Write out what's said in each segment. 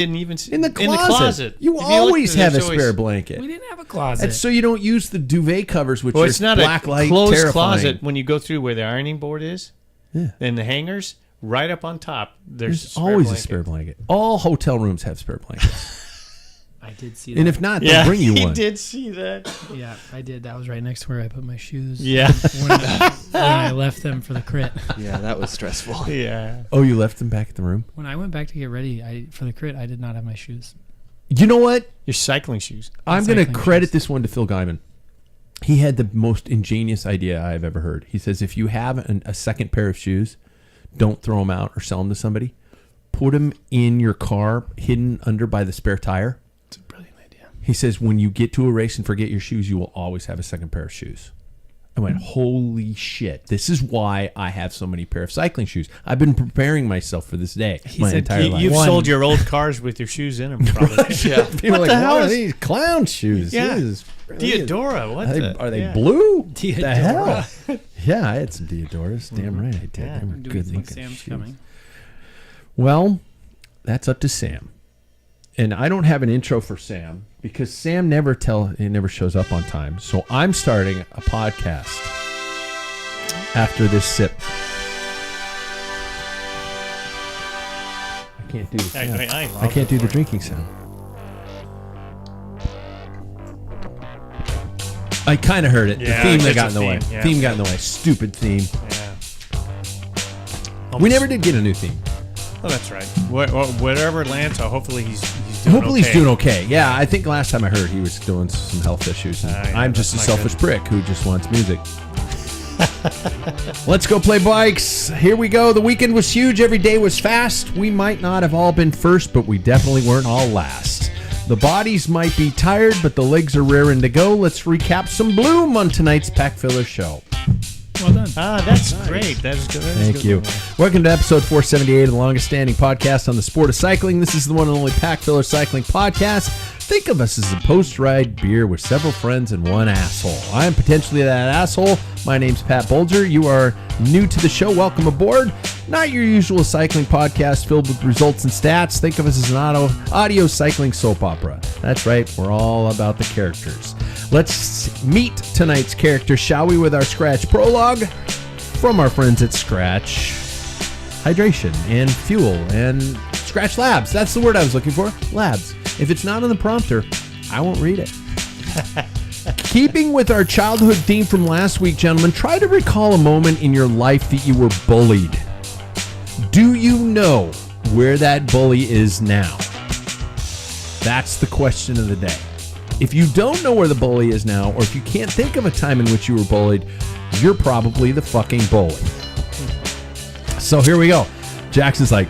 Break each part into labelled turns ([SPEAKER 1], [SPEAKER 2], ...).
[SPEAKER 1] didn't even see
[SPEAKER 2] in the closet. You always have a spare blanket.
[SPEAKER 3] We didn't have a closet.
[SPEAKER 2] And so you don't use the duvet covers, which
[SPEAKER 1] it's not
[SPEAKER 2] black
[SPEAKER 1] a
[SPEAKER 2] light
[SPEAKER 1] closed
[SPEAKER 2] terrifying.
[SPEAKER 1] closet when you go through where the ironing board is.
[SPEAKER 2] Yeah.
[SPEAKER 1] And the hangers, right up on top, there's
[SPEAKER 2] always a spare blanket. All hotel rooms have spare blankets.
[SPEAKER 3] I did see that.
[SPEAKER 2] And if not, they'll bring you one.
[SPEAKER 1] I did see that.
[SPEAKER 3] Yeah, I did. That was right next to where I put my shoes.
[SPEAKER 1] Yeah.
[SPEAKER 3] When I left them for the crit.
[SPEAKER 4] Yeah, that was stressful.
[SPEAKER 1] Yeah.
[SPEAKER 2] Oh, you left them back at the room?
[SPEAKER 3] When I went back to get ready for the crit, I did not have my shoes.
[SPEAKER 2] You know what?
[SPEAKER 1] Your cycling shoes.
[SPEAKER 2] I'm going to credit this one to Phil Guyman. He had the most ingenious idea I've ever heard. He says, if you have a second pair of shoes, don't throw them out or sell them to somebody. Put them in your car, hidden under by the spare tire.
[SPEAKER 3] It's a brilliant idea.
[SPEAKER 2] He says, when you get to a race and forget your shoes, you will always have a second pair of shoes. I went, holy shit. This is why I have so many pair of cycling shoes. I've been preparing myself for this day my entire life.
[SPEAKER 1] You've sold your old cars with your shoes in them, probably.
[SPEAKER 2] Yeah. People
[SPEAKER 1] what
[SPEAKER 2] the
[SPEAKER 1] hell
[SPEAKER 2] are these clown shoes?
[SPEAKER 1] Yeah.
[SPEAKER 2] These
[SPEAKER 1] Diodora. What
[SPEAKER 2] are they blue?
[SPEAKER 3] Diodora.
[SPEAKER 2] The hell? Yeah, I had some Diodoras. Damn right I did.
[SPEAKER 1] Yeah.
[SPEAKER 2] They were
[SPEAKER 3] Do we
[SPEAKER 2] good
[SPEAKER 3] think
[SPEAKER 2] looking
[SPEAKER 3] Sam's
[SPEAKER 2] shoes.
[SPEAKER 3] coming?
[SPEAKER 2] Well, that's up to Sam. And I don't have an intro for Sam because Sam never shows up on time. So I'm starting a podcast after this sip. I can't do the sound. I can't do the drinking sound. I kind of heard it.
[SPEAKER 1] Yeah,
[SPEAKER 2] the theme that
[SPEAKER 1] it's
[SPEAKER 2] got
[SPEAKER 1] a
[SPEAKER 2] in the way.
[SPEAKER 1] theme, yeah.
[SPEAKER 2] Theme got in the way. Stupid theme.
[SPEAKER 1] Yeah.
[SPEAKER 2] We never did get a new theme.
[SPEAKER 1] Oh, that's right. Whatever lands, hopefully he's doing
[SPEAKER 2] Hopefully
[SPEAKER 1] okay.
[SPEAKER 2] he's doing okay. Yeah, I think last time I heard he was doing some health issues. And
[SPEAKER 1] Yeah,
[SPEAKER 2] I'm just a
[SPEAKER 1] that's not
[SPEAKER 2] selfish
[SPEAKER 1] good.
[SPEAKER 2] prick who just wants music. Let's go play bikes. Here we go. The weekend was huge. Every day was fast. We might not have all been first, but we definitely weren't all last. The bodies might be tired, but the legs are raring to go. Let's recap some bloom on tonight's Packfiller show.
[SPEAKER 3] Well done.
[SPEAKER 1] That's great. That is good.
[SPEAKER 2] Thank you. Welcome to episode 478 of the longest standing podcast on the sport of cycling. This is the one and only Packfiller Cycling Podcast. Think of us as a post-ride beer with several friends and one asshole. I am potentially that asshole. My name's Pat Bolger. You are new to the show. Welcome aboard. Not your usual cycling podcast filled with results and stats. Think of us as an audio cycling soap opera. That's right. We're all about the characters. Let's meet tonight's character, shall we, with our Scratch prologue from our friends at Scratch Hydration and Fuel and Scratch Labs. That's the word I was looking for. Labs. If it's not on the prompter, I won't read it. Keeping with our childhood theme from last week, gentlemen, try to recall a moment in your life that you were bullied. Do you know where that bully is now? That's the question of the day. If you don't know where the bully is now, or if you can't think of a time in which you were bullied, you're probably the fucking bully. So here we go. Jackson's like,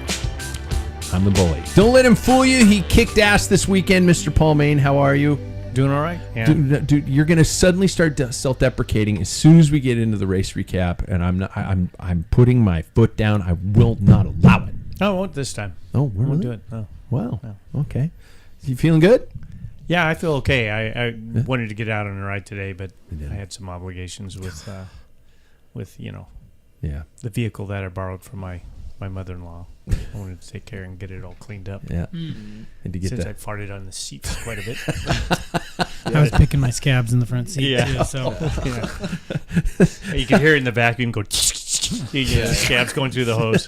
[SPEAKER 2] I'm the bully. Don't let him fool you. He kicked ass this weekend, Mr. Paul Main. How are you?
[SPEAKER 1] Doing all right? Yeah.
[SPEAKER 2] Dude, you're gonna suddenly start self-deprecating as soon as we get into the race recap, and I'm putting my foot down. I will not allow it.
[SPEAKER 1] I won't this time.
[SPEAKER 2] Oh, really?
[SPEAKER 1] Won't do it. No.
[SPEAKER 2] Wow.
[SPEAKER 1] No.
[SPEAKER 2] Okay. You feeling good?
[SPEAKER 1] Yeah, I feel okay. I wanted to get out on a ride today, but I had some obligations with
[SPEAKER 2] Yeah.
[SPEAKER 1] the vehicle that I borrowed from my mother-in-law. I wanted to take care and get it all cleaned up.
[SPEAKER 2] Yeah. Had to get
[SPEAKER 1] Since
[SPEAKER 2] that.
[SPEAKER 1] I farted on the seats quite a bit.
[SPEAKER 3] I was picking my scabs in the front seat.
[SPEAKER 1] Yeah.
[SPEAKER 3] Too, so
[SPEAKER 1] Yeah. You can hear it in the vacuum go. The scabs going through the hose.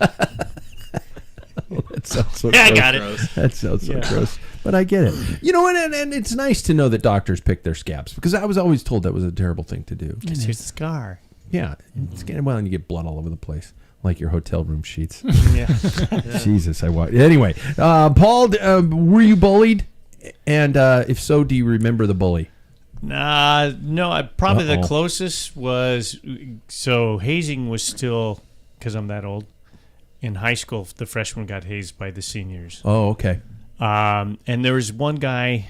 [SPEAKER 2] That sounds so
[SPEAKER 1] Yeah, I
[SPEAKER 2] gross.
[SPEAKER 1] got it.
[SPEAKER 2] That sounds so
[SPEAKER 1] Yeah.
[SPEAKER 2] gross. But I get it. You know, and it's nice to know that doctors pick their scabs, because I was always told that was a terrible thing to do.
[SPEAKER 1] Because here's the scar.
[SPEAKER 2] Yeah. It's getting well, and you get blood all over the place, like your hotel room sheets.
[SPEAKER 1] Yeah.
[SPEAKER 2] Jesus, I watched. Anyway, Paul, were you bullied? And if so, do you remember the bully?
[SPEAKER 1] No. Probably
[SPEAKER 2] Uh-oh.
[SPEAKER 1] the closest was, so hazing was still, because I'm that old, in high school, the freshmen got hazed by the seniors.
[SPEAKER 2] Oh, okay.
[SPEAKER 1] And there was one guy,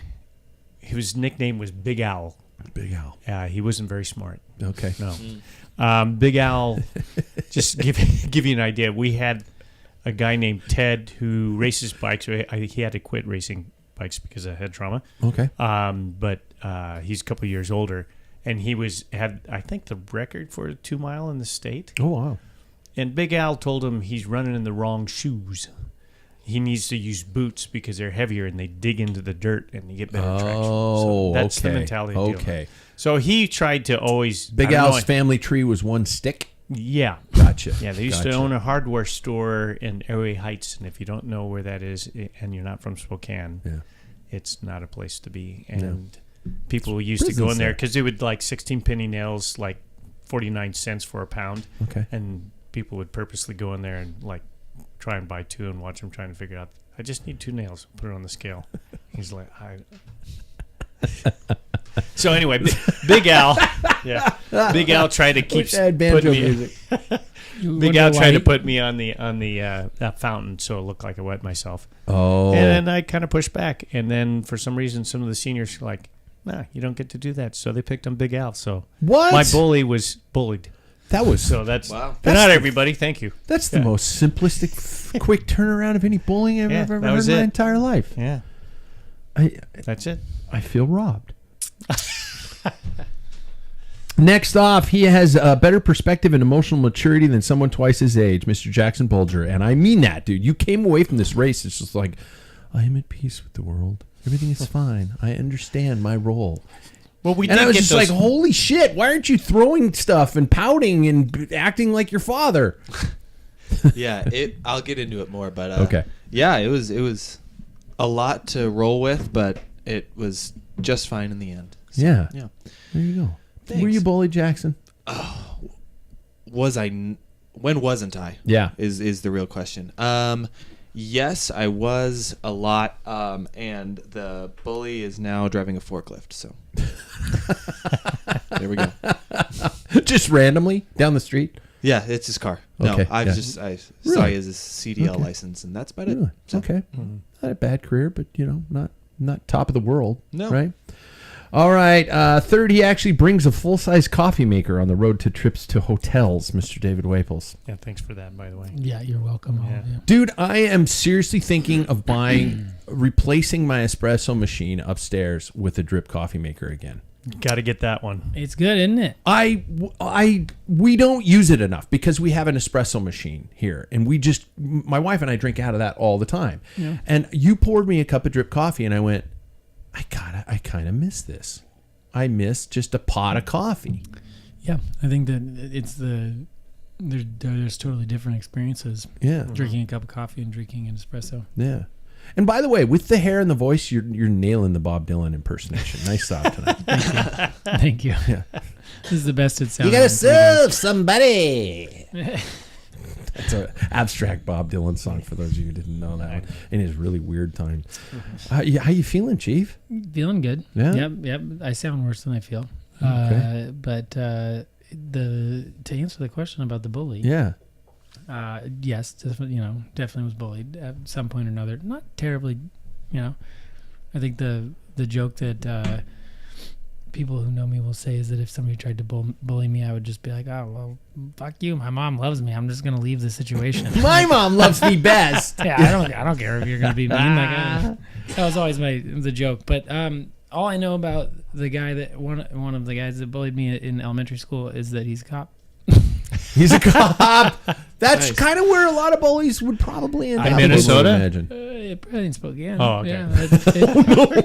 [SPEAKER 1] his nickname was Big Owl.
[SPEAKER 2] Big Al.
[SPEAKER 1] He wasn't very smart.
[SPEAKER 2] Okay.
[SPEAKER 1] No. Big Owl, just give you an idea. We had a guy named Ted who races bikes. He had to quit racing bikes because of head trauma.
[SPEAKER 2] Okay.
[SPEAKER 1] But he's a couple of years older, and he had I think the record for a 2 mile in the state.
[SPEAKER 2] Oh, wow.
[SPEAKER 1] And Big Al told him he's running in the wrong shoes. he needs to use boots because they're heavier and they dig into the dirt and you get better traction.
[SPEAKER 2] Oh,
[SPEAKER 1] So that's the
[SPEAKER 2] okay.
[SPEAKER 1] mentality.
[SPEAKER 2] Okay.
[SPEAKER 1] So he tried to always...
[SPEAKER 2] Big Al's family tree was one stick?
[SPEAKER 1] Yeah.
[SPEAKER 2] Gotcha.
[SPEAKER 1] Yeah, they used to own a hardware store in Airway Heights, and if you don't know where that is and you're not from Spokane, it's not a place to be. And people used to go in there because they would like 16 penny nails, like 49 cents for a pound.
[SPEAKER 2] Okay.
[SPEAKER 1] And people would purposely go in there and like try and buy 2 and watch them trying to figure out, I just need 2 nails. Put it on the scale. He's like, So anyway, Big Al, Big Al tried to keep putting me. Big Al tried to put me on the that fountain, so it looked like I wet myself.
[SPEAKER 2] Oh,
[SPEAKER 1] and then I kind of pushed back, and then for some reason, some of the seniors were like, "Nah, you don't get to do that." So they picked on Big Al. So
[SPEAKER 2] what?
[SPEAKER 1] My bully was bullied.
[SPEAKER 2] That was
[SPEAKER 1] so. That's
[SPEAKER 4] wow.
[SPEAKER 1] But not everybody. Thank you.
[SPEAKER 2] That's the most simplistic, quick turnaround of any bullying I've ever heard in my entire life.
[SPEAKER 1] Yeah, that's it.
[SPEAKER 2] I feel robbed. Next off, he has a better perspective and emotional maturity than someone twice his age, Mr. Jackson Bulger. And I mean that, dude. You came away from this race. It's just like, I am at peace with the world. Everything is fine. I understand my role.
[SPEAKER 1] Well, we
[SPEAKER 2] and
[SPEAKER 1] did
[SPEAKER 2] I was
[SPEAKER 1] get
[SPEAKER 2] just
[SPEAKER 1] those...
[SPEAKER 2] like, holy shit, why aren't you throwing stuff and pouting and acting like your father?
[SPEAKER 4] Yeah, I'll get into it more, but
[SPEAKER 2] okay.
[SPEAKER 4] Yeah, it was a lot to roll with, but it was just fine in the end. So,
[SPEAKER 2] yeah.
[SPEAKER 4] There
[SPEAKER 2] you go.
[SPEAKER 4] Thanks.
[SPEAKER 2] Were you bullied, Jackson?
[SPEAKER 4] Was I? When wasn't I?
[SPEAKER 2] Yeah.
[SPEAKER 4] Is the real question. Yes, I was a lot, and the bully is now driving a forklift. So there we go.
[SPEAKER 2] Just randomly down the street?
[SPEAKER 4] Yeah, it's his car. No,
[SPEAKER 2] Okay,
[SPEAKER 4] I saw his CDL
[SPEAKER 2] Okay.
[SPEAKER 4] license, and that's about
[SPEAKER 2] Really?
[SPEAKER 4] it. So,
[SPEAKER 2] Okay. Not a bad career, but not top of the world.
[SPEAKER 4] No.
[SPEAKER 2] Right? All right. Third, he actually brings a full-size coffee maker on the road to trips to hotels, Mr. David Waples.
[SPEAKER 1] Yeah, thanks for that, by the way.
[SPEAKER 3] Yeah, you're welcome. All of you.
[SPEAKER 2] Dude, I am seriously thinking of replacing my espresso machine upstairs with a drip coffee maker again.
[SPEAKER 1] Got to get that one.
[SPEAKER 3] It's good, isn't it?
[SPEAKER 2] We don't use it enough because we have an espresso machine here, and my wife and I drink out of that all the time.
[SPEAKER 3] Yeah.
[SPEAKER 2] And you poured me a cup of drip coffee, and I went, I kind of miss this. I miss just a pot of coffee.
[SPEAKER 3] Yeah, I think that it's there's totally different experiences.
[SPEAKER 2] Yeah,
[SPEAKER 3] drinking a cup of coffee and drinking an espresso.
[SPEAKER 2] Yeah. And by the way, with the hair and the voice, you're nailing the Bob Dylan impersonation. Nice job tonight.
[SPEAKER 3] Thank you.
[SPEAKER 2] Yeah.
[SPEAKER 3] This is the best it sounds.
[SPEAKER 2] You gotta serve somebody. That's an abstract Bob Dylan song for those of you who didn't know that one. In his really weird time. How you feeling, Chief?
[SPEAKER 3] Feeling good.
[SPEAKER 2] Yeah.
[SPEAKER 3] Yep. I sound worse than I feel.
[SPEAKER 2] Okay.
[SPEAKER 3] But to answer the question about the bully.
[SPEAKER 2] Yeah.
[SPEAKER 3] Yes, definitely was bullied at some point or another. Not terribly, I think the joke that people who know me will say is that if somebody tried to bully me, I would just be like, oh, well, fuck you. My mom loves me. I'm just going to leave the situation.
[SPEAKER 2] My mom loves me best.
[SPEAKER 3] Yeah, I don't care if you're going to be mean. That was always the joke. But all I know about the guy that one of the guys that bullied me in elementary school is that he's a cop.
[SPEAKER 2] He's a cop. That's
[SPEAKER 4] Nice.
[SPEAKER 2] kind of where a lot of bullies would probably end up.
[SPEAKER 1] Minnesota?
[SPEAKER 2] I would imagine.
[SPEAKER 3] Probably in Spokane.
[SPEAKER 1] Oh, okay.
[SPEAKER 3] Yeah,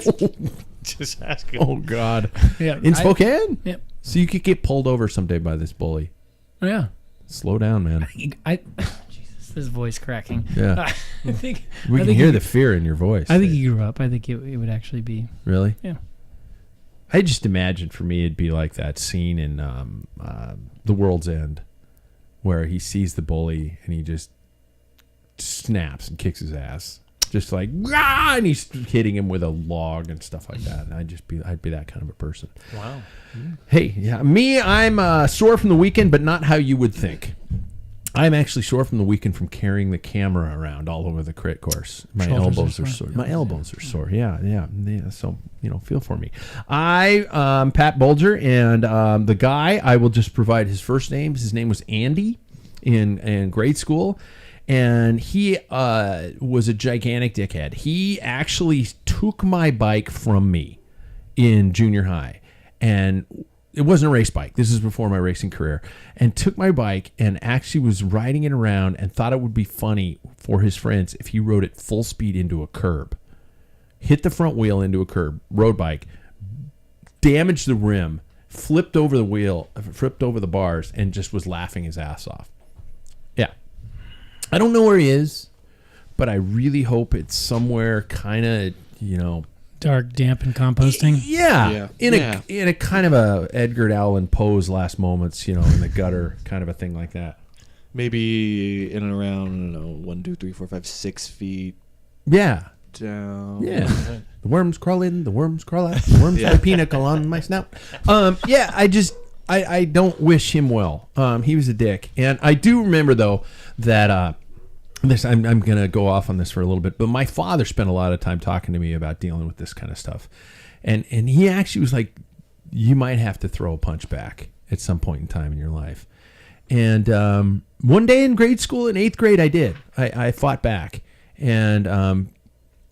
[SPEAKER 1] Just asking.
[SPEAKER 2] Oh, God.
[SPEAKER 3] yeah.
[SPEAKER 2] In Spokane?
[SPEAKER 3] Yep.
[SPEAKER 2] So you could get pulled over someday by this bully.
[SPEAKER 3] Yeah.
[SPEAKER 2] Slow down, man.
[SPEAKER 3] Jesus, this voice cracking.
[SPEAKER 2] Yeah.
[SPEAKER 3] I think
[SPEAKER 2] We can hear the fear in your voice.
[SPEAKER 3] I think he grew up. I think it would actually be.
[SPEAKER 2] Really?
[SPEAKER 3] Yeah.
[SPEAKER 2] I just imagine for me it'd be like that scene in The World's End where he sees the bully and he just snaps and kicks his ass. Just like, "Rah!" And he's hitting him with a log and stuff like that. And I'd be that kind of a person.
[SPEAKER 1] Wow.
[SPEAKER 2] Hey, yeah, me, I'm sore from the weekend, but not how you would think. I'm actually sore from the weekend from carrying the camera around all over the crit course. My
[SPEAKER 3] Shoulders
[SPEAKER 2] elbows
[SPEAKER 3] are
[SPEAKER 2] are
[SPEAKER 3] sore.
[SPEAKER 2] sore. My elbows are sore. Yeah. So, feel for me. Pat Bulger, and the guy, I will just provide his first name. His name was Andy in grade school. And he was a gigantic dickhead. He actually took my bike from me in junior high and it wasn't a race bike. This is before my racing career. And took my bike and actually was riding it around and thought it would be funny for his friends if he rode it full speed into a curb. Hit the front wheel into a curb, road bike, damaged the rim, flipped over the wheel, flipped over the bars, and just was laughing his ass off. Yeah. I don't know where he is, but I really hope it's somewhere kind of,
[SPEAKER 3] dark, damp, and composting.
[SPEAKER 2] Yeah. In a kind of a Edgar Allan Poe's last moments, in the gutter, kind of a thing like that.
[SPEAKER 4] Maybe in and around, 1, 2, 3, 4, 5, 6 feet.
[SPEAKER 2] Yeah.
[SPEAKER 4] Down.
[SPEAKER 2] Yeah. The worms crawl in, the worms crawl out, the worms my pinnacle on my snout. I don't wish him well. He was a dick. And I do remember, though, that I'm going to go off on this for a little bit, but my father spent a lot of time talking to me about dealing with this kind of stuff. And he actually was like, you might have to throw a punch back at some point in time in your life. And one day in grade school, in 8th grade, I did. I fought back. And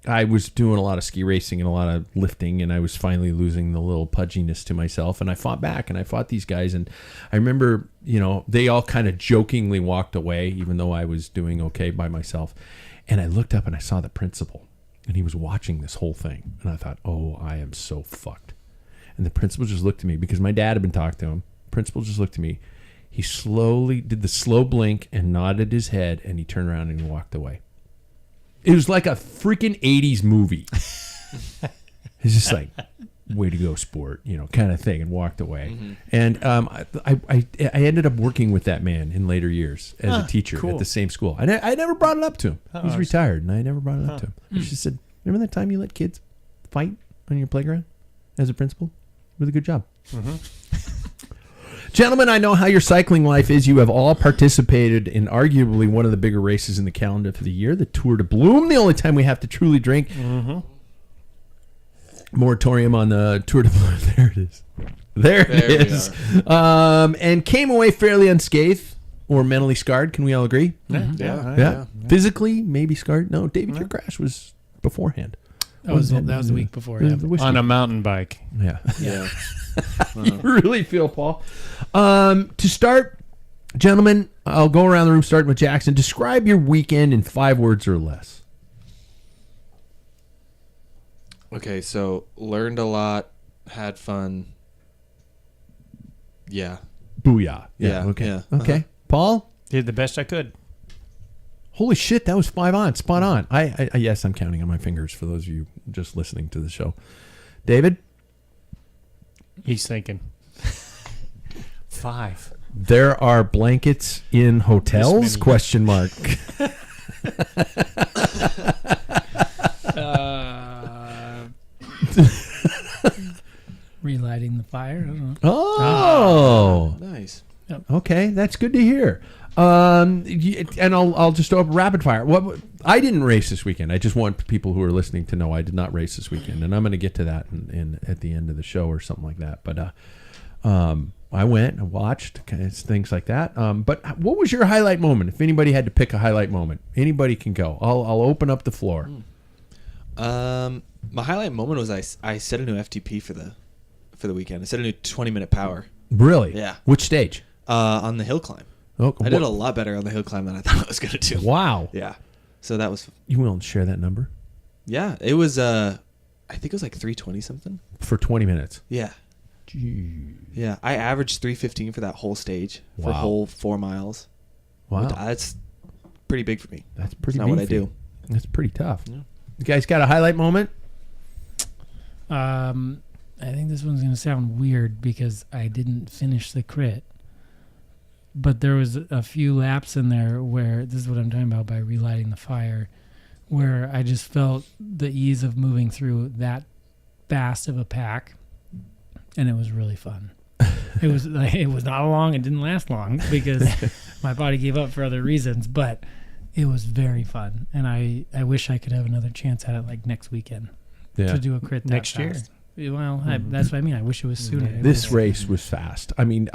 [SPEAKER 2] I was doing a lot of ski racing and a lot of lifting, and I was finally losing the little pudginess to myself. And I fought back, and I fought these guys. And I remember, they all kind of jokingly walked away, even though I was doing okay by myself. And I looked up and I saw the principal, and he was watching this whole thing. And I thought, oh, I am so fucked. And the principal just looked at me because my dad had been talking to him. Principal just looked at me. He slowly did the slow blink and nodded his head, and he turned around and he walked away. It was like a freaking 80s movie. It's just like, way to go, sport, kind of thing, and walked away. Mm-hmm. And I ended up working with that man in later years as a teacher at the same school. I never brought it up to him. He's retired, and I never brought it up to him. I just said, remember that time you let kids fight on your playground as a principal? Really good job. Mm-hmm. Gentlemen, I know how your cycling life is. You have all participated in arguably one of the bigger races in the calendar for the year, the Tour de Bloom, the only time we have to truly drink. Mm-hmm. Moratorium on the Tour de Bloom. There it is. There it is. And came away fairly unscathed or mentally scarred. Can we all agree?
[SPEAKER 3] Mm-hmm.
[SPEAKER 2] Yeah. Physically, maybe scarred. No, David, your crash was beforehand.
[SPEAKER 3] That was the week before. Yeah.
[SPEAKER 1] On a mountain bike.
[SPEAKER 2] Yeah.
[SPEAKER 4] Wow.
[SPEAKER 2] You really feel, Paul. To start, gentlemen, I'll go around the room starting with Jackson. Describe your weekend in 5 words or less.
[SPEAKER 4] Okay, so learned a lot, had fun. Yeah.
[SPEAKER 2] Booyah.
[SPEAKER 4] Yeah.
[SPEAKER 2] Okay.
[SPEAKER 4] Yeah.
[SPEAKER 2] Okay. Paul?
[SPEAKER 1] Did the best I could.
[SPEAKER 2] Holy shit, that was 5 on. Spot on. I yes, I'm counting on my fingers for those of you just listening to the show. David?
[SPEAKER 1] He's thinking. 5.
[SPEAKER 2] There are blankets in hotels? Question mark.
[SPEAKER 3] Relighting the fire. I don't know.
[SPEAKER 2] Oh.
[SPEAKER 4] Nice.
[SPEAKER 3] Yep.
[SPEAKER 2] Okay, that's good to hear. And I'll just open rapid fire. What I didn't race this weekend. I just want people who are listening to know I did not race this weekend, and I'm going to get to that in at the end of the show or something like that. But I went and watched things like that. But what was your highlight moment? If anybody had to pick a highlight moment, anybody can go. I'll open up the floor.
[SPEAKER 4] My highlight moment was I set a new FTP for the weekend. I set a new 20-minute power.
[SPEAKER 2] Really?
[SPEAKER 4] Yeah.
[SPEAKER 2] Which stage?
[SPEAKER 4] On the hill climb.
[SPEAKER 2] Oh,
[SPEAKER 4] I did a lot better on the hill climb than I thought I was going to do.
[SPEAKER 2] Wow.
[SPEAKER 4] Yeah. So that was...
[SPEAKER 2] You willing to share that number?
[SPEAKER 4] Yeah. It was, I think it was like 320 something.
[SPEAKER 2] For 20 minutes?
[SPEAKER 4] Yeah.
[SPEAKER 2] Jeez.
[SPEAKER 4] Yeah. I averaged 315 for that whole stage. For a whole 4 miles.
[SPEAKER 2] Wow.
[SPEAKER 4] That's pretty big for me.
[SPEAKER 2] That's pretty
[SPEAKER 4] big. Not what I do.
[SPEAKER 2] That's pretty tough.
[SPEAKER 4] Yeah.
[SPEAKER 2] You guys got a highlight moment?
[SPEAKER 3] I think this one's going to sound weird because I didn't finish the crit. But there was a few laps in there where, this is what I'm talking about by relighting the fire, where I just felt the ease of moving through that fast of a pack, and it was really fun. It was not long, it didn't last long because my body gave up for other reasons, but it was very fun, and I wish I could have another chance at it like next weekend to do a crit that
[SPEAKER 1] next
[SPEAKER 3] fast. Well, that's what I mean. I wish it was sooner.
[SPEAKER 2] This race was fast. I mean,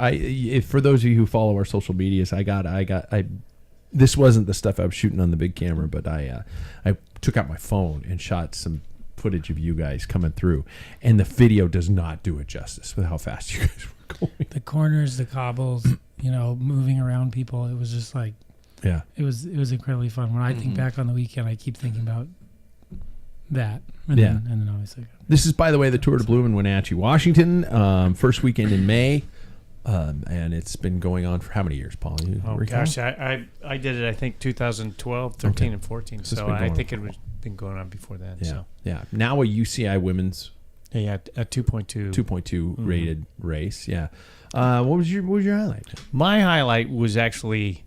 [SPEAKER 2] for those of you who follow our social medias, this wasn't the stuff I was shooting on the big camera, but I took out my phone and shot some footage of you guys coming through, and the video does not do it justice with how fast you guys were going.
[SPEAKER 3] The corners, the cobbles, moving around people. It was just like,
[SPEAKER 2] yeah,
[SPEAKER 3] it was incredibly fun. When I think back on the weekend, I keep thinking about that. And
[SPEAKER 2] Yeah.
[SPEAKER 3] then obviously.
[SPEAKER 2] This is, by the way, the Tour de Bloom in Wenatchee, Washington. First weekend in May. And it's been going on for how many years, Paul?
[SPEAKER 1] Gosh, I did it, I think, 2012, 13, and 14. So I think it was been going on before then.
[SPEAKER 2] Yeah.
[SPEAKER 1] So.
[SPEAKER 2] Yeah. Now a UCI women's
[SPEAKER 1] a 2.2
[SPEAKER 2] rated race. Yeah. What was your highlight?
[SPEAKER 1] My highlight was actually,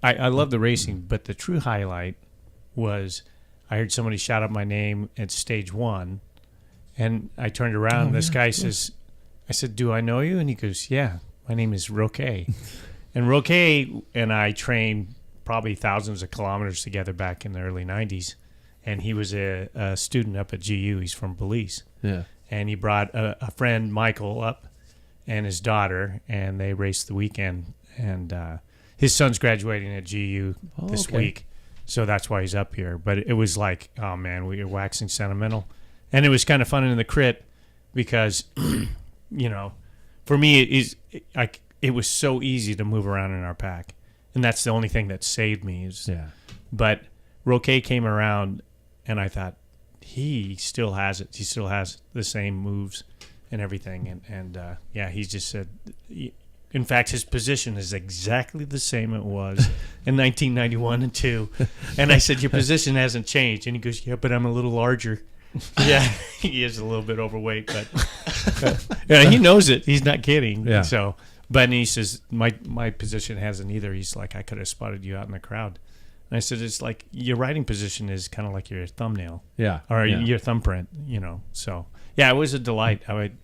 [SPEAKER 1] I love the racing, but the true highlight was I heard somebody shout out my name at stage 1, and I turned around and this guy says, I said, "Do I know you?" And he goes, "Yeah, my name is Roque." And Roque and I trained probably thousands of kilometers together back in the early 90s. And he was a student up at GU. He's from Belize.
[SPEAKER 2] Yeah.
[SPEAKER 1] And he brought a friend, Michael, up and his daughter, and they raced the weekend. And his son's graduating at GU this week. So that's why he's up here. But it was like, oh, man, we were waxing sentimental. And it was kind of fun in the crit because, for me, it was so easy to move around in our pack. And that's the only thing that saved me. But Roque came around, and I thought, he still has it. He still has the same moves and everything. And he just said, in fact, his position is exactly the same it was in 1991 and 2. And I said, your position hasn't changed. And he goes, yeah, but I'm a little larger. Yeah, he is a little bit overweight, but he knows it. He's not kidding.
[SPEAKER 2] Yeah.
[SPEAKER 1] So, but he says, my position hasn't either. He's like, I could have spotted you out in the crowd. And I said, it's like your riding position is kind of like your thumbnail.
[SPEAKER 2] Yeah.
[SPEAKER 1] Or your thumbprint, So, yeah, it was a delight. Been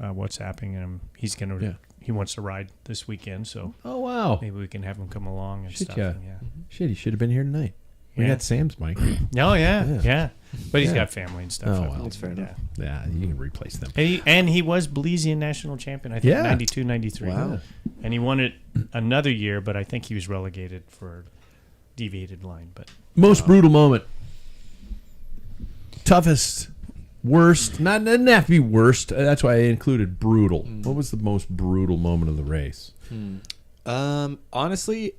[SPEAKER 1] WhatsApping him. He's going to, he wants to ride this weekend. So,
[SPEAKER 2] oh, wow.
[SPEAKER 1] Maybe we can have him come along and stuff.
[SPEAKER 2] Yeah. Shit, he should have been here tonight. We got Sam's mic.
[SPEAKER 1] Oh, yeah. But he's got family and stuff.
[SPEAKER 2] Oh, well.
[SPEAKER 4] That's fair enough.
[SPEAKER 2] Yeah, you can replace them.
[SPEAKER 1] And he was Belizean national champion, I think, 92, 93.
[SPEAKER 2] Wow.
[SPEAKER 1] And he won it another year, but I think he was relegated for deviated line. But
[SPEAKER 2] most brutal moment. Toughest, worst. Doesn't have to be worst. That's why I included brutal. What was the most brutal moment of the race?
[SPEAKER 4] Honestly,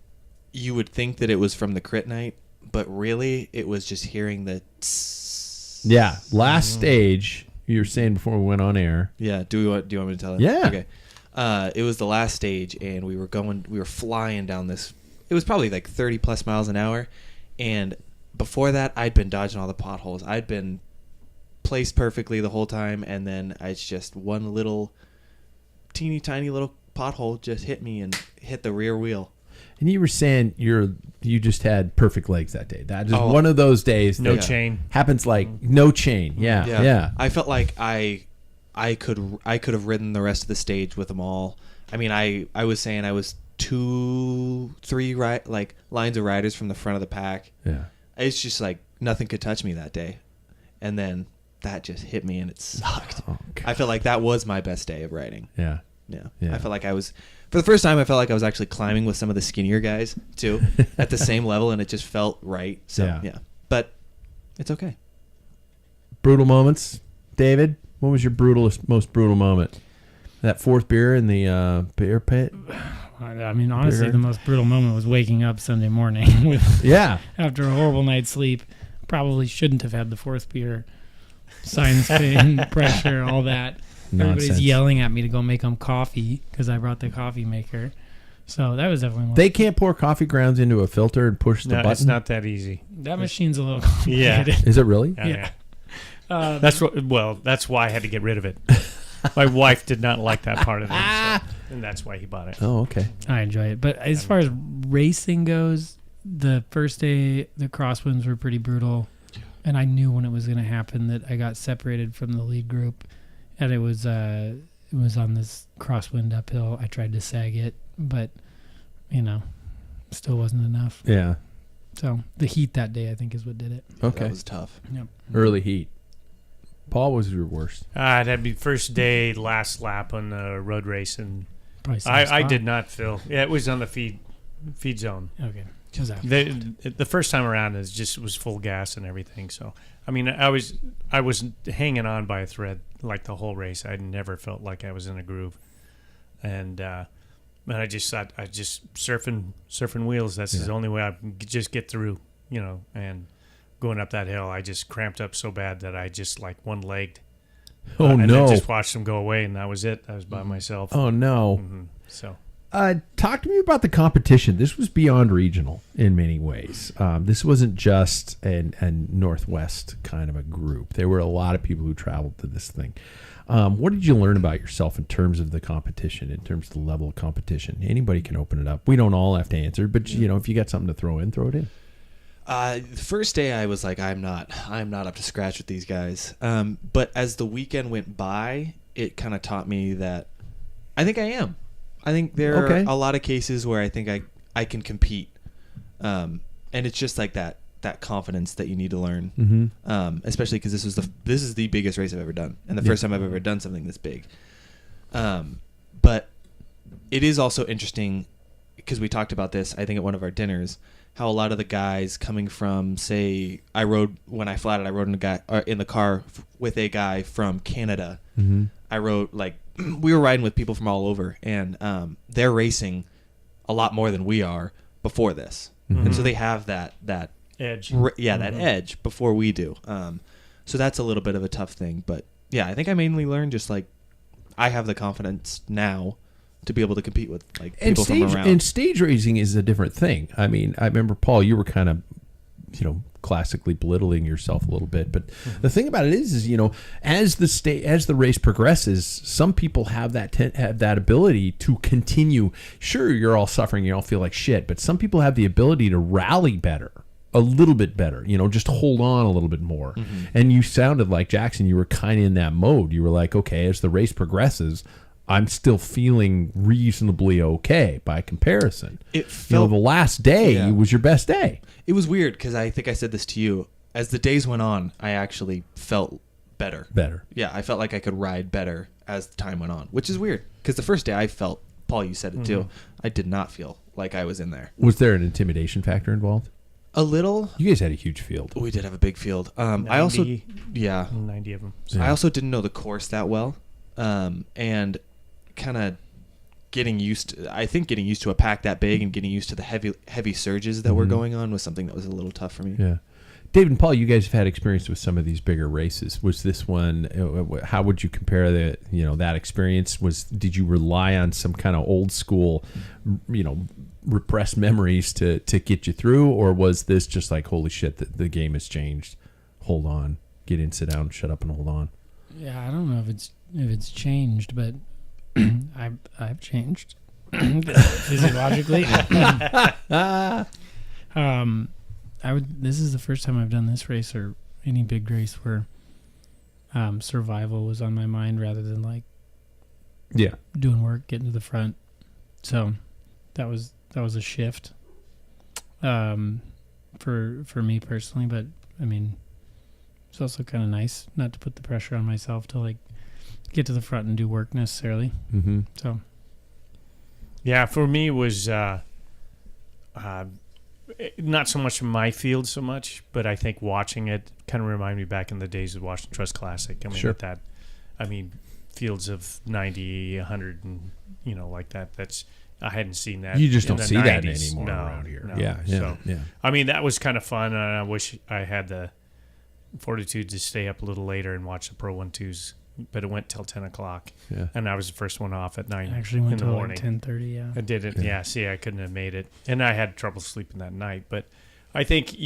[SPEAKER 4] you would think that it was from the crit night, but really it was just hearing the tss.
[SPEAKER 2] Yeah, last stage, you were saying before we went on air.
[SPEAKER 4] Yeah, do you want me to tell it?
[SPEAKER 2] Yeah.
[SPEAKER 4] Okay. It was the last stage, and we were flying down this. It was probably like 30 plus miles an hour, and before that, I'd been dodging all the potholes. I'd been placed perfectly the whole time, and then it's just one little teeny tiny little pothole just hit me and hit the rear wheel.
[SPEAKER 2] And you were saying you just had perfect legs that day. That just one of those days.
[SPEAKER 1] No chain.
[SPEAKER 2] Happens like no chain. Yeah.
[SPEAKER 4] I felt like I could have ridden the rest of the stage with them all. I mean, I was saying I was 2-3 lines of riders from the front of the pack.
[SPEAKER 2] Yeah.
[SPEAKER 4] It's just like nothing could touch me that day. And then that just hit me and it sucked.
[SPEAKER 2] Oh,
[SPEAKER 4] I felt like that was my best day of riding.
[SPEAKER 2] Yeah.
[SPEAKER 4] I felt like I was, for the first time, I felt like I was actually climbing with some of the skinnier guys too at the same level, and it just felt right. So yeah. But it's okay.
[SPEAKER 2] Brutal moments. David, what was your most brutal moment? That fourth beer in the beer pit?
[SPEAKER 3] I mean, honestly, the most brutal moment was waking up Sunday morning with after a horrible night's sleep. Probably shouldn't have had the fourth beer. Sinus pain, pressure, all that.
[SPEAKER 2] Nonsense.
[SPEAKER 3] Everybody's yelling at me to go make them coffee because I brought the coffee maker. So that was definitely one.
[SPEAKER 2] They can't pour coffee grounds into a filter and push the button?
[SPEAKER 1] It's not that easy.
[SPEAKER 3] That machine's a little complicated.
[SPEAKER 2] Is it really?
[SPEAKER 3] Yeah.
[SPEAKER 1] That's why I had to get rid of it. My wife did not like that part of it, and that's why he bought it.
[SPEAKER 2] Oh, okay.
[SPEAKER 3] I enjoy it. But as far as racing goes, the first day, the crosswinds were pretty brutal. And I knew when it was going to happen that I got separated from the lead group. And it was on this crosswind uphill. I tried to sag it, but, still wasn't enough.
[SPEAKER 2] Yeah.
[SPEAKER 3] So the heat that day, I think, is what did it.
[SPEAKER 2] Okay.
[SPEAKER 4] That was tough.
[SPEAKER 3] Yep.
[SPEAKER 2] Early heat. Paul, what was your worst?
[SPEAKER 1] That'd be first day, last lap on the road race. And
[SPEAKER 3] Probably
[SPEAKER 1] I did not feel. Yeah, it was on the feed zone.
[SPEAKER 3] Okay.
[SPEAKER 1] The first time around was full gas and everything. So I mean, I was hanging on by a thread like the whole race. I never felt like I was in a groove, and I just thought I just surfing wheels. That's the only way I can just get through, And going up that hill, I just cramped up so bad that I just like one-legged.
[SPEAKER 2] Oh no!
[SPEAKER 1] And then just watched them go away, and that was it. I was by myself.
[SPEAKER 2] Oh no!
[SPEAKER 1] Mm-hmm. So.
[SPEAKER 2] Talk to me about the competition. This was beyond regional in many ways. This wasn't just a Northwest kind of a group. There were a lot of people who traveled to this thing. What did you learn about yourself in terms of the competition, in terms of the level of competition? Anybody can open it up. We don't all have to answer, but if you got something to throw it in.
[SPEAKER 4] The first day I was like, I'm not up to scratch with these guys. But as the weekend went by, it kind of taught me that I think I am. I think there are a lot of cases where I think I can compete, and it's just like that confidence that you need to learn, especially because this is the biggest race I've ever done, and the first time I've ever done something this big. But it is also interesting because we talked about this, I think, at one of our dinners, how a lot of the guys coming from, say, I rode in the car with a guy from Canada. Mm-hmm. I rode we were riding with people from all over, and they're racing a lot more than we are before this, and so they have that
[SPEAKER 1] edge.
[SPEAKER 4] That edge before we do. So that's a little bit of a tough thing, but yeah, I think I mainly learned just I have the confidence now to be able to compete with people from around.
[SPEAKER 2] And stage racing is a different thing. I mean, I remember, Paul, you were kind of, classically belittling yourself a little bit, but the thing about it is as the race progresses, some people have that ability to continue. Sure, you're all suffering, you all feel like shit, but some people have the ability to rally better, a little bit better, just hold on a little bit more. And you sounded like, Jackson, you were kind of in that mode. You were like, okay, as the race progresses, I'm still feeling reasonably okay by comparison.
[SPEAKER 4] It felt,
[SPEAKER 2] the last day was your best day.
[SPEAKER 4] It was weird because I think I said this to you. As the days went on, I actually felt better. Yeah, I felt like I could ride better as the time went on, which is weird because the first day I felt, Paul, you said it too, I did not feel like I was in there.
[SPEAKER 2] Was there an intimidation factor involved?
[SPEAKER 4] A little.
[SPEAKER 2] You guys had a huge field.
[SPEAKER 4] We did have a big field. 90
[SPEAKER 1] of them.
[SPEAKER 4] So. I also didn't know the course that well, and kind of getting used to a pack that big and getting used to the heavy surges that were going on was something that was a little tough for me.
[SPEAKER 2] Yeah. David and Paul, you guys have had experience with some of these bigger races. Was this one, how would you compare that experience? Did you rely on some kind of old school, repressed memories to get you through, or was this just like, holy shit, the game has changed, hold on, get in, sit down, shut up and hold on?
[SPEAKER 3] Yeah, I don't know if it's changed, but I've changed physiologically. This is the first time I've done this race or any big race where survival was on my mind rather than doing work, getting to the front. So that was a shift for me personally, but I mean, it's also kind of nice not to put the pressure on myself to get to the front and do work necessarily. Mm-hmm. So,
[SPEAKER 1] yeah, for me it was not so much my field so much, but I think watching it kind of reminded me back in the days of Washington Trust Classic. I mean, fields of 90, 100, and like that. I hadn't seen that.
[SPEAKER 2] You just don't see
[SPEAKER 1] 90s.
[SPEAKER 2] that anymore around here.
[SPEAKER 1] No.
[SPEAKER 2] Yeah.
[SPEAKER 1] So, I mean, that was kind of fun, and I wish I had the fortitude to stay up a little later and watch the Pro 1-2s. But it went till 10 o'clock, and I was the first one off at 9 in the morning.
[SPEAKER 3] 10:30, yeah.
[SPEAKER 1] I did it, yeah. See, I couldn't have made it, and I had trouble sleeping that night. But I think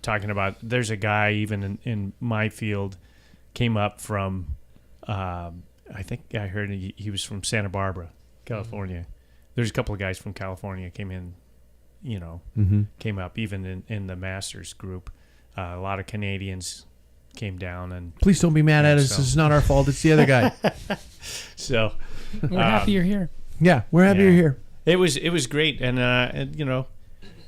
[SPEAKER 1] talking about, there's a guy even in my field came up from, I think I heard he was from Santa Barbara, California. There's a couple of guys from California came in, came up even in the Masters group. A lot of Canadians came down, and
[SPEAKER 2] please don't be mad at us. This is not our fault. It's the other guy.
[SPEAKER 1] So
[SPEAKER 3] we're happy you're here.
[SPEAKER 2] Yeah, we're happy you're here.
[SPEAKER 1] It was great, and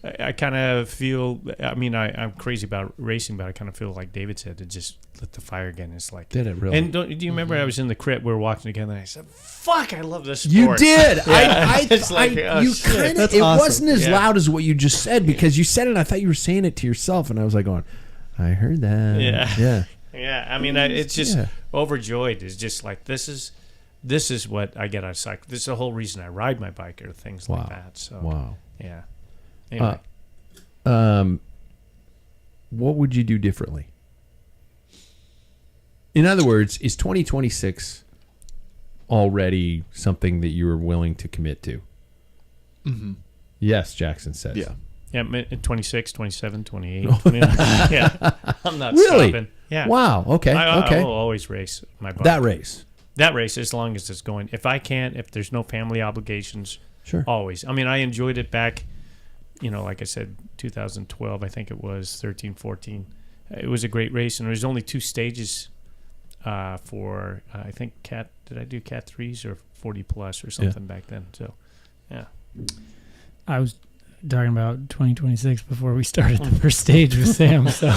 [SPEAKER 1] I kind of feel. I mean, I'm crazy about racing, but I kind of feel like David said, to just lit the fire again. It's like,
[SPEAKER 2] did it really?
[SPEAKER 1] And do you remember I was in the crit? We were walking together, and I said, "Fuck, I love this sport."
[SPEAKER 2] You did.
[SPEAKER 1] Yeah. It's like, oh,
[SPEAKER 2] you
[SPEAKER 1] shit.
[SPEAKER 2] kind of.
[SPEAKER 4] That's
[SPEAKER 2] It
[SPEAKER 4] awesome.
[SPEAKER 2] wasn't as
[SPEAKER 1] Yeah.
[SPEAKER 2] loud as what you just said because you said it. And I thought you were saying it to yourself, and I was like going, "I heard that."
[SPEAKER 1] Yeah.
[SPEAKER 2] Yeah.
[SPEAKER 1] Yeah, I mean, it's just
[SPEAKER 2] Yeah.
[SPEAKER 1] overjoyed. It's just like this is what I get out of cycling. This is the whole reason I ride my bike or things
[SPEAKER 2] Wow.
[SPEAKER 1] like that. So
[SPEAKER 2] Wow.
[SPEAKER 1] yeah. Anyway,
[SPEAKER 2] What would you do differently? In other words, is 2026 already something that you are willing to commit to?
[SPEAKER 4] Mm-hmm.
[SPEAKER 2] Yes, Jackson says.
[SPEAKER 4] Yeah.
[SPEAKER 1] yeah, 26, 27, 28, 29. Yeah, I'm not
[SPEAKER 2] Really?
[SPEAKER 1] stopping. Yeah.
[SPEAKER 2] Wow. Okay.
[SPEAKER 1] I
[SPEAKER 2] Okay.
[SPEAKER 1] will always race my bike.
[SPEAKER 2] That race.
[SPEAKER 1] That race, as long as it's going. If there's no family obligations,
[SPEAKER 2] Sure.
[SPEAKER 1] always. I mean, I enjoyed it back, like I said, 2012, I think it was, 13, 14. It was a great race, and there was only 2 stages for, I think, did I do Cat 3s or 40 plus or something back then? So, yeah.
[SPEAKER 3] I was talking about 2026 before we started the first stage with Sam, so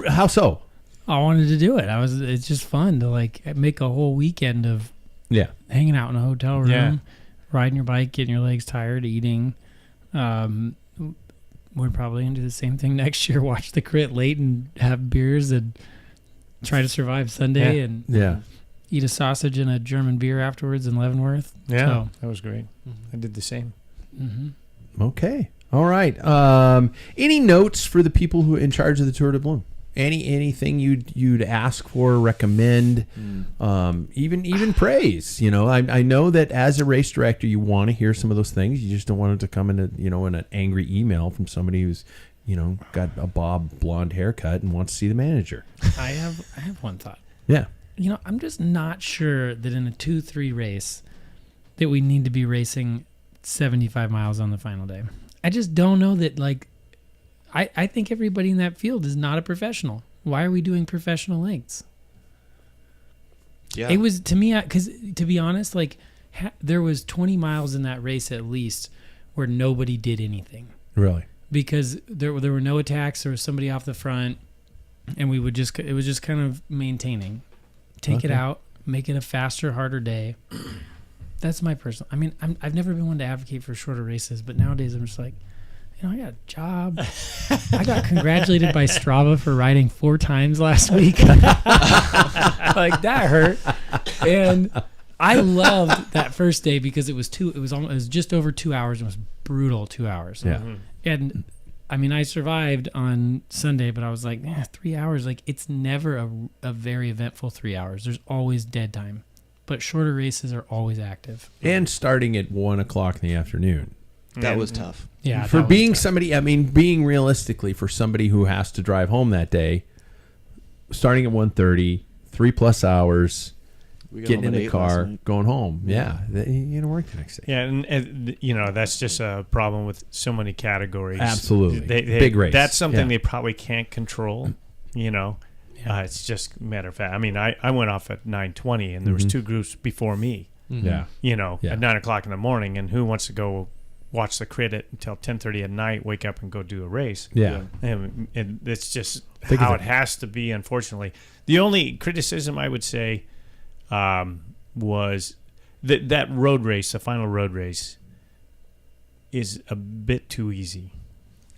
[SPEAKER 2] How so?
[SPEAKER 3] I wanted to do it. It's just fun to like make a whole weekend of
[SPEAKER 2] Yeah.
[SPEAKER 3] hanging out in a hotel room,
[SPEAKER 1] Yeah.
[SPEAKER 3] riding your bike, getting your legs tired, eating. We're probably going to do the same thing next year. Watch the crit late and have beers and try to survive Sunday and
[SPEAKER 2] Yeah.
[SPEAKER 3] eat a sausage and a German beer afterwards in Leavenworth.
[SPEAKER 1] Yeah,
[SPEAKER 3] So,
[SPEAKER 1] that was great. I did the same.
[SPEAKER 2] Okay. All right. Any notes for the people who are in charge of the Tour de Bloom? Anything you'd ask for, recommend, even praise? I know that as a race director, you want to hear some of those things. You just don't want it to come in in an angry email from somebody who's got a bob blonde haircut and wants to see the manager.
[SPEAKER 3] I have one thought.
[SPEAKER 2] Yeah.
[SPEAKER 3] I'm just not sure that in a 2-3 race that we need to be racing 75 miles on the final day. I just don't know that, I think everybody in that field is not a professional. Why are we doing professional lengths?
[SPEAKER 4] Yeah.
[SPEAKER 3] It was, to me, because to be honest, there was 20 miles in that race at least where nobody did anything.
[SPEAKER 2] Really?
[SPEAKER 3] Because there were no attacks. There was somebody off the front, and it was just kind of maintaining. Take it out, make it a faster, harder day. That's my personal. I mean, I've never been one to advocate for shorter races, but nowadays I'm just like, I got a job. I got congratulated by Strava for riding 4 times last week. That hurt. And I loved that first day because it was just over 2 hours. It was brutal 2 hours.
[SPEAKER 2] Yeah.
[SPEAKER 3] And I mean, I survived on Sunday, but I was like, 3 hours. It's never a very eventful 3 hours. There's always dead time. But shorter races are always active.
[SPEAKER 2] And starting at 1:00 in the afternoon.
[SPEAKER 4] That was tough.
[SPEAKER 3] Yeah.
[SPEAKER 2] For being somebody, being realistically, for somebody who has to drive home that day, starting at 1:30, 3+ hours,
[SPEAKER 4] We got
[SPEAKER 2] getting
[SPEAKER 4] home
[SPEAKER 2] in
[SPEAKER 4] at
[SPEAKER 2] the
[SPEAKER 4] 8
[SPEAKER 2] car,
[SPEAKER 4] last night.
[SPEAKER 2] going home. Yeah. You to work the next day.
[SPEAKER 1] Yeah, and that's just a problem with so many categories.
[SPEAKER 2] Absolutely.
[SPEAKER 1] They,
[SPEAKER 2] Big race.
[SPEAKER 1] That's something
[SPEAKER 2] Yeah.
[SPEAKER 1] they probably can't control, It's just a matter of fact. I mean, I went off at 9:20, and there was 2 groups before me,
[SPEAKER 2] Yeah.
[SPEAKER 1] at 9 o'clock in the morning, and who wants to go watch the crit until 10:30 at night, wake up and go do a race?
[SPEAKER 2] Yeah.
[SPEAKER 1] And it's just
[SPEAKER 2] Think
[SPEAKER 1] how
[SPEAKER 2] of
[SPEAKER 1] it has to be, unfortunately. The only criticism I would say was that road race, the final road race, is a bit too easy.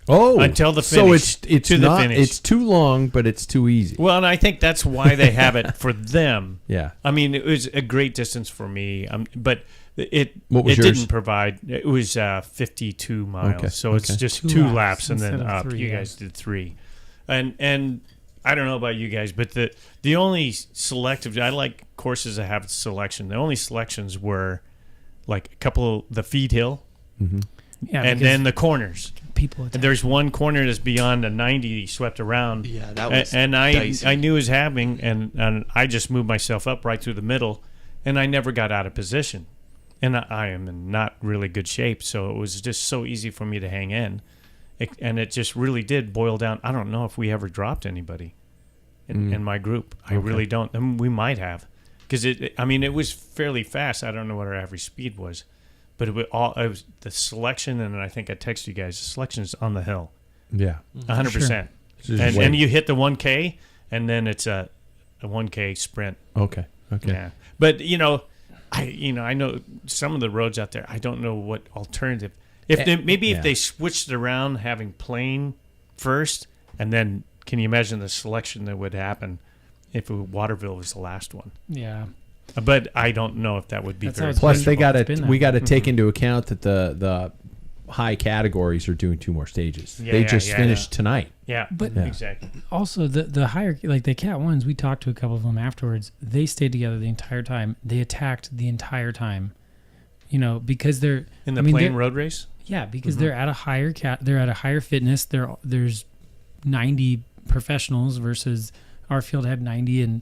[SPEAKER 2] Oh,
[SPEAKER 1] Until the
[SPEAKER 2] so
[SPEAKER 1] finish,
[SPEAKER 2] it's
[SPEAKER 1] to the
[SPEAKER 2] not.
[SPEAKER 1] finish.
[SPEAKER 2] It's too long, but it's too easy.
[SPEAKER 1] Well, and I think that's why they have it for them.
[SPEAKER 2] Yeah.
[SPEAKER 1] I mean, it was a great distance for me, but
[SPEAKER 2] What was
[SPEAKER 1] it
[SPEAKER 2] yours?
[SPEAKER 1] didn't provide. It was 52 miles,
[SPEAKER 2] Okay,
[SPEAKER 1] so it's
[SPEAKER 2] okay.
[SPEAKER 1] just
[SPEAKER 3] 2
[SPEAKER 1] 2
[SPEAKER 3] laps
[SPEAKER 1] laps and then
[SPEAKER 3] instead of
[SPEAKER 1] up.
[SPEAKER 3] 3,
[SPEAKER 1] You
[SPEAKER 3] yeah.
[SPEAKER 1] guys did 3, and I don't know about you guys, but the only selective, I like courses that have selection. The only selections were like a couple of the feed hill,
[SPEAKER 3] Yeah,
[SPEAKER 1] and
[SPEAKER 3] because
[SPEAKER 1] then the corners.
[SPEAKER 3] people
[SPEAKER 1] And there's one corner that's beyond a 90 swept around.
[SPEAKER 4] Yeah, that was
[SPEAKER 1] and
[SPEAKER 4] dicey.
[SPEAKER 1] I knew it was happening, and I just moved myself up right through the middle, and I never got out of position. And I am in not really good shape, so it was just so easy for me to hang in. And it just really did boil down. I don't know if we ever dropped anybody in my group. I really don't. I mean, we might have, because it was fairly fast. I don't know what our average speed was, but it was the selection, and I think I texted you guys. The selection is on the hill.
[SPEAKER 2] Yeah,
[SPEAKER 1] 100%.
[SPEAKER 2] Sure.
[SPEAKER 1] And you hit the 1K, and then it's a 1K sprint.
[SPEAKER 2] Okay.
[SPEAKER 1] Yeah, but I know some of the roads out there. I don't know what alternative. If they switched around, having plain first, and then can you imagine the selection that would happen if Waterville was the last one?
[SPEAKER 3] Yeah.
[SPEAKER 1] But I don't know if that would be very.
[SPEAKER 2] Plus, we got to take into account that the high categories are doing 2 more stages. They just finished tonight.
[SPEAKER 1] Yeah,
[SPEAKER 3] but
[SPEAKER 1] exactly.
[SPEAKER 3] Also, the higher, like the Cat 1s, we talked to a couple of them afterwards. They stayed together the entire time. They attacked the entire time. Because they're
[SPEAKER 1] in the plain road race.
[SPEAKER 3] Yeah, because they're at a higher they're at a higher fitness. There's 90 professionals versus our field had 90,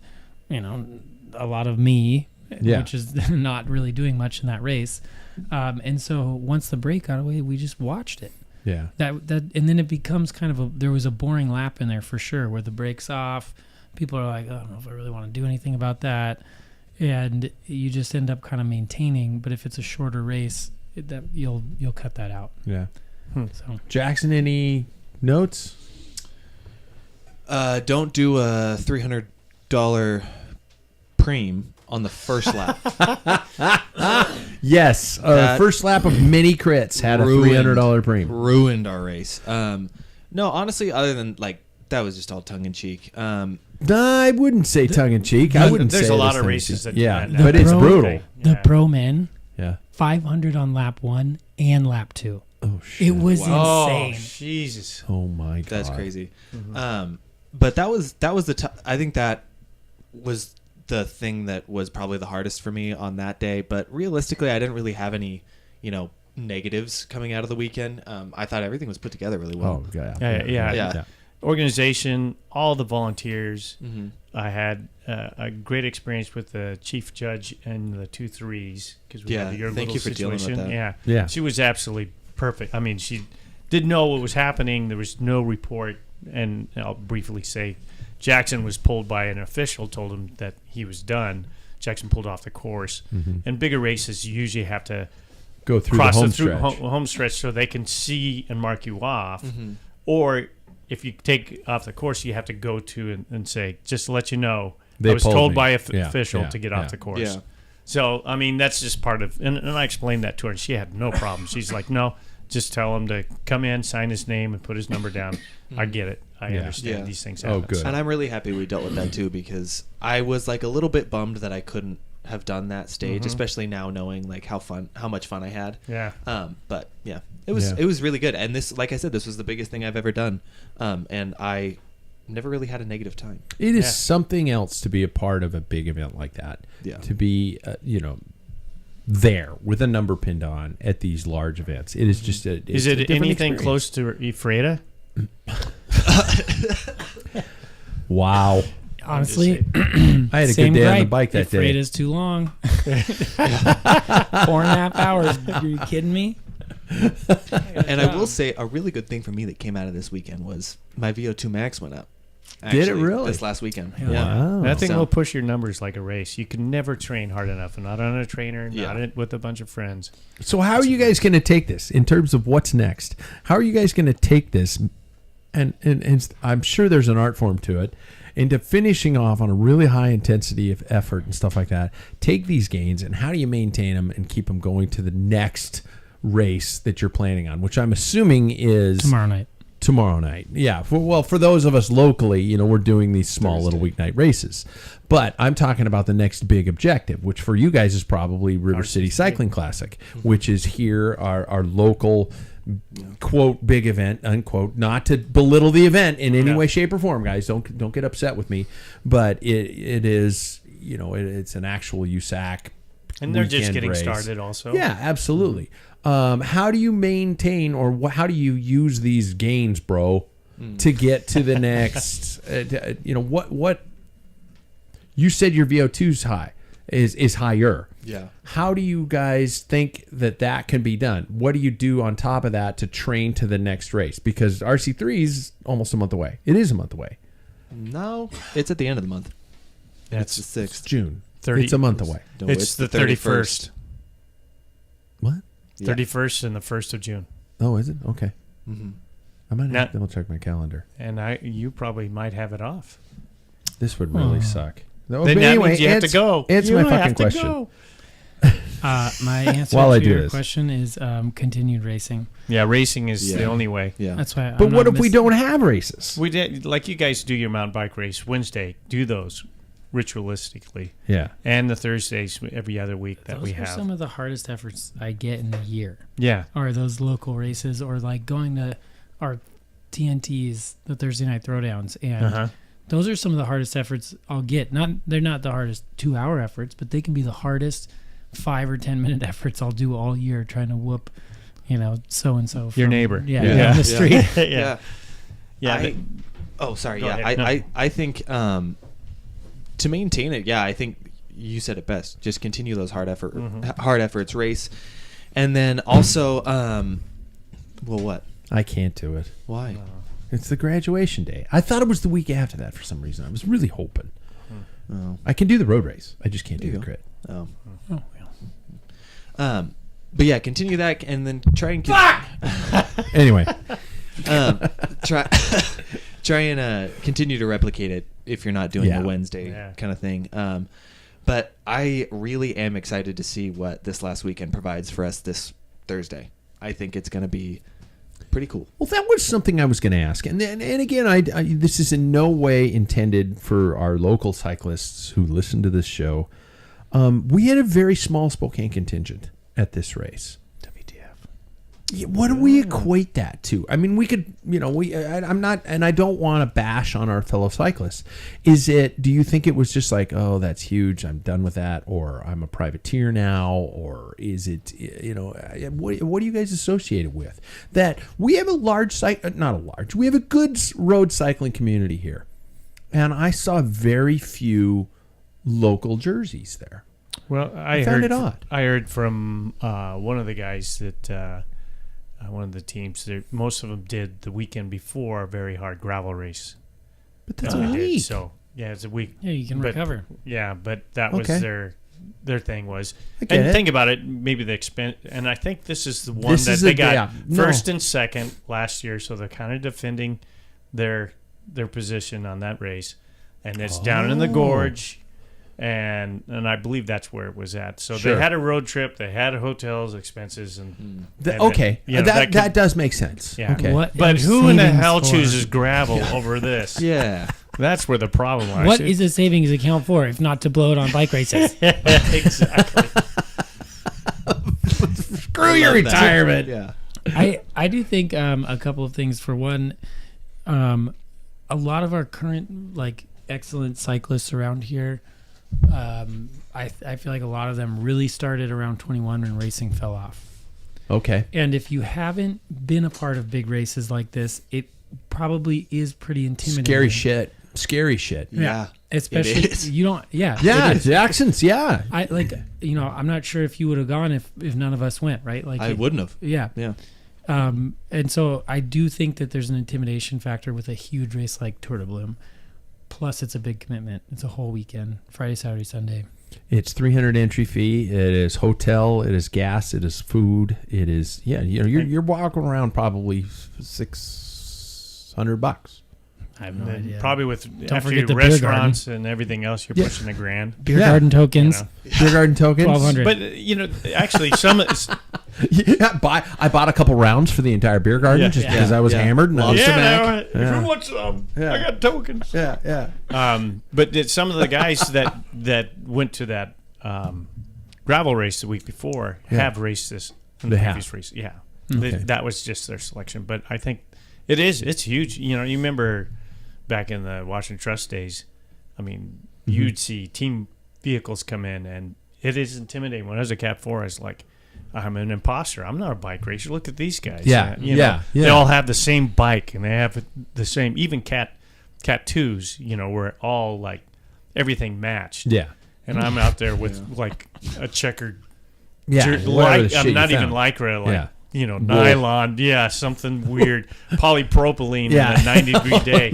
[SPEAKER 3] and a lot of me, which is not really doing much in that race. And so once the break got away, we just watched it.
[SPEAKER 2] Yeah.
[SPEAKER 3] And then it becomes kind of there was a boring lap in there for sure, where the break's off. People are like, I don't know if I really want to do anything about that. And you just end up kind of maintaining. But if it's a shorter race, that you'll cut that out.
[SPEAKER 2] Yeah.
[SPEAKER 3] So
[SPEAKER 2] Jackson, any notes?
[SPEAKER 4] Don't do a $300 preem on the first lap.
[SPEAKER 2] Yes, first lap of mini crits had a $300 premium.
[SPEAKER 4] Ruined our race. No, honestly, other than that was just all tongue in cheek.
[SPEAKER 2] I wouldn't say tongue in cheek. I wouldn't say
[SPEAKER 1] there's a lot of races that do that.
[SPEAKER 2] But it's brutal.
[SPEAKER 3] The pro men,
[SPEAKER 2] 500
[SPEAKER 3] on lap 1 and lap 2.
[SPEAKER 2] Oh shit!
[SPEAKER 3] It was insane.
[SPEAKER 1] Oh Jesus!
[SPEAKER 2] Oh my god,
[SPEAKER 4] that's crazy. But that was I think that was the thing that was probably the hardest for me on that day. But realistically, I didn't really have any, negatives coming out of the weekend. I thought everything was put together really well.
[SPEAKER 2] Oh
[SPEAKER 1] Yeah. Organization, all the volunteers.
[SPEAKER 4] Mm-hmm.
[SPEAKER 1] I had a great experience with the chief judge and the 2 3s because we had your
[SPEAKER 4] thank
[SPEAKER 1] little
[SPEAKER 4] you for
[SPEAKER 1] situation.
[SPEAKER 4] dealing with that.
[SPEAKER 1] Yeah. She was absolutely perfect. I mean, she didn't know what was happening. There was no report, and I'll briefly say, Jackson was pulled by an official, told him that he was done. Jackson pulled off the course, and bigger races you usually have to
[SPEAKER 2] go through
[SPEAKER 1] cross
[SPEAKER 2] the
[SPEAKER 1] home stretch so they can see and mark you off, or if you take off the course, you have to go to and say, just to let you know, I was told by an official to get off the course.
[SPEAKER 4] Yeah.
[SPEAKER 1] So, I mean, that's just part of, and I explained that to her, and she had no problem. She's like, no, just tell him to come in, sign his name, and put his number down. I get it. I understand these things happen.
[SPEAKER 2] Oh, good.
[SPEAKER 4] And I'm really happy we dealt with that, too, because I was, a little bit bummed that I couldn't have done that stage, especially now knowing, how much fun I had.
[SPEAKER 1] Yeah.
[SPEAKER 4] But, yeah. It was really good. And this, like I said, this was the biggest thing I've ever done. And I never really had a negative time.
[SPEAKER 2] It is something else to be a part of a big event like that.
[SPEAKER 4] Yeah.
[SPEAKER 2] To be, there with a number pinned on at these large events. It is just a.
[SPEAKER 1] Is it anything close to Ephrata?
[SPEAKER 3] Wow. Honestly,
[SPEAKER 2] I had a good day on the bike that day.
[SPEAKER 3] Ephrata's too long. 4.5 hours. Are you kidding me?
[SPEAKER 4] And I will say a really good thing for me that came out of this weekend was my VO2 max went up.
[SPEAKER 2] Did it really?
[SPEAKER 4] This last weekend.
[SPEAKER 2] Wow.
[SPEAKER 1] That thing will push your numbers like a race. You can never train hard enough. Not on a trainer, not with a bunch of friends.
[SPEAKER 2] So how are you guys going to take this in terms of what's next? How are you guys going to take this? And I'm sure there's an art form to it. Into finishing off on a really high intensity of effort and stuff like that. Take these gains and how do you maintain them and keep them going to the next race that you're planning on, which I'm assuming is tomorrow night. Yeah. For those of us locally, we're doing these small little weeknight races. But I'm talking about the next big objective, which for you guys is probably River City Cycling Classic, which is here, our local, quote, big event, unquote, not to belittle the event in any way, shape, or form, guys. Don't get upset with me. But it is, it's an actual USAC
[SPEAKER 1] and they're just getting
[SPEAKER 2] race.
[SPEAKER 1] Started also.
[SPEAKER 2] Yeah, absolutely. How do you maintain or how do you use these gains, bro, to get to the next? What you said your VO2's high is higher.
[SPEAKER 4] Yeah.
[SPEAKER 2] How do you guys think that can be done? What do you do on top of that to train to the next race? Because RC3 is almost a month away. It is a month away.
[SPEAKER 4] No, it's at the end of the month.
[SPEAKER 1] That's
[SPEAKER 4] the 6th.
[SPEAKER 2] It's June. It's a month away.
[SPEAKER 1] No, it's the 31st.
[SPEAKER 2] What?
[SPEAKER 1] 31st and the 1st of June.
[SPEAKER 2] Oh, is it? Okay.
[SPEAKER 4] Mm-hmm.
[SPEAKER 2] I might have to double check my calendar.
[SPEAKER 1] And you probably might have it off.
[SPEAKER 2] This would really suck. No,
[SPEAKER 1] then that means you have to go.
[SPEAKER 2] Answer my fucking question.
[SPEAKER 3] My answer
[SPEAKER 2] While I
[SPEAKER 3] to
[SPEAKER 2] do
[SPEAKER 3] your
[SPEAKER 2] this.
[SPEAKER 3] question is continued racing.
[SPEAKER 1] Yeah, racing is the only way.
[SPEAKER 4] Yeah.
[SPEAKER 3] That's why.
[SPEAKER 2] But what if we don't have races?
[SPEAKER 1] We did, like you guys do your mountain bike race Wednesday. Do those ritualistically.
[SPEAKER 2] Yeah.
[SPEAKER 1] And the Thursdays every other week that
[SPEAKER 3] Those
[SPEAKER 1] we
[SPEAKER 3] are
[SPEAKER 1] have.
[SPEAKER 3] some of the hardest efforts I get in the year.
[SPEAKER 1] Yeah.
[SPEAKER 3] Or those local races, or like going to our TNTs, the Thursday night throwdowns, and those are some of the hardest efforts I'll get. They're not the hardest 2-hour efforts, but they can be the hardest 5 or 10 minute efforts I'll do all year trying to whoop, so and so.
[SPEAKER 1] Your neighbor.
[SPEAKER 3] Down the street.
[SPEAKER 1] Yeah.
[SPEAKER 4] Sorry.
[SPEAKER 1] Go
[SPEAKER 4] Yeah.
[SPEAKER 1] ahead.
[SPEAKER 4] I think to maintain it, I think you said it best. Just continue those hard efforts, race, and then also, what?
[SPEAKER 2] I can't do it.
[SPEAKER 4] Why?
[SPEAKER 2] It's the graduation day. I thought it was the week after that for some reason. I was really hoping.
[SPEAKER 4] Oh.
[SPEAKER 2] I can do the road race. I just can't do the
[SPEAKER 4] Go.
[SPEAKER 2] crit.
[SPEAKER 4] Oh.
[SPEAKER 3] Oh,
[SPEAKER 4] But yeah, continue that, and then try and
[SPEAKER 2] Anyway.
[SPEAKER 4] try and continue to replicate it if you're not doing the Wednesday kind of thing. But I really am excited to see what this last weekend provides for us this Thursday. I think it's going to be pretty cool.
[SPEAKER 2] Well, that was something I was going to ask. And again, I this is in no way intended for our local cyclists who listen to this show. We had a very small Spokane contingent at this race. WTF. What do we equate that to? I mean, we could, I'm not, and I don't want to bash on our fellow cyclists. Do you think it was just like, oh, that's huge, I'm done with that, or I'm a privateer now, or is it, what do you guys associate it with? That we have a we have a good road cycling community here. And I saw very few local jerseys there.
[SPEAKER 1] Well, I
[SPEAKER 2] found
[SPEAKER 1] heard
[SPEAKER 2] it odd.
[SPEAKER 1] I heard from one of the guys that one of the teams, most of them did the weekend before a very hard gravel race.
[SPEAKER 2] But that's a week.
[SPEAKER 1] So it's a week.
[SPEAKER 3] Yeah, you can recover.
[SPEAKER 1] Yeah, but that was their thing was.
[SPEAKER 2] And
[SPEAKER 1] think about it, maybe the expense. And I think this is the one that they got first and second last year, so they're kind of defending their position on that race, and it's down in the gorge. And I believe that's where it was at. So they had a road trip, they had hotels, expenses, and
[SPEAKER 2] that does make sense.
[SPEAKER 1] Yeah.
[SPEAKER 2] Okay.
[SPEAKER 1] But who in the hell chooses gravel over this?
[SPEAKER 4] Yeah,
[SPEAKER 1] that's where the problem lies.
[SPEAKER 3] What is a savings account for if not to blow it on bike races?
[SPEAKER 1] Exactly.
[SPEAKER 2] Screw your retirement.
[SPEAKER 4] Yeah.
[SPEAKER 3] I do think a couple of things. For one, a lot of our current excellent cyclists around here. I feel like a lot of them really started around 21 when racing fell off.
[SPEAKER 2] Okay.
[SPEAKER 3] And if you haven't been a part of big races like this, it probably is pretty intimidating.
[SPEAKER 2] Scary shit.
[SPEAKER 3] Yeah. Especially you don't. Yeah.
[SPEAKER 2] Yeah. Jackson's. Yeah.
[SPEAKER 3] I'm not sure if you would have gone if none of us went. Right.
[SPEAKER 4] I wouldn't have.
[SPEAKER 3] Yeah.
[SPEAKER 4] Yeah.
[SPEAKER 3] And so I do think that there's an intimidation factor with a huge race like Tour de Bloom. Plus, it's a big commitment. It's a whole weekend, Friday, Saturday, Sunday.
[SPEAKER 2] It's $300 entry fee. It is hotel. It is gas. It is food. It is you're walking around probably $600.
[SPEAKER 3] I have no idea.
[SPEAKER 1] Probably with
[SPEAKER 3] Don't forget the
[SPEAKER 1] restaurants and everything else, you're pushing $1,000.
[SPEAKER 3] Beer garden tokens.
[SPEAKER 2] Beer garden tokens.
[SPEAKER 3] 1,200.
[SPEAKER 1] But actually, some.
[SPEAKER 2] I bought a couple rounds for the entire beer garden just because I was hammered. And
[SPEAKER 1] if you want some, I got tokens.
[SPEAKER 2] Yeah.
[SPEAKER 1] But some of the guys that went to that gravel race the week before have raced this in the previous race. Yeah, that was just their selection. But I think it's huge. You remember back in the Washington Trust days. I mean, you'd see team vehicles come in, and it is intimidating. When I was a Cat 4, I was like, I'm an imposter. I'm not a bike racer. Look at these guys. They all have the same bike, and they have the same. Even Cat 2s, were all like everything matched.
[SPEAKER 2] Yeah.
[SPEAKER 1] And I'm out there with like a checkered.
[SPEAKER 2] Yeah.
[SPEAKER 1] I'm not even Lycra. Nylon. Yeah, something weird. Polypropylene in a 90-degree day.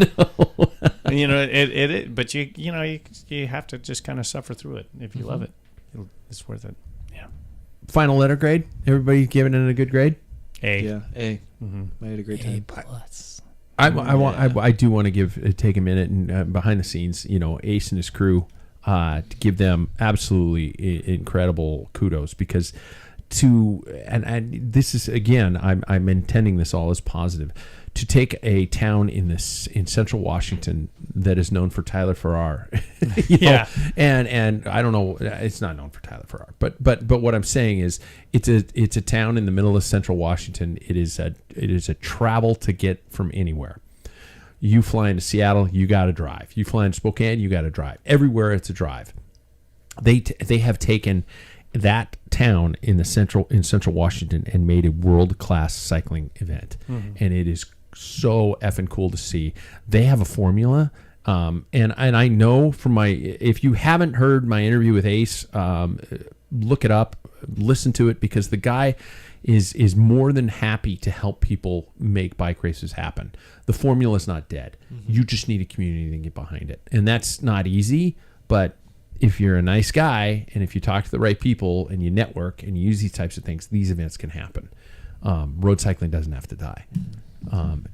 [SPEAKER 1] But you have to just kind of suffer through it. If you love it, it's worth it. Yeah.
[SPEAKER 2] Final letter grade. Everybody giving it a good grade.
[SPEAKER 1] A.
[SPEAKER 4] Yeah, A.
[SPEAKER 1] Mm-hmm.
[SPEAKER 4] I had a great time.
[SPEAKER 3] A+.
[SPEAKER 2] I do want to take a minute and behind the scenes, Ace and his crew, to give them absolutely incredible kudos, because and this is, again, I'm intending this all as positive, to take a town in Central Washington that is known for Tyler Farrar, and I don't know, it's not known for Tyler Farrar, but what I'm saying is it's a town in the middle of Central Washington. It is a travel to get from anywhere. You fly into Seattle, you got to drive. You fly into Spokane, you got to drive. Everywhere it's a drive. They have taken that town in Central Washington and made a world-class cycling event, and it is so effing cool to see. They have a formula, and I know from if you haven't heard my interview with Ace, look it up, listen to it, because the guy is more than happy to help people make bike races happen. The formula is not dead. You just need a community to get behind it, and that's not easy, but if you're a nice guy and if you talk to the right people and you network and you use these types of things, these events can happen. Road cycling doesn't have to die.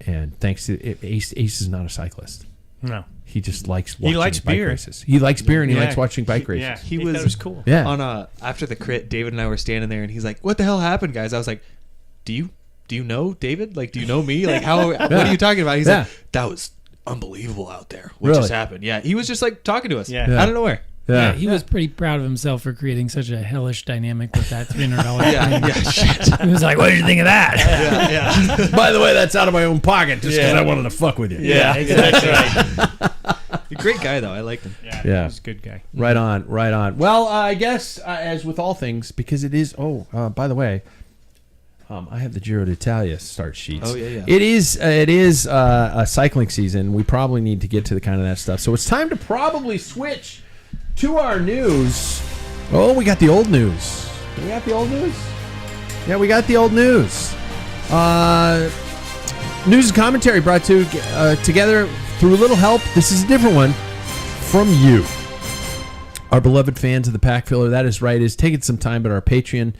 [SPEAKER 2] And thanks to Ace is not a cyclist.
[SPEAKER 1] No.
[SPEAKER 2] He just likes watching bike
[SPEAKER 1] beer.
[SPEAKER 2] races. He likes beer and he likes watching bike races.
[SPEAKER 1] Yeah,
[SPEAKER 4] He
[SPEAKER 1] thought
[SPEAKER 4] was
[SPEAKER 1] it was cool.
[SPEAKER 2] Yeah.
[SPEAKER 4] On after the crit, David and I were standing there, and he's like, "What the hell happened, guys?" I was like, "Do you know David? Like, do you know me? Like, what are you talking about?" He's like, "That was unbelievable out there. What just happened?" Yeah, he was just like talking to us.
[SPEAKER 1] Yeah.
[SPEAKER 4] Out of nowhere.
[SPEAKER 3] Yeah, he was pretty proud of himself for creating such a hellish dynamic with that $300.
[SPEAKER 4] Yeah, shit.
[SPEAKER 3] He was like, "What did you think of that?"
[SPEAKER 4] Yeah.
[SPEAKER 2] By the way, that's out of my own pocket just because I wanted to fuck with you.
[SPEAKER 1] Yeah, exactly right.
[SPEAKER 4] A great guy, though. I liked him.
[SPEAKER 1] Yeah, he's a good guy.
[SPEAKER 2] Right on. Well, I guess as with all things, because it is. By the way, I have the Giro d'Italia start sheets.
[SPEAKER 4] Oh yeah.
[SPEAKER 2] It is a cycling season. We probably need to get to the kind of that stuff. So it's time to probably switch to our news. Oh, we got the old news. We got the old news? Yeah, we got the old news. News and commentary brought together through a little help. This is a different one from you, our beloved fans of the Packfiller. That is right. It's taken some time, but our Patreon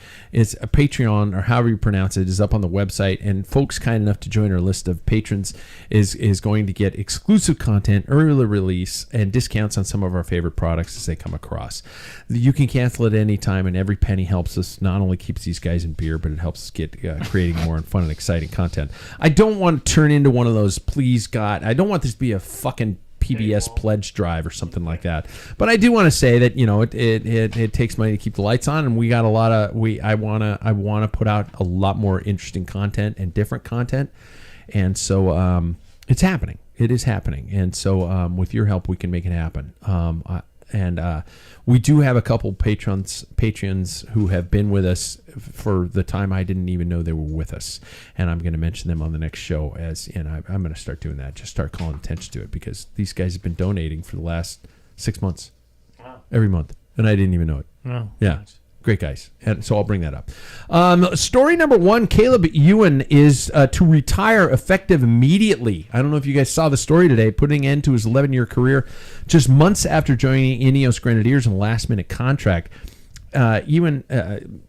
[SPEAKER 2] or however you pronounce it, is up on the website. And folks kind enough to join our list of patrons is going to get exclusive content, early release, and discounts on some of our favorite products as they come across. You can cancel at any time, and every penny helps us. Not only keeps these guys in beer, but it helps us get creating more fun and exciting content. I don't want to turn into one of those, please God, I don't want this to be a fucking PBS pledge drive or something like that. But I do want to say that it takes money to keep the lights on, and we got a lot of I want to put out a lot more interesting content and different content, and so it's happening. It is happening, and so with your help, we can make it happen. And we do have a couple patrons who have been with us for the time I didn't even know they were with us, and I'm going to mention them on the next show. I'm going to start doing that. Just start calling attention to it, because these guys have been donating for the last 6 months, every month, and I didn't even know it.
[SPEAKER 1] No,
[SPEAKER 2] yeah. Great guys. And so I'll bring that up. Story number one, Caleb Ewan is to retire effective immediately. I don't know if you guys saw the story today, putting an end to his 11-year career just months after joining Ineos Grenadiers in a last-minute contract. Ewan and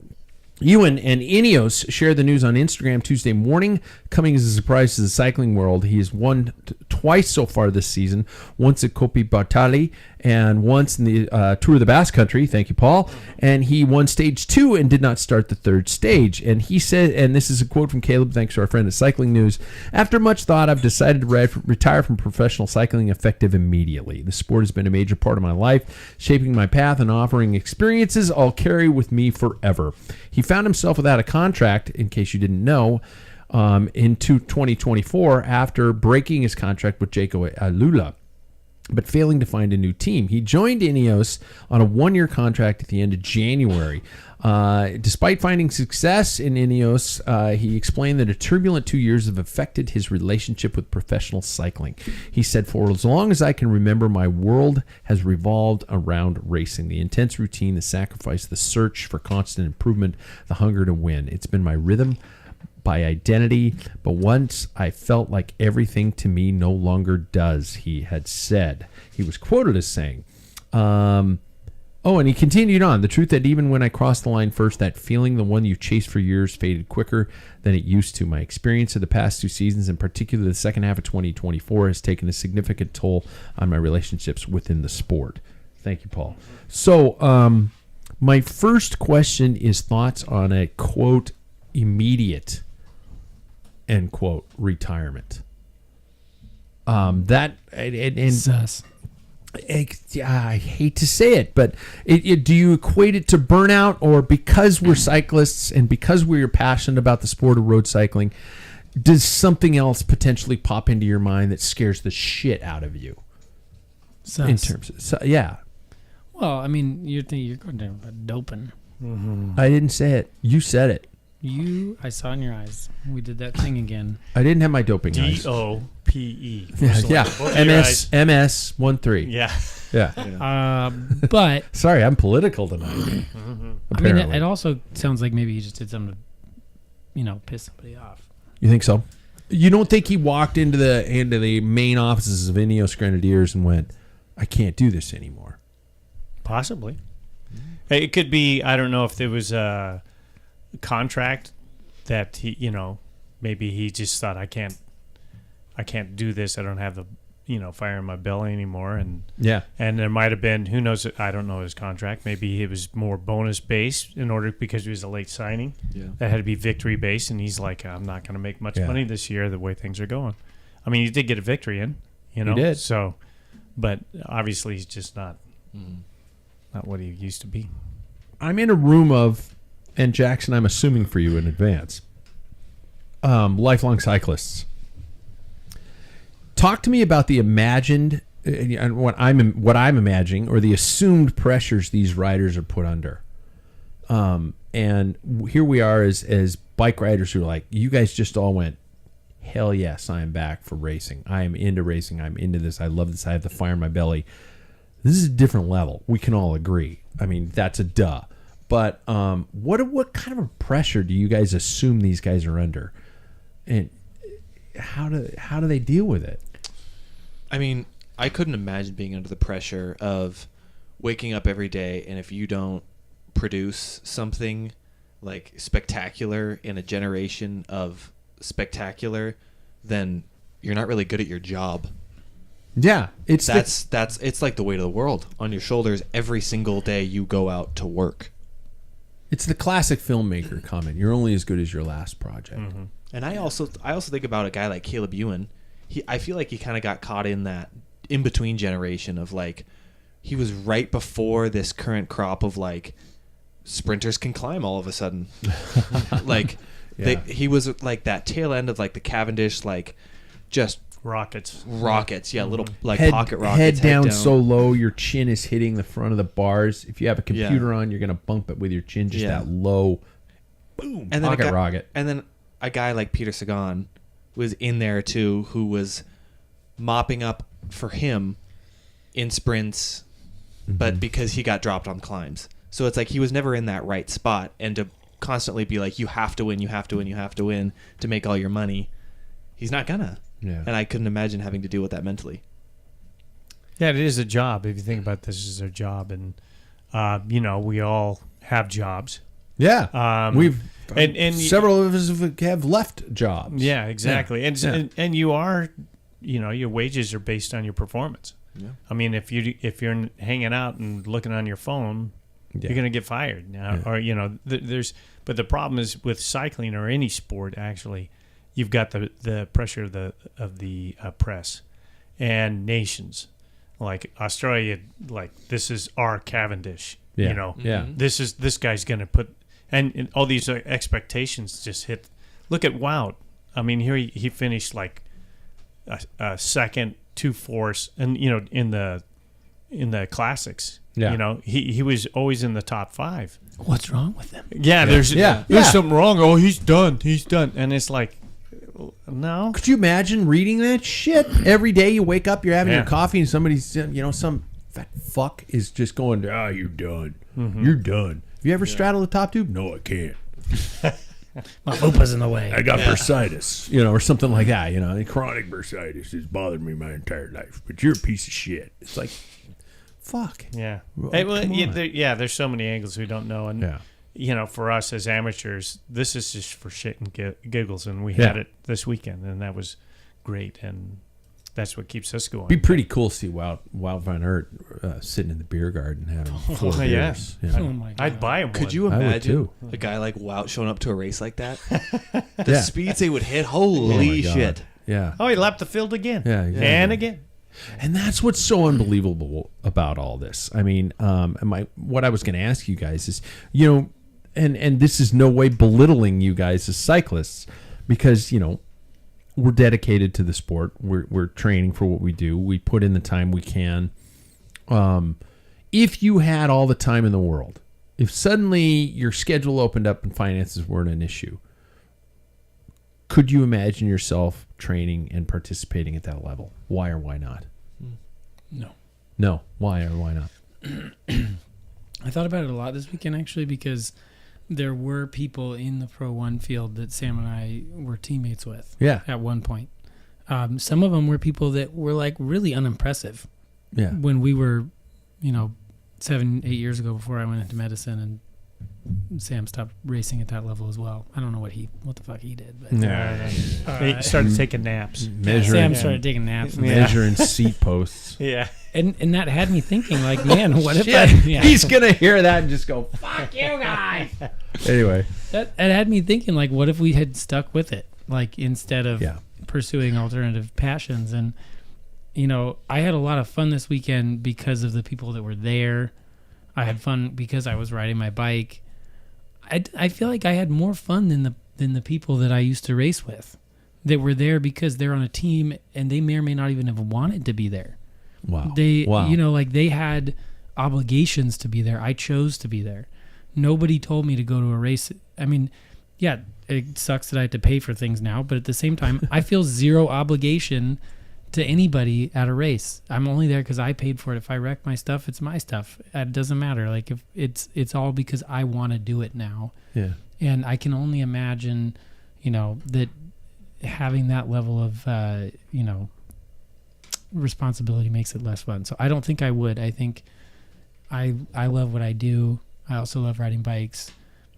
[SPEAKER 2] Ineos shared the news on Instagram Tuesday morning, coming as a surprise to the cycling world. He has won twice so far this season, once at Coppi Bartali and once in the Tour of the Basque Country. Thank you, Paul. And he won stage 2 and did not start the third stage. And he said, and this is a quote from Caleb, thanks to our friend at Cycling News, "After much thought, I've decided to retire from professional cycling effective immediately. The sport has been a major part of my life, shaping my path and offering experiences I'll carry with me forever." He found himself without a contract, in case you didn't know, into 2024 after breaking his contract with Jaco Alula, but failing to find a new team. He joined Ineos on a 1-year contract at the end of January. Despite finding success in Ineos, he explained that a turbulent 2 years have affected his relationship with professional cycling. He said, "For as long as I can remember, my world has revolved around racing. The intense routine, the sacrifice, the search for constant improvement, the hunger to win. It's been my rhythm, by identity, but once I felt like everything to me no longer does," he had said. He was quoted as saying, Oh, and he continued on. The truth that even when I crossed the line first, that feeling, the one you chased for years, faded quicker than it used to. My experience of the past 2 seasons, in particular the second half of 2024, has taken a significant toll on my relationships within the sport. Thank you, Paul. So, my first question is thoughts on a, quote, immediate, end quote, retirement.
[SPEAKER 3] Sus.
[SPEAKER 2] I hate to say it, but do you equate it to burnout, or because we're cyclists and because we're passionate about the sport of road cycling, does something else potentially pop into your mind that scares the shit out of you?
[SPEAKER 3] Sus.
[SPEAKER 2] In terms of, yeah.
[SPEAKER 3] Well, I mean, you're going to about doping.
[SPEAKER 2] Mm-hmm. I didn't say it. You said it.
[SPEAKER 3] I saw in your eyes. We did that thing again.
[SPEAKER 2] I didn't have my doping eyes.
[SPEAKER 1] DOPE.
[SPEAKER 2] Yeah. MS 13.
[SPEAKER 1] Yeah.
[SPEAKER 3] But
[SPEAKER 2] sorry, I'm political tonight.
[SPEAKER 3] I mean, it also sounds like maybe he just did something to, piss somebody off.
[SPEAKER 2] You think so? You don't think he walked into the main offices of Ineos Grenadiers and went, I can't do this anymore?
[SPEAKER 1] Possibly. It could be, I don't know if there was a contract that he, maybe he just thought, I can't do this. I don't have the, fire in my belly anymore. And there might have been, who knows, I don't know his contract. Maybe it was more bonus based because he was a late signing. Yeah. That had to be victory based. And he's like, I'm not going to make much money this year the way things are going. I mean, he did get a victory in,
[SPEAKER 2] He did.
[SPEAKER 1] So, but obviously he's just not what he used to be.
[SPEAKER 2] I'm in a room of, and Jackson, I'm assuming for you in advance, lifelong cyclists. Talk to me about the imagined, and what I'm imagining, or the assumed pressures these riders are put under. And here we are as bike riders who are like, you guys just all went, hell yes, I am back for racing. I am into racing. I'm into this. I love this. I have the fire in my belly. This is a different level. We can all agree. I mean, that's a duh. But what kind of pressure do you guys assume these guys are under, and how do they deal with it?
[SPEAKER 4] I mean, I couldn't imagine being under the pressure of waking up every day, and if you don't produce something like spectacular in a generation of spectacular, then you're not really good at your job.
[SPEAKER 2] Yeah, it's
[SPEAKER 4] like the weight of the world on your shoulders every single day you go out to work.
[SPEAKER 2] It's the classic filmmaker comment. You're only as good as your last project.
[SPEAKER 4] Mm-hmm. And I also think about a guy like Caleb Ewan. I feel like he kind of got caught in that in between generation of like, he was right before this current crop of like sprinters can climb all of a sudden. Like he was like that tail end of like the Cavendish, like just
[SPEAKER 1] rockets,
[SPEAKER 4] little like pocket
[SPEAKER 2] Head
[SPEAKER 4] rockets,
[SPEAKER 2] down so low your chin is hitting the front of the bars. If you have a computer on, you're gonna bump it with your chin just that low. Boom, and pocket rocket.
[SPEAKER 4] And then a guy like Peter Sagan was in there too, who was mopping up for him in sprints, but because he got dropped on climbs. So it's like he was never in that right spot, and to constantly be like, you have to win, you have to win, you have to win to make all your money, he's not gonna. Yeah. And I couldn't imagine having to deal with that mentally.
[SPEAKER 1] Yeah, it is a job. If you think about this as a job, and we all have jobs.
[SPEAKER 2] Yeah, we've and several of us have left jobs.
[SPEAKER 1] Yeah, exactly. Yeah. And you are, your wages are based on your performance. Yeah. I mean, if you're hanging out and looking on your phone, you're going to get fired. Or but the problem is with cycling or any sport, actually, you've got the pressure of the press and nations, like Australia. Like, this is our Cavendish.
[SPEAKER 2] Yeah.
[SPEAKER 1] This guy's going to put. And all these expectations just hit. Look at Wout. I mean, here he finished like a second, 2 fourths, and in the classics. Yeah. He was always in the top 5.
[SPEAKER 3] What's wrong with him?
[SPEAKER 1] Yeah, there's something wrong. Oh, he's done, and it's like, no.
[SPEAKER 2] Could you imagine reading that shit every day? You wake up, you're having your coffee, and somebody's some fat fuck is just going, you're done. Mm-hmm. You're done. You ever straddle the top tube? No, I can't.
[SPEAKER 3] My fupa's in the way.
[SPEAKER 2] I got bursitis, or something like that. Chronic bursitis has bothered me my entire life. But you're a piece of shit. It's like, fuck?
[SPEAKER 1] Yeah.
[SPEAKER 2] Well,
[SPEAKER 1] Hey, well,
[SPEAKER 2] come on.
[SPEAKER 1] there's so many angles we don't know. And, for us as amateurs, this is just for shit and giggles. And we had it this weekend, and that was great. And that's what keeps us going.
[SPEAKER 2] Be pretty cool to see Wout van Aert sitting in the beer garden having 4 beers. Yeah.
[SPEAKER 3] Oh my God.
[SPEAKER 1] I'd buy him one.
[SPEAKER 4] Could you
[SPEAKER 2] I would
[SPEAKER 4] imagine
[SPEAKER 2] too.
[SPEAKER 4] a guy like Wout showing up to a race like that? The speeds they would hit, holy
[SPEAKER 2] God.
[SPEAKER 4] shit.
[SPEAKER 2] Yeah.
[SPEAKER 1] Oh, he lapped the field again.
[SPEAKER 2] Yeah, exactly.
[SPEAKER 1] And again.
[SPEAKER 2] And that's what's so unbelievable about all this. I mean, what I was going to ask you guys is, and this is no way belittling you guys as cyclists, because, we're dedicated to the sport. We're training for what we do. We put in the time we can. If you had all the time in the world, if suddenly your schedule opened up and finances weren't an issue, could you imagine yourself training and participating at that level? Why or why not?
[SPEAKER 3] No.
[SPEAKER 2] No. Why or why not?
[SPEAKER 3] I thought about it a lot this weekend, actually, because there were people in the Pro 1 field that Sam and I were teammates with at one point. Some of them were people that were like really unimpressive when we were, 7-8 years ago before I went into medicine, and Sam stopped racing at that level as well. I don't know what the fuck he did. But,
[SPEAKER 1] He started taking naps.
[SPEAKER 3] Sam started taking naps.
[SPEAKER 2] Measuring seat posts.
[SPEAKER 1] Yeah.
[SPEAKER 3] And that had me thinking, like, man, what if
[SPEAKER 2] He's going to hear that and just go, fuck you guys. Anyway.
[SPEAKER 3] That had me thinking, like, what if we had stuck with it, like, instead of pursuing alternative passions? And, I had a lot of fun this weekend because of the people that were there. I had fun because I was riding my bike. I feel like I had more fun than the people that I used to race with that were there because they're on a team and they may or may not even have wanted to be there.
[SPEAKER 2] Wow.
[SPEAKER 3] They had obligations to be there. I chose to be there. Nobody told me to go to a race. I mean, yeah, it sucks that I have to pay for things now, but at the same time, I feel zero obligation to anybody at a race. I'm only there because I paid for it. If I wreck my stuff, it's my stuff. It doesn't matter. Like, if it's all because I want to do it now.
[SPEAKER 2] Yeah.
[SPEAKER 3] And I can only imagine, that having that level of, responsibility makes it less fun. So I don't think I would. I think I love what I do. I also love riding bikes.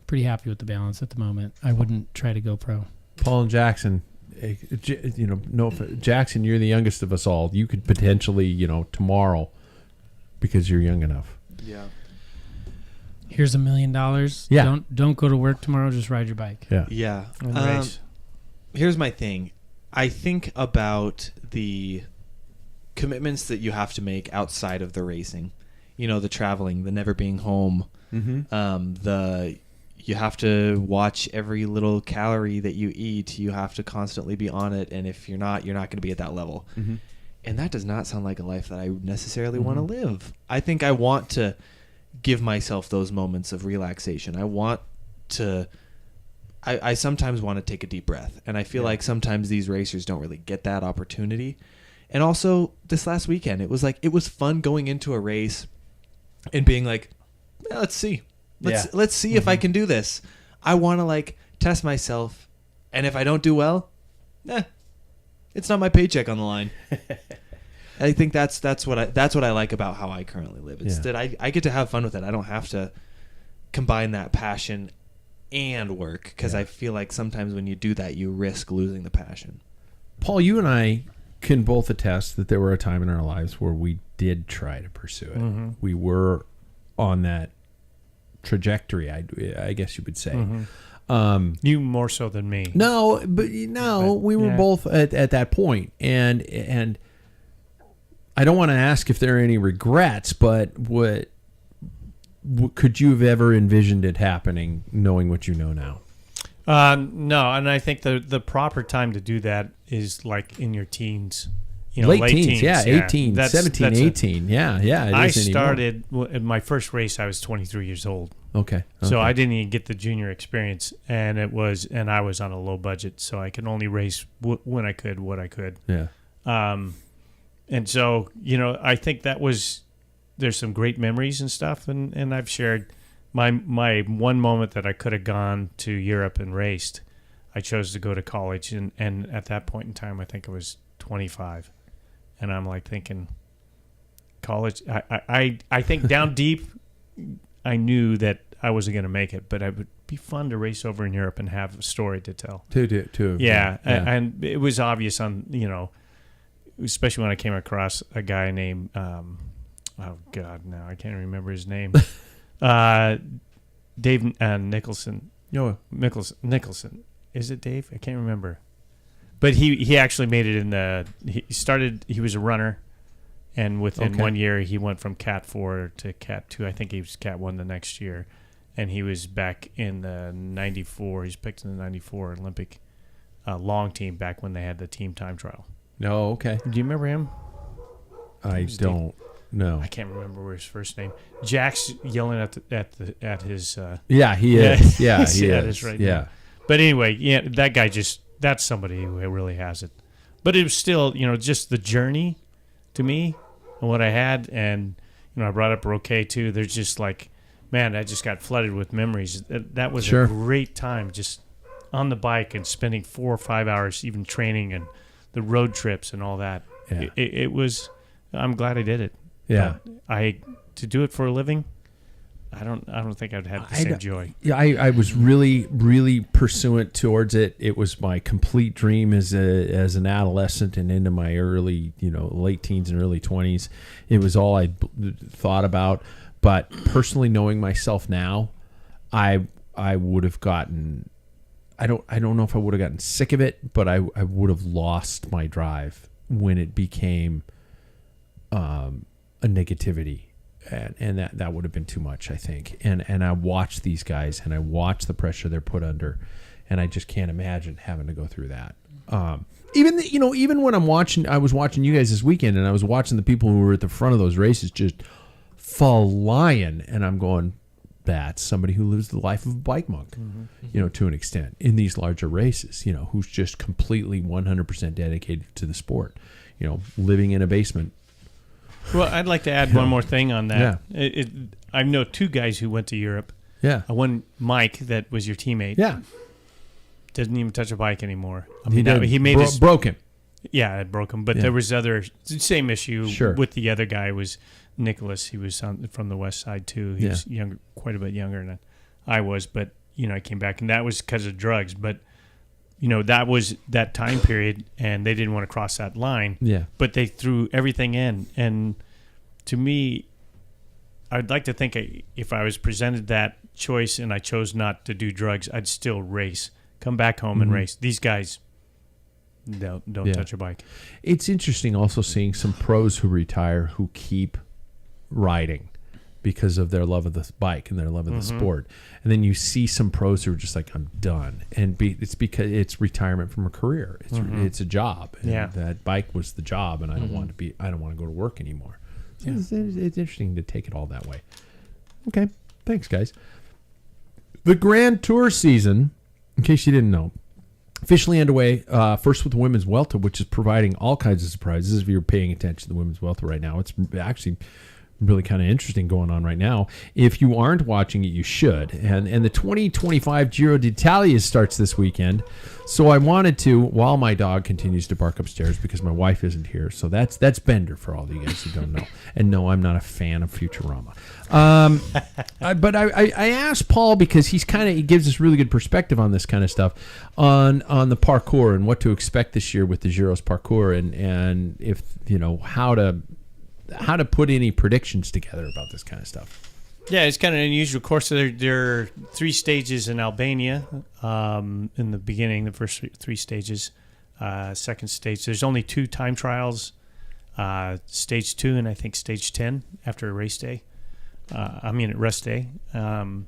[SPEAKER 3] Pretty happy with the balance at the moment. I wouldn't try to go pro.
[SPEAKER 2] Paul and Jackson, Jackson, you're the youngest of us all. You could potentially, tomorrow, because you're young enough.
[SPEAKER 4] Yeah.
[SPEAKER 3] Here's $1 million.
[SPEAKER 2] Yeah.
[SPEAKER 3] Don't go to work tomorrow. Just ride your bike.
[SPEAKER 2] Yeah.
[SPEAKER 4] Yeah.
[SPEAKER 1] Race.
[SPEAKER 4] Here's my thing. I think about the commitments that you have to make outside of the racing. The traveling, the never being home, you have to watch every little calorie that you eat. You have to constantly be on it, and if you're not going to be at that level. Mm-hmm. And that does not sound like a life that I necessarily want to live. I think I want to give myself those moments of relaxation. I sometimes want to take a deep breath, and I feel like sometimes these racers don't really get that opportunity. And also, this last weekend, it was fun going into a race and being like, let's see. Let's see if I can do this. I want to test myself, and if I don't do well, it's not my paycheck on the line. I think that's what I like about how I currently live. It's that I get to have fun with it. I don't have to combine that passion and work, because I feel like sometimes when you do that, you risk losing the passion.
[SPEAKER 2] Paul, you and I can both attest that there were a time in our lives where we did try to pursue it. Mm-hmm. We were on that trajectory, I guess you would say.
[SPEAKER 1] Mm-hmm. You more so than me.
[SPEAKER 2] No, we were both at that point. And I don't want to ask if there are any regrets, but what could you have ever envisioned it happening, knowing what you know now?
[SPEAKER 1] No, and I think the proper time to do that is in your teens.
[SPEAKER 2] Late teens, 18, 17, 18.
[SPEAKER 1] I started, in my first race, I was 23 years old.
[SPEAKER 2] Okay.
[SPEAKER 1] So I didn't even get the junior experience, and I was on a low budget, so I could only race when I could, what I could.
[SPEAKER 2] Yeah.
[SPEAKER 1] And so, I think there's some great memories and stuff, and I've shared my one moment that I could have gone to Europe and raced. I chose to go to college, and at that point in time, I think I was 25. And I'm thinking, college. I think down deep, I knew that I wasn't going to make it, but it would be fun to race over in Europe and have a story to tell.
[SPEAKER 2] Yeah.
[SPEAKER 1] And it was obvious on, especially when I came across a guy named, oh God, now I can't remember his name. Dave Nicholson. Nicholson. Is it Dave? I can't remember. But he actually made it he was a runner, and within 1 year he went from Cat 4 to Cat 2. I think he was Cat 1 the next year, and he was back in the 94. He's picked in the 94 Olympic long team back when they had the team time trial.
[SPEAKER 2] No, okay.
[SPEAKER 1] Do you remember him?
[SPEAKER 2] I don't. No,
[SPEAKER 1] I can't remember his first name. Jack's yelling at his.
[SPEAKER 2] Yeah, he is. Yeah, he
[SPEAKER 1] is. Right now. But anyway, yeah, that guy that's somebody who really has it. But it was still, just the journey to me and what I had, and I brought up Roquet too. There's just like, man, I just got flooded with memories. That was a great time, just on the bike and spending 4 or 5 hours even training and the road trips and all that. Yeah. It was. I'm glad I did it.
[SPEAKER 2] Yeah,
[SPEAKER 1] to do it for a living, I don't think I'd have the same joy.
[SPEAKER 2] Yeah, I was really, really pursuant towards it. It was my complete dream as an adolescent and into my early, late teens and early 20s. It was all I thought about. But personally, knowing myself now, I would have gotten. I don't know if I would have gotten sick of it, but I would have lost my drive when it became a negativity, and that would have been too much, I think. And I watch these guys, and I watch the pressure they're put under, and I just can't imagine having to go through that. Even when I was watching you guys this weekend, and I was watching the people who were at the front of those races just flying, and I'm going, that's somebody who lives the life of a bike monk, to an extent in these larger races, who's just completely 100% dedicated to the sport, living in a basement.
[SPEAKER 1] Well, I'd like to add one more thing on that. Yeah. I know 2 guys who went to Europe.
[SPEAKER 2] Yeah.
[SPEAKER 1] One, Mike, that was your teammate.
[SPEAKER 2] Yeah.
[SPEAKER 1] Doesn't even touch a bike anymore.
[SPEAKER 2] He made broke him.
[SPEAKER 1] Yeah, it broke him. But there was same issue with the other guy was Nicholas. He was from the west side too. He was younger, quite a bit younger than I was. But I came back, and that was because of drugs. But that was that time period, and they didn't want to cross that line.
[SPEAKER 2] Yeah.
[SPEAKER 1] But they threw everything in. And to me, I'd like to think if I was presented that choice and I chose not to do drugs, I'd still race, come back home and race. These guys don't touch a bike.
[SPEAKER 2] It's interesting also seeing some pros who retire who keep riding because of their love of the bike and their love of the sport. And then you see some pros who are just like, I'm done. And it's because it's retirement from a career. It's a job. And that bike was the job, and I don't want to go to work anymore. So it's interesting to take it all that way. Okay. Thanks, guys. The Grand Tour season, in case you didn't know, officially underway, first with the women's welter, which is providing all kinds of surprises. If you're paying attention to the women's welter right now, it's actually really kind of interesting going on right now. If you aren't watching it, you should. And the 2025 Giro d'Italia starts this weekend. So I wanted to, while my dog continues to bark upstairs because my wife isn't here. So that's Bender for all of you guys who don't know. And no, I'm not a fan of Futurama. But I asked Paul because he gives us really good perspective on this kind of stuff, on the parkour and what to expect this year with the Giro's parkour, and if how to put any predictions together about this kind of stuff.
[SPEAKER 1] Yeah, it's kind of an unusual course. So there are 3 stages in Albania in the beginning, the first 3 stages. Second stage, there's only 2 time trials, stage 2 and I think stage 10 after a race day. Rest day. When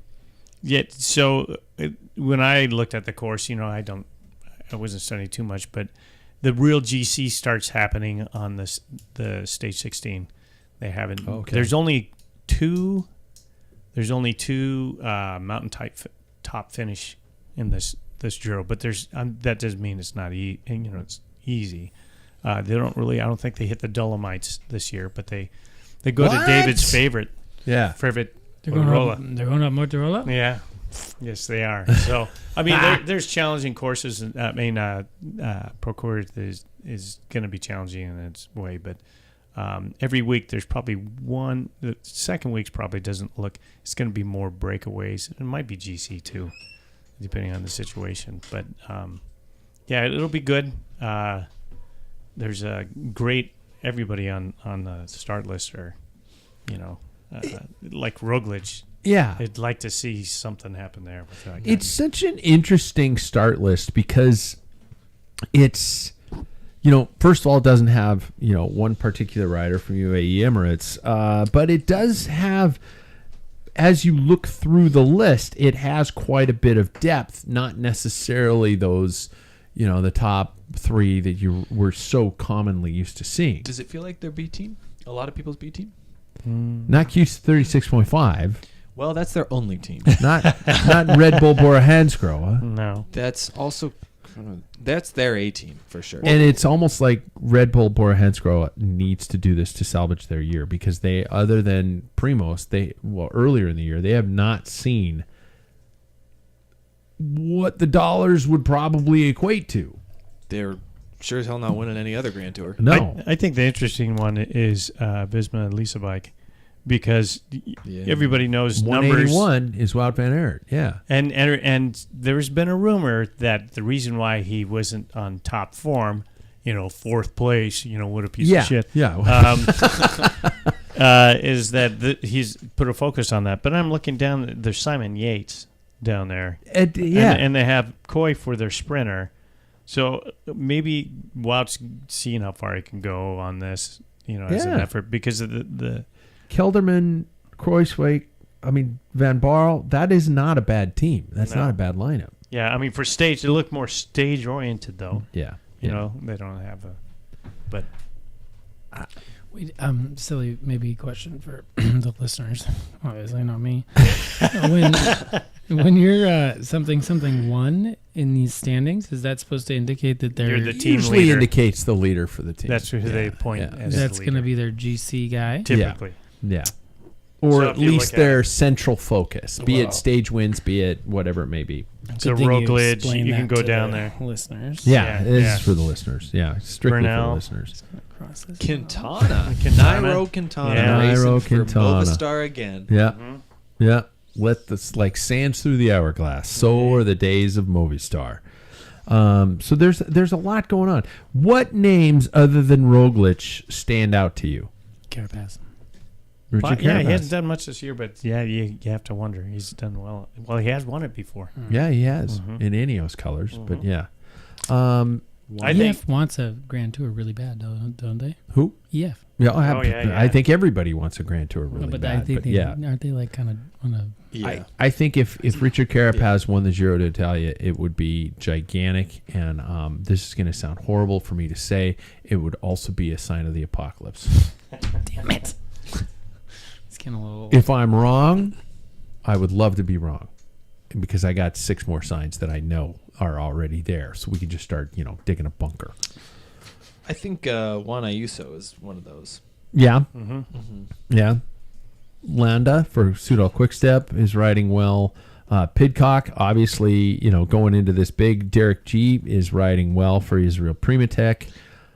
[SPEAKER 1] I looked at the course, I wasn't studying too much, but the real GC starts happening on the stage 16. They haven't. Okay. There's only 2 mountain top finish in this Giro, but that doesn't mean it's not it's easy. They don't really. I don't think they hit the Dolomites this year, but they go to David's favorite.
[SPEAKER 2] Yeah,
[SPEAKER 1] favorite.
[SPEAKER 3] They're going up Motorola.
[SPEAKER 1] Yeah. Yes, they are. So, there's challenging courses. Parkour is going to be challenging in its way, but every week there's probably one. The second week's probably doesn't look. It's going to be more breakaways. It might be GC too, depending on the situation. But yeah, it'll be good. There's a great everybody on the start list are, like Roglic.
[SPEAKER 2] Yeah.
[SPEAKER 1] I'd like to see something happen there with that guy.
[SPEAKER 2] It's such an interesting start list because it's, first of all, it doesn't have, one particular rider from UAE Emirates, but it does have, as you look through the list, it has quite a bit of depth, not necessarily those, the top three that you were so commonly used to seeing.
[SPEAKER 4] Does it feel like their B team? A lot of people's B team?
[SPEAKER 2] Not Q36.5.
[SPEAKER 4] Well, that's their only team.
[SPEAKER 2] Not Red Bull Bora Hansgrohe.
[SPEAKER 1] No.
[SPEAKER 4] That's also that's their A team for sure.
[SPEAKER 2] And it's almost like Red Bull Bora Hansgrohe needs to do this to salvage their year because they, other than Primos, earlier in the year, they have not seen what the dollars would probably equate to.
[SPEAKER 4] They're sure as hell not winning any other Grand Tour.
[SPEAKER 2] No.
[SPEAKER 1] I think the interesting one is Visma Lisa Bike. Because everybody knows
[SPEAKER 2] 181
[SPEAKER 1] numbers.
[SPEAKER 2] is Wout van Aert, yeah.
[SPEAKER 1] And there's been a rumor that the reason why he wasn't on top form, fourth place, what a piece of shit.
[SPEAKER 2] Yeah.
[SPEAKER 1] Is that he's put a focus on that. But I'm looking down, there's Simon Yates down there. And they have Coy for their sprinter. So maybe Wout's seeing how far he can go on this, as an effort because of the
[SPEAKER 2] Kelderman, Kruijswijk, Van Baarle, that is not a bad team. That's not a bad lineup.
[SPEAKER 1] Yeah, for stage, they look more stage-oriented, though.
[SPEAKER 2] Yeah.
[SPEAKER 1] They don't have but...
[SPEAKER 3] Wait, silly maybe question for the listeners. Obviously not me. When you're something one in these standings, is that supposed to indicate that they're...
[SPEAKER 1] You're the team
[SPEAKER 2] usually
[SPEAKER 1] leader.
[SPEAKER 2] Indicates the leader for the team.
[SPEAKER 1] That's who they point as
[SPEAKER 3] That's
[SPEAKER 1] the
[SPEAKER 3] going to
[SPEAKER 1] leader.
[SPEAKER 3] be their GC guy?
[SPEAKER 1] Typically.
[SPEAKER 2] Yeah. Or
[SPEAKER 1] So
[SPEAKER 2] at
[SPEAKER 1] if you
[SPEAKER 2] least
[SPEAKER 1] look
[SPEAKER 2] their
[SPEAKER 1] at-
[SPEAKER 2] central focus, be it stage wins, be it whatever it may be.
[SPEAKER 1] So
[SPEAKER 3] Good thing
[SPEAKER 1] Roglic,
[SPEAKER 3] explained
[SPEAKER 1] you can
[SPEAKER 3] that
[SPEAKER 1] go
[SPEAKER 3] to
[SPEAKER 1] down
[SPEAKER 3] the
[SPEAKER 1] there.
[SPEAKER 3] Listeners.
[SPEAKER 2] Yeah, this
[SPEAKER 1] yeah.
[SPEAKER 2] is for the listeners. Yeah, strictly for
[SPEAKER 1] Bernal.
[SPEAKER 2] the listeners.
[SPEAKER 3] Cross this
[SPEAKER 4] Quintana.
[SPEAKER 1] Quintana.
[SPEAKER 4] Nairo Quintana.
[SPEAKER 1] Yeah.
[SPEAKER 4] Racing
[SPEAKER 2] Nairo
[SPEAKER 4] for
[SPEAKER 2] Quintana.
[SPEAKER 4] Movistar again.
[SPEAKER 2] Yeah,
[SPEAKER 1] Mm-hmm.
[SPEAKER 2] yeah. Let this like sands through the hourglass. So are the days of Movistar. So there's a lot going on. What names other than Roglic stand out to you?
[SPEAKER 3] Carapaz.
[SPEAKER 2] Richard
[SPEAKER 1] Yeah, he
[SPEAKER 2] Carapaz.
[SPEAKER 1] hasn't done much this year, but you have to wonder. He's done well. Well, he has won it before.
[SPEAKER 2] Yeah, he has
[SPEAKER 1] Mhm.
[SPEAKER 2] in Ineos colors, but yeah.
[SPEAKER 1] I
[SPEAKER 3] EF
[SPEAKER 1] think
[SPEAKER 3] wants a Grand Tour really bad, don't they?
[SPEAKER 2] Who?
[SPEAKER 3] EF.
[SPEAKER 2] Yeah,
[SPEAKER 1] yeah.
[SPEAKER 2] I think everybody wants a Grand Tour really
[SPEAKER 3] but
[SPEAKER 2] bad.
[SPEAKER 3] I think aren't they like kind of on a...
[SPEAKER 4] Yeah.
[SPEAKER 2] I think if Richard Carapaz won the Giro d'Italia, it would be gigantic, and this is going to sound horrible for me to say. It would also be a sign of the apocalypse.
[SPEAKER 3] Damn it. It's kind of a little...
[SPEAKER 2] If I'm wrong, I would love to be wrong, because I got 6 more signs that I know are already there, so we can just start, digging a bunker.
[SPEAKER 4] I think Juan Ayuso is one of those.
[SPEAKER 2] Yeah,
[SPEAKER 1] Mm-hmm.
[SPEAKER 2] yeah. Landa for Soudal Quickstep is riding well. Pidcock, obviously, going into this big. Derek G is riding well for Israel Primatech.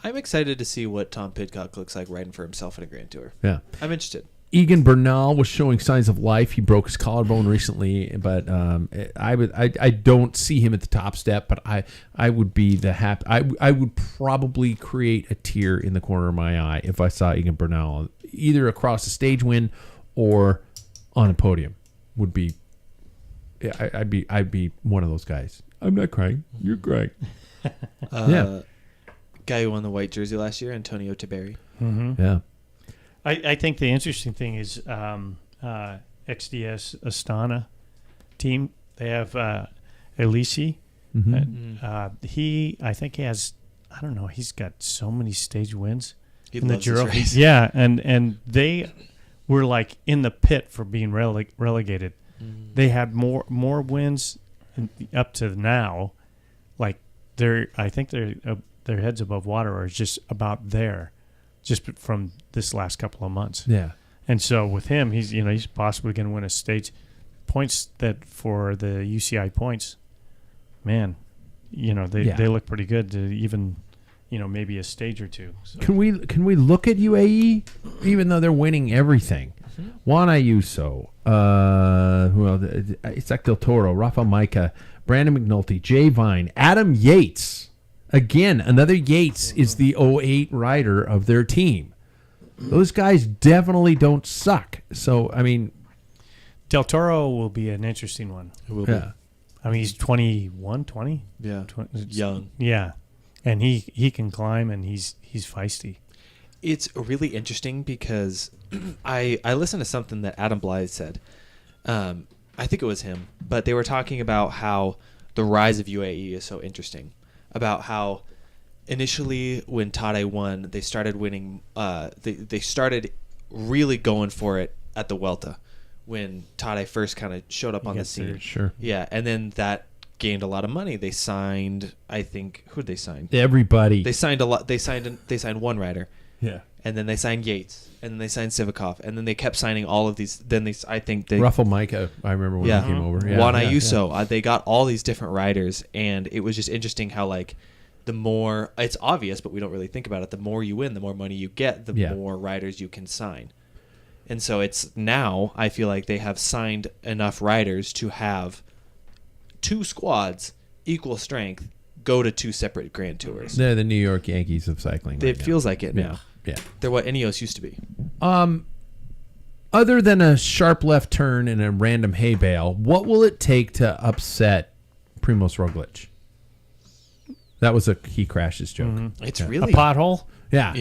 [SPEAKER 4] I'm excited to see what Tom Pidcock looks like riding for himself in a Grand Tour.
[SPEAKER 2] Yeah.
[SPEAKER 4] I'm interested.
[SPEAKER 2] Egan Bernal was showing signs of life. He broke his collarbone recently, but I don't see him at the top step. But I would be I would probably create a tear in the corner of my eye if I saw Egan Bernal either across a stage win or on a podium. Would be I'd be one of those guys. I'm not crying. You're crying. Yeah.
[SPEAKER 4] Guy who won the white jersey last year, Antonio Tiberi.
[SPEAKER 1] Mm-hmm.
[SPEAKER 2] Yeah.
[SPEAKER 1] I think the interesting thing is XDS Astana team. They have Elisi.
[SPEAKER 2] Mm-hmm.
[SPEAKER 1] I think he has. I don't know. He's got so many stage wins
[SPEAKER 4] He
[SPEAKER 1] in the
[SPEAKER 4] loves this
[SPEAKER 1] Giro.
[SPEAKER 4] race.
[SPEAKER 1] Yeah, and they were like in the pit for being relegated. They had more wins up to now. Like I think their heads above water are just about there, just from this last couple of months.
[SPEAKER 2] Yeah.
[SPEAKER 1] And so with him, he's possibly going to win a stage points that for the UCI points. Man, they look pretty good to even maybe a stage or two. So.
[SPEAKER 2] Can we look at UAE, even though they're winning everything? Juan Ayuso, who else? Isaac Del Toro, Rafa Micah, Brandon McNulty, Jay Vine, Adam Yates. Again, another Yates is the 08 rider of their team. Those guys definitely don't suck. So, I mean...
[SPEAKER 1] Del Toro will be an interesting one.
[SPEAKER 4] It will be.
[SPEAKER 2] Yeah.
[SPEAKER 1] I mean, he's 21, 20?
[SPEAKER 4] Yeah.
[SPEAKER 1] 20,
[SPEAKER 4] Young.
[SPEAKER 1] Yeah. And he can climb, and he's feisty.
[SPEAKER 4] It's really interesting because I listened to something that Adam Blythe said. I think it was him. But they were talking about how the rise of UAE is so interesting. About how initially when Tade won, they started winning. They started really going for it at the Welta when Tade first kind of showed up on the scene.
[SPEAKER 2] Sure.
[SPEAKER 4] Yeah, and then that gained a lot of money. They signed, I think, who'd they sign?
[SPEAKER 2] Everybody.
[SPEAKER 4] They signed a lot. They signed one rider.
[SPEAKER 2] Yeah.
[SPEAKER 4] And then they signed Yates, and then they signed Sivakov, and then they kept signing all of these. Then I think they
[SPEAKER 2] Rafa Micah, I remember when he came over. Yeah,
[SPEAKER 4] Juan Ayuso. They got all these different riders, and it was just interesting how the more it's obvious, but we don't really think about it. The more you win, the more money you get, the more riders you can sign. And so it's now I feel like they have signed enough riders to have 2 squads equal strength go to 2 separate Grand Tours.
[SPEAKER 2] They're the New York Yankees of cycling.
[SPEAKER 4] It feels like it now.
[SPEAKER 2] Yeah.
[SPEAKER 4] They're what Ineos used to be.
[SPEAKER 2] Other than a sharp left turn and a random hay bale, what will it take to upset Primoz Roglic? That was a he crashes joke.
[SPEAKER 1] Mm-hmm.
[SPEAKER 4] It's
[SPEAKER 1] A
[SPEAKER 4] really
[SPEAKER 1] pothole?
[SPEAKER 4] Yeah.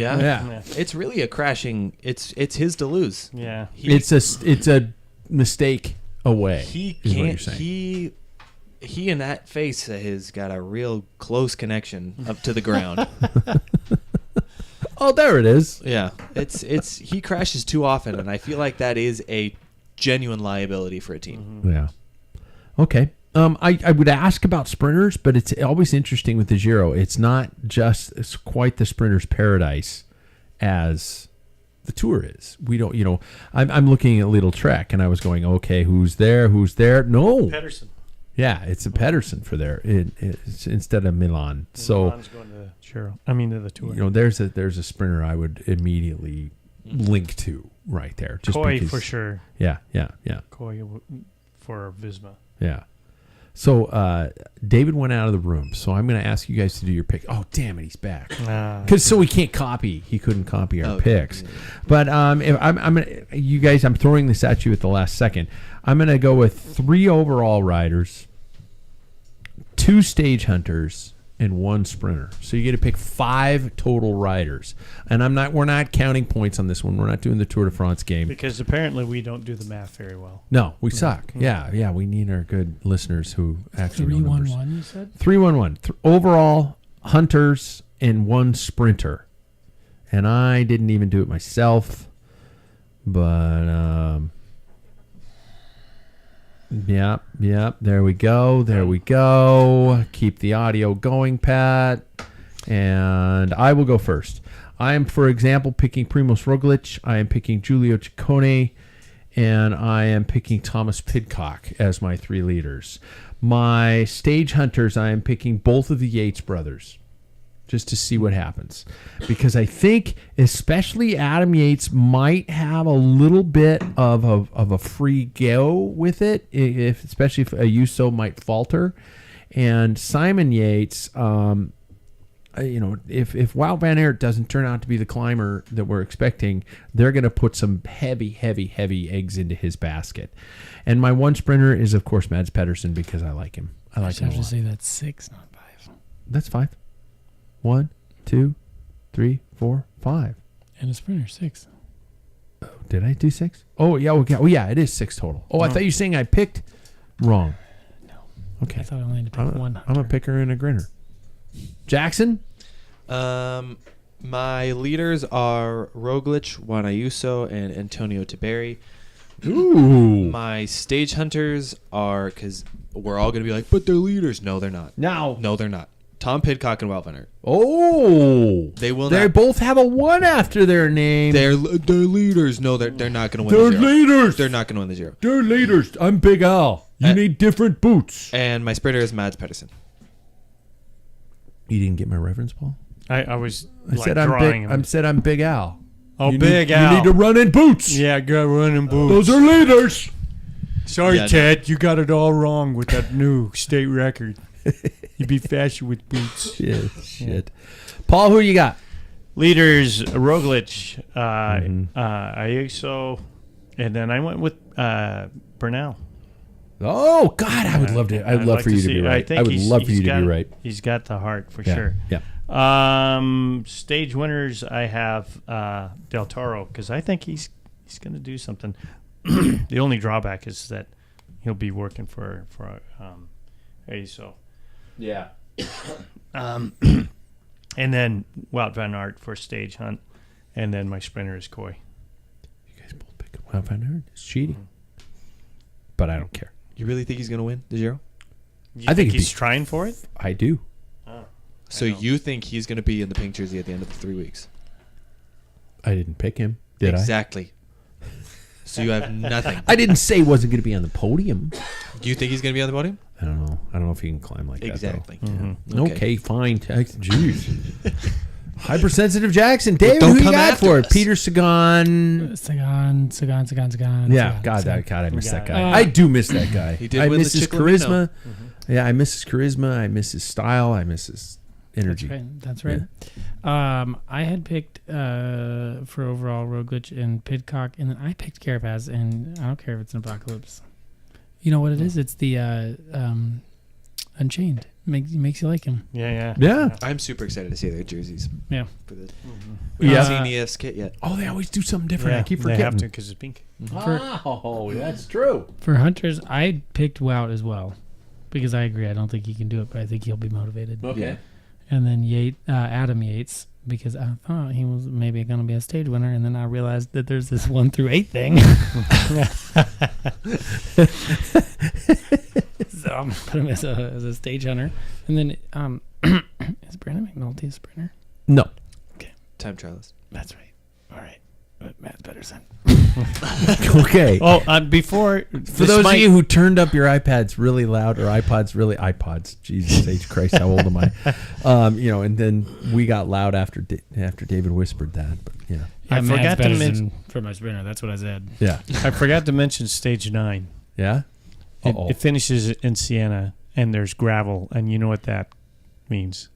[SPEAKER 4] It's really a crashing. It's his to lose.
[SPEAKER 1] Yeah.
[SPEAKER 2] It's a mistake away.
[SPEAKER 4] He
[SPEAKER 2] is what you're
[SPEAKER 4] can't.
[SPEAKER 2] saying.
[SPEAKER 4] He and that face of his got a real close connection up to the ground.
[SPEAKER 2] Oh, there it is.
[SPEAKER 4] Yeah, it's he crashes too often, and I feel like that is a genuine liability for a team.
[SPEAKER 2] Mm-hmm. Yeah. Okay. I would ask about sprinters, but it's always interesting with the Giro. It's not just it's quite the sprinter's paradise as the Tour is. We don't, I'm looking at Little Trek, and I was going, okay, who's there? No.
[SPEAKER 1] Pedersen.
[SPEAKER 2] Yeah, it's a Pedersen for there it's instead of Milan. So
[SPEAKER 1] Milan's going to Giro. I mean to the Tour.
[SPEAKER 2] there's a sprinter I would immediately link to right there. Just
[SPEAKER 1] Coy
[SPEAKER 2] because,
[SPEAKER 1] for sure.
[SPEAKER 2] Yeah.
[SPEAKER 1] Coy for Visma.
[SPEAKER 2] Yeah. So David went out of the room, so I'm going to ask you guys to do your pick. Oh, damn it, he's back. So we can't copy. He couldn't copy our picks. Yeah. But if I'm gonna, you guys, I'm throwing this at you at the last second. I'm going to go with 3 overall riders, 2 stage hunters, and 1 sprinter. So you get to pick 5 total riders. And we're not counting points on this one. We're not doing the Tour de France game.
[SPEAKER 1] Because apparently we don't do the math very well.
[SPEAKER 2] No, we suck. Yeah, we need our good listeners who actually know numbers.
[SPEAKER 3] 3-1-1, you said?
[SPEAKER 2] 3-1-1. Overall hunters and 1 sprinter. And I didn't even do it myself. But Yep. There we go. Keep the audio going, Pat. And I will go first. I am, for example, picking Primoz Roglic. I am picking Giulio Ciccone. And I am picking Thomas Pidcock as my 3 leaders. My stage hunters, I am picking both of the Yates brothers. Just to see what happens. Because I think especially Adam Yates might have a little bit of a free go with it, especially if Ayuso might falter. And Simon Yates, if Wout van Aert doesn't turn out to be the climber that we're expecting, they're going to put some heavy eggs into his basket. And my 1 sprinter is, of course, Mads Pedersen because I like him. I like him a lot.
[SPEAKER 3] I have to say that's 6, not 5.
[SPEAKER 2] That's 5. 1, 2, 3, 4, 5.
[SPEAKER 3] And a sprinter, 6.
[SPEAKER 2] Oh, did I do 6? Oh, yeah. Okay. Oh, yeah. It is 6 total. Oh, I thought you were saying I picked wrong.
[SPEAKER 3] No.
[SPEAKER 2] Okay.
[SPEAKER 3] I thought I only had to pick 1 hunter.
[SPEAKER 2] I'm a picker and a grinner. Jackson?
[SPEAKER 4] My leaders are Roglic, Juan Ayuso, and Antonio Tiberi.
[SPEAKER 2] Ooh.
[SPEAKER 4] My stage hunters are, because we're all going to be like, but they're leaders. No, they're not. No, they're not. Tom Pidcock and Wout van Aert.
[SPEAKER 2] Oh.
[SPEAKER 4] They will
[SPEAKER 2] They
[SPEAKER 4] not.
[SPEAKER 2] both have a 1 after their name.
[SPEAKER 4] They're leaders. No, they're not going to win
[SPEAKER 2] They're
[SPEAKER 4] the Giro.
[SPEAKER 2] leaders.
[SPEAKER 4] They're not going to win the Giro.
[SPEAKER 2] They're leaders. I'm Big Al. You need different boots.
[SPEAKER 4] And my sprinter is Mads Pedersen.
[SPEAKER 2] You didn't get my reference, Paul?
[SPEAKER 1] I was
[SPEAKER 2] I said I'm big. I said I'm Big Al.
[SPEAKER 1] Oh, Big Al.
[SPEAKER 2] You need to run in boots.
[SPEAKER 1] Yeah, go run in boots.
[SPEAKER 2] Those are leaders.
[SPEAKER 1] Sorry, Ted. You got it all wrong with that new state record. You'd be faster with boots.
[SPEAKER 2] Yeah, shit. Paul, who you got?
[SPEAKER 1] Leaders, Roglic, Ayuso, and then I went with Bernal.
[SPEAKER 2] Oh God, I would love to. I'd love for you to be right. I would love for you to be right.
[SPEAKER 1] He's got the heart for sure.
[SPEAKER 2] Yeah.
[SPEAKER 1] Stage winners, I have Del Toro because I think he's going to do something. The only drawback is that he'll be working for Ayuso.
[SPEAKER 2] Yeah.
[SPEAKER 1] And then Wout van Aert for stage hunt, and then my sprinter is Coy.
[SPEAKER 2] You guys both pick Wout van Aert. It's cheating, but I don't care.
[SPEAKER 4] You really think he's going to win the Giro?
[SPEAKER 1] I think he's trying for it.
[SPEAKER 2] I do.
[SPEAKER 1] Oh,
[SPEAKER 4] so you think he's going to be in the pink jersey at the end of the 3 weeks?
[SPEAKER 2] I didn't pick him. Did
[SPEAKER 4] exactly. So you have nothing.
[SPEAKER 2] I didn't say he wasn't going to be on the podium.
[SPEAKER 4] Do you think he's going to be on the podium?
[SPEAKER 2] I don't know. I don't know if he can climb like
[SPEAKER 4] exactly.
[SPEAKER 2] that. Exactly.
[SPEAKER 1] Mm-hmm.
[SPEAKER 2] Okay, fine. Jeez. Hypersensitive Jackson. David,
[SPEAKER 4] don't
[SPEAKER 2] who you
[SPEAKER 4] come
[SPEAKER 2] got
[SPEAKER 4] after
[SPEAKER 2] for
[SPEAKER 4] us.
[SPEAKER 2] it? Peter Sagan.
[SPEAKER 3] Sagan.
[SPEAKER 2] Yeah, God, I miss that guy. I do miss that guy.
[SPEAKER 4] He did
[SPEAKER 2] I
[SPEAKER 4] win
[SPEAKER 2] miss
[SPEAKER 4] the
[SPEAKER 2] his
[SPEAKER 4] Chiclamino.
[SPEAKER 2] charisma. Yeah, I miss his charisma. I miss his style. I miss his energy.
[SPEAKER 3] That's right. I had picked for overall Roglic and Pidcock, and then I picked Carapaz, and I don't care if it's an apocalypse. You know what it is? It's the Unchained. Makes you like him.
[SPEAKER 2] Yeah.
[SPEAKER 4] I'm super excited to see their jerseys.
[SPEAKER 3] Yeah.
[SPEAKER 4] For this. We haven't seen the ES kit yet.
[SPEAKER 2] Oh, they always do something different. I keep
[SPEAKER 1] They
[SPEAKER 2] forgetting.
[SPEAKER 1] have to because it's pink.
[SPEAKER 2] Oh, that's true.
[SPEAKER 3] For hunters, I picked Wout as well because I agree. I don't think he can do it, but I think he'll be motivated.
[SPEAKER 2] Okay.
[SPEAKER 4] Yeah.
[SPEAKER 3] And then Adam Yates, because I thought he was maybe going to be a stage winner, and then I realized that there's this 1 through 8 thing. So I'm going to put him as a stage hunter. And then is Brandon McNulty a sprinter?
[SPEAKER 2] No.
[SPEAKER 4] Time trialist.
[SPEAKER 3] That's right. All right. But Matt Pedersen.
[SPEAKER 2] Okay.
[SPEAKER 1] Oh, before
[SPEAKER 2] For those of you who turned up your iPads really loud, or iPods, Jesus H. Christ, how old am I? And then we got loud after David whispered that. But yeah,
[SPEAKER 1] I forgot to mention
[SPEAKER 3] for my sprinter. That's what I said.
[SPEAKER 2] yeah,
[SPEAKER 1] I forgot to mention stage 9.
[SPEAKER 2] yeah.
[SPEAKER 1] It finishes in Siena, and there's gravel, and you know what that means.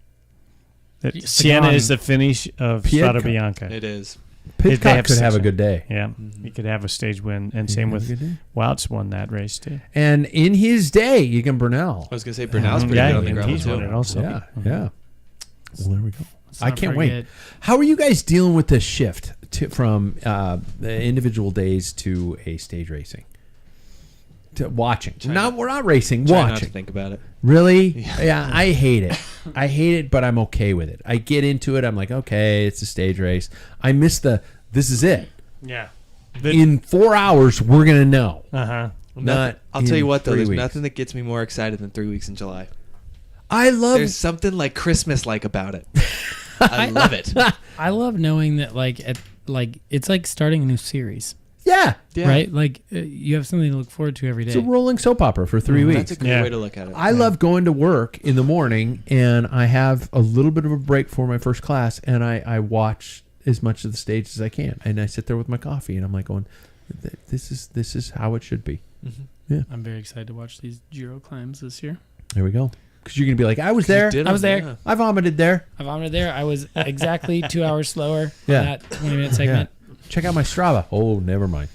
[SPEAKER 1] Siena is the finish of Strada Bianca.
[SPEAKER 4] It is.
[SPEAKER 2] Pidcock could have a good day.
[SPEAKER 1] Yeah, he could have a stage win, and same with Wout's won that race too.
[SPEAKER 2] And in his day, Egan Bernal.
[SPEAKER 4] I was going to say Bernal's pretty good on the gravel
[SPEAKER 1] he's won it
[SPEAKER 4] too.
[SPEAKER 1] also.
[SPEAKER 2] Yeah, yeah. Well, there we go.
[SPEAKER 3] Let's
[SPEAKER 2] I
[SPEAKER 3] not
[SPEAKER 2] can't
[SPEAKER 3] forget-
[SPEAKER 2] wait. How are you guys dealing with this shift from the individual days to a stage racing? To watching. We're not racing,
[SPEAKER 4] Try not to
[SPEAKER 2] watching.
[SPEAKER 4] think about it.
[SPEAKER 2] Really? Yeah, I hate it. I hate it, but I'm okay with it. I get into it. I'm like, okay, it's a stage race. I miss this is it.
[SPEAKER 1] Yeah.
[SPEAKER 2] In 4 hours, we're going to know.
[SPEAKER 1] Uh-huh.
[SPEAKER 4] I'll tell you what, though.
[SPEAKER 2] 3
[SPEAKER 4] There's
[SPEAKER 2] weeks.
[SPEAKER 4] nothing that gets me more excited than 3 weeks in July.
[SPEAKER 2] There's
[SPEAKER 4] something like Christmas-like about it. I love it.
[SPEAKER 3] I love knowing that it's like starting a new series,
[SPEAKER 2] yeah.
[SPEAKER 3] right? Like you have something to look forward to every day.
[SPEAKER 2] It's a rolling soap opera for 3 weeks.
[SPEAKER 4] That's a good way to look at it.
[SPEAKER 2] I love going to work in the morning, and I have a little bit of a break for my first class, and I watch as much of the stage as I can, and I sit there with my coffee, and I'm like going, "This is how it should be."
[SPEAKER 4] Mm-hmm.
[SPEAKER 2] Yeah,
[SPEAKER 3] I'm very excited to watch these Giro climbs this year.
[SPEAKER 2] there we go. Because you're gonna be like, "I was there.
[SPEAKER 3] I was there.
[SPEAKER 4] Yeah.
[SPEAKER 2] I vomited there."
[SPEAKER 3] I vomited there. I was exactly 2 hours slower
[SPEAKER 2] Yeah.
[SPEAKER 3] on that 20-minute segment.
[SPEAKER 2] Check out my Strava. Oh, never mind.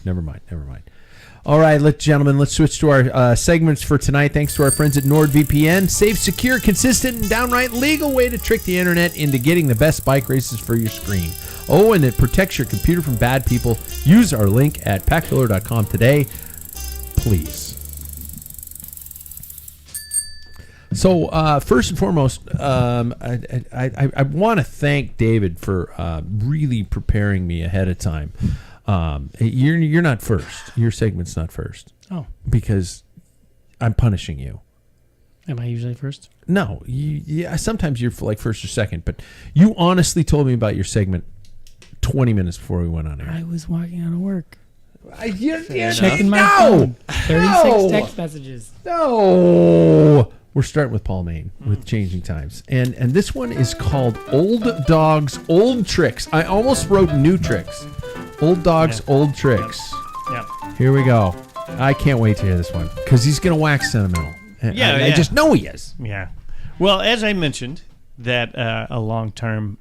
[SPEAKER 2] All right, gentlemen, let's switch to our segments for tonight. Thanks to our friends at NordVPN. Safe, secure, consistent, and downright legal way to trick the internet into getting the best bike races for your screen. Oh, and it protects your computer from bad people. Use our link at packfiller.com today, please. So first and foremost, I want to thank David for really preparing me ahead of time. You're not first. Your segment's not first.
[SPEAKER 3] Oh,
[SPEAKER 2] because I'm punishing you.
[SPEAKER 3] am I usually first?
[SPEAKER 2] No, sometimes you're like first or second, but you honestly told me about your segment 20 minutes before we went on air.
[SPEAKER 3] I was walking out of work,
[SPEAKER 2] You're
[SPEAKER 3] checking my phone. 36 text messages.
[SPEAKER 2] No. We're starting with Paul Main with Changing Times. And this one is called Old Dogs, Old Tricks. I almost wrote New Tricks. Old Dogs, Old Tricks.
[SPEAKER 1] Yep.
[SPEAKER 2] Here we go. I can't wait to hear this one because he's going to wax sentimental. I just know he is.
[SPEAKER 1] Yeah. Well, as I mentioned, that a long-term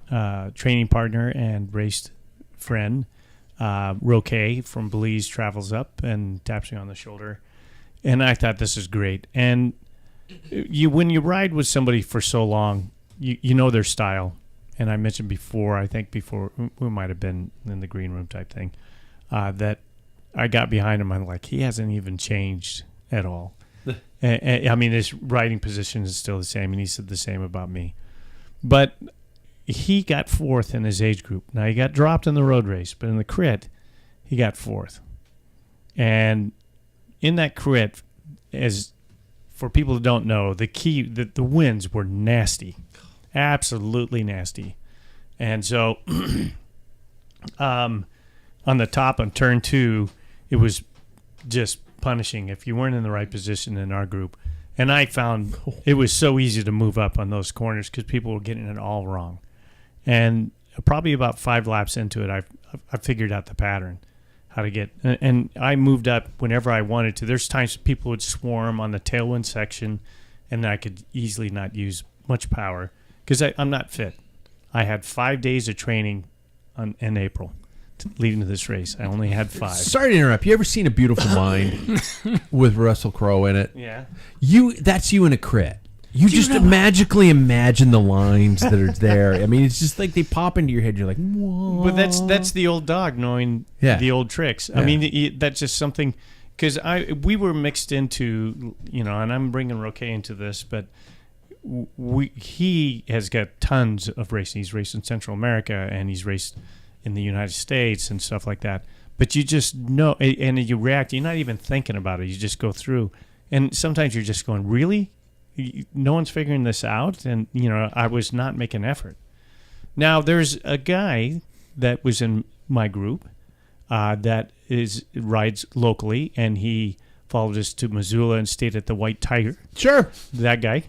[SPEAKER 1] training partner and race friend, Roque from Belize, travels up and taps me on the shoulder. And I thought, this is great. And when you ride with somebody for so long, you know their style. And I mentioned before, I think before we might have been in the green room type thing, that I got behind him. I'm like, he hasn't even changed at all. I mean, his riding position is still the same, and he said the same about me. But he got fourth in his age group. Now, he got dropped in the road race, but in the crit, he got fourth. And in that crit, as for people who don't know, the winds were nasty, absolutely nasty. And so on the top on turn 2, it was just punishing if you weren't in the right position in our group. And I found it was so easy to move up on those corners because people were getting it all wrong. And probably about 5 laps into it, I figured out the pattern, how to get. And I moved up whenever I wanted to. There's times people would swarm on the tailwind section, and I could easily not use much power because I'm not fit. I had 5 days of training in April leading to this race. I only had 5.
[SPEAKER 2] Sorry to interrupt. You ever seen A Beautiful Mind with Russell Crowe in it?
[SPEAKER 1] Yeah.
[SPEAKER 2] That's you in a crit. You just magically imagine the lines that are there. I mean, it's just like they pop into your head. You're like, whoa.
[SPEAKER 1] But that's the old dog knowing the old tricks. Yeah. I mean, that's just something because we were mixed into, and I'm bringing Roque into this, but he has got tons of racing. He's raced in Central America and he's raced in the United States and stuff like that. But you just know, and you react. You're not even thinking about it. You just go through, and sometimes you're just going, really? No one's figuring this out, and I was not making effort. Now there's a guy that was in my group that rides locally, and he followed us to Missoula and stayed at the White Tiger.
[SPEAKER 2] Sure,
[SPEAKER 1] that guy.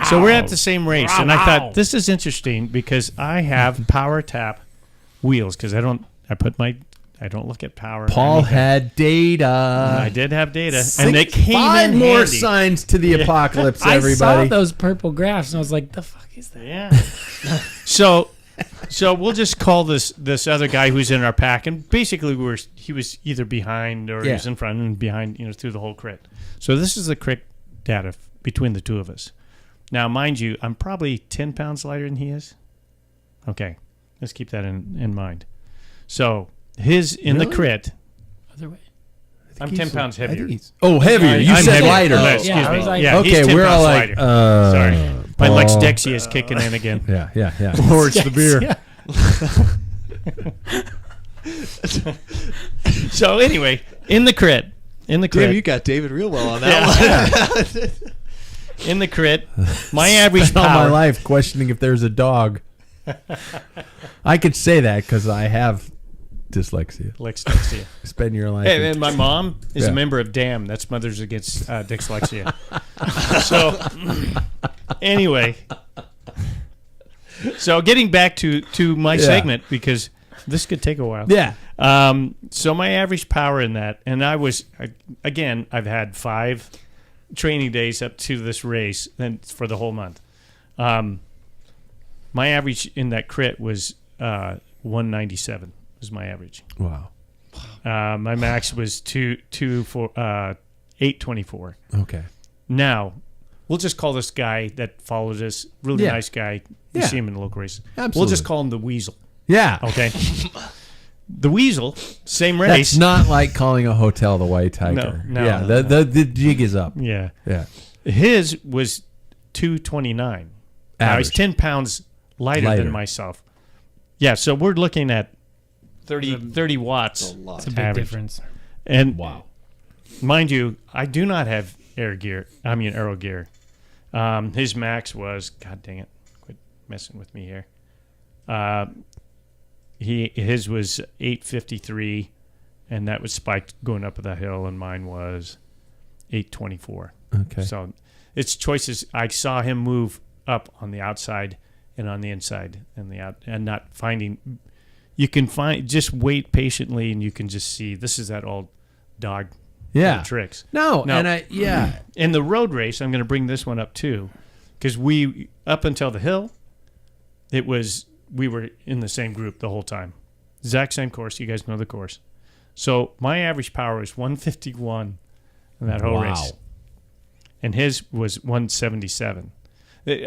[SPEAKER 1] So we're at the same race, and I thought this is interesting because I have power tap wheels because I don't look at power.
[SPEAKER 2] Paul had data.
[SPEAKER 1] I did have data, and they came
[SPEAKER 2] 5
[SPEAKER 1] in
[SPEAKER 2] more
[SPEAKER 1] handy.
[SPEAKER 2] Signs to the apocalypse. Everybody,
[SPEAKER 3] I saw those purple graphs, and I was like, "The fuck is that?"
[SPEAKER 1] Yeah. So we'll just call this other guy who's in our pack, and basically he was either behind or he was in front and behind, through the whole crit. So this is the crit data between the two of us. Now, mind you, I'm probably 10 pounds lighter than he is. Okay, let's keep that in mind. So. His in the crit.
[SPEAKER 3] Other way.
[SPEAKER 1] I'm 10 pounds heavier.
[SPEAKER 2] Heavier. You
[SPEAKER 1] I'm
[SPEAKER 2] said
[SPEAKER 1] heavier.
[SPEAKER 2] lighter.
[SPEAKER 1] Excuse me.
[SPEAKER 3] I was like,
[SPEAKER 1] he's 10
[SPEAKER 2] we're all
[SPEAKER 1] pounds
[SPEAKER 2] like,
[SPEAKER 1] lighter. Sorry. My
[SPEAKER 2] Paul.
[SPEAKER 1] Lex Dexia is kicking in again.
[SPEAKER 2] Yeah.
[SPEAKER 1] Or it's the beer.
[SPEAKER 3] Yeah.
[SPEAKER 1] So anyway, in the crit.
[SPEAKER 4] Damn, you got David real well on that one.
[SPEAKER 1] In the crit, my average
[SPEAKER 2] Spent all
[SPEAKER 1] power.
[SPEAKER 2] my life questioning if there's a dog. I could say that because I have dyslexia.
[SPEAKER 1] Lex Dexia.
[SPEAKER 2] Spend your life.
[SPEAKER 1] Hey, and my mom is a member of DAM. That's Mothers Against Dyslexia. So, anyway. So, getting back to my segment, because this could take a while.
[SPEAKER 2] Yeah.
[SPEAKER 1] So, my average power in that, and I was, again, I've had 5 training days up to this race and for the whole month. My average in that crit was 197 was my average.
[SPEAKER 2] Wow.
[SPEAKER 1] My max was 824.
[SPEAKER 2] Okay.
[SPEAKER 1] Now, we'll just call this guy that followed us, really nice guy. You see him in the local race.
[SPEAKER 2] Absolutely.
[SPEAKER 1] We'll just call him the Weasel.
[SPEAKER 2] Yeah.
[SPEAKER 1] Okay. The Weasel, same race.
[SPEAKER 2] That's not like calling a hotel the White Tiger.
[SPEAKER 1] No.
[SPEAKER 2] Yeah. The jig is up.
[SPEAKER 1] Yeah.
[SPEAKER 2] Yeah.
[SPEAKER 1] His was 229. Now, he's 10 pounds lighter than myself. Yeah, so we're looking at 30 watts.
[SPEAKER 3] It's a big difference.
[SPEAKER 1] And
[SPEAKER 2] wow.
[SPEAKER 1] Mind you, I do not have aero gear. His max was, God dang it, quit messing with me here. His was 853, and that was spiked going up the hill, and mine was 824.
[SPEAKER 2] Okay.
[SPEAKER 1] So it's choices. I saw him move up on the outside and on the inside and not finding. You can just wait patiently, and you can just see this is that old dog tricks.
[SPEAKER 2] No,
[SPEAKER 1] now,
[SPEAKER 2] and
[SPEAKER 1] in the road race, I'm going to bring this one up too, because we up until the hill, we were in the same group the whole time, exact same course. You guys know the course, so my average power was 151 in that whole race, and his was 177.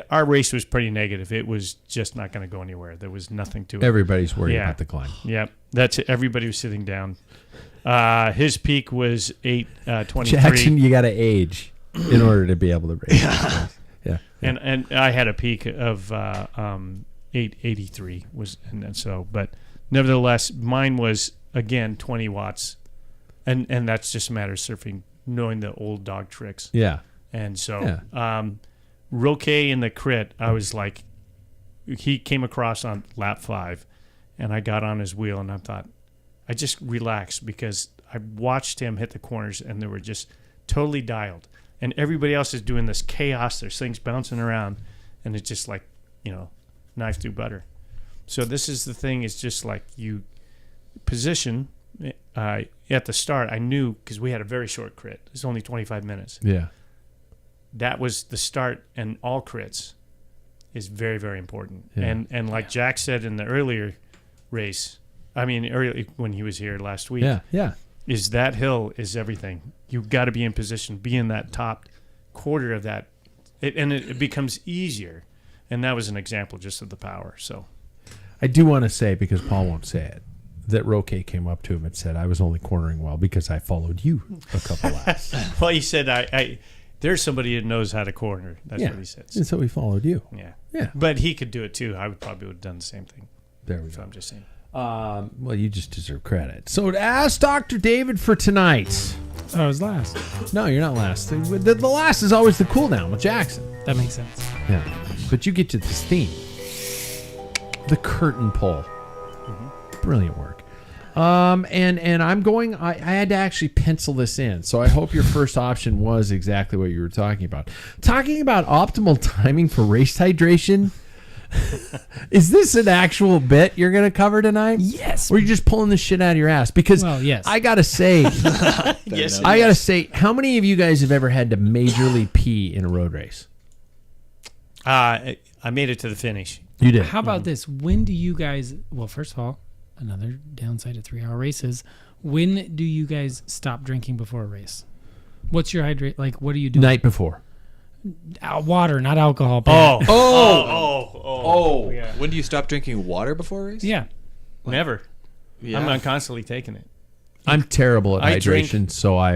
[SPEAKER 1] Our race was pretty negative. It was just not going to go anywhere. There was nothing to it.
[SPEAKER 2] Everybody's worried about the climb.
[SPEAKER 1] Yep. That's it. Everybody was sitting down. His peak was 8:23.
[SPEAKER 2] Jackson, you got to age in order to be able to race. Yeah.
[SPEAKER 1] And I had a peak of 8:83 but nevertheless mine was again 20 watts. And that's just a matter of surfing, knowing the old dog tricks.
[SPEAKER 2] Yeah.
[SPEAKER 1] And so Roque in the crit, I was like, he came across on lap 5, and I got on his wheel, and I thought, I just relaxed because I watched him hit the corners, and they were just totally dialed. And everybody else is doing this chaos. There's things bouncing around, and it's just like, knife through butter. So this is the thing, is just like you position at the start. I knew, because we had a very short crit. It's only 25 minutes.
[SPEAKER 2] Yeah.
[SPEAKER 1] That was the start, and all crits is very, very important. Yeah. And like Jack said in the earlier race, early when he was here last week, is that hill is everything. You've got to be in position, be in that top quarter of that, and it becomes easier. And that was an example just of the power. So
[SPEAKER 2] I do want to say, because Paul won't say it, that Roque came up to him and said, I was only cornering well because I followed you a couple laps.
[SPEAKER 1] Well, he said, there's somebody that knows how to corner. That's what he said.
[SPEAKER 2] And so he followed you.
[SPEAKER 1] Yeah. But he could do it too. I would probably have done the same thing.
[SPEAKER 2] There we go.
[SPEAKER 1] I'm just saying.
[SPEAKER 2] Well, you just deserve credit. So to ask Dr. David for tonight.
[SPEAKER 3] I was last.
[SPEAKER 2] No, you're not last. The last is always the cool down with Jackson.
[SPEAKER 3] That makes sense.
[SPEAKER 2] Yeah. But you get to this theme. The curtain pull. Mm-hmm. Brilliant work. And I'm going, I had to actually pencil this in. So I hope your first option was exactly what you were talking about. Talking about optimal timing for race hydration. Is this an actual bit you're going to cover tonight?
[SPEAKER 3] Yes.
[SPEAKER 2] Or are you just pulling this shit out of your ass? Because
[SPEAKER 3] yes.
[SPEAKER 2] I got to say,
[SPEAKER 1] yes,
[SPEAKER 2] I got to say, how many of you guys have ever had to majorly pee in a road race?
[SPEAKER 1] I made it to the finish.
[SPEAKER 2] You did.
[SPEAKER 3] How about this? When do you guys, well, first of all, another downside of 3-hour races, when do you guys stop drinking before a race? What's your hydrate? Like, what do you do?
[SPEAKER 2] Night before.
[SPEAKER 3] Water, not alcohol.
[SPEAKER 2] Oh.
[SPEAKER 1] Yeah.
[SPEAKER 4] When do you stop drinking water before a race?
[SPEAKER 3] Yeah.
[SPEAKER 1] Never.
[SPEAKER 4] Yeah.
[SPEAKER 1] I'm constantly taking it.
[SPEAKER 2] I'm terrible at hydration, so I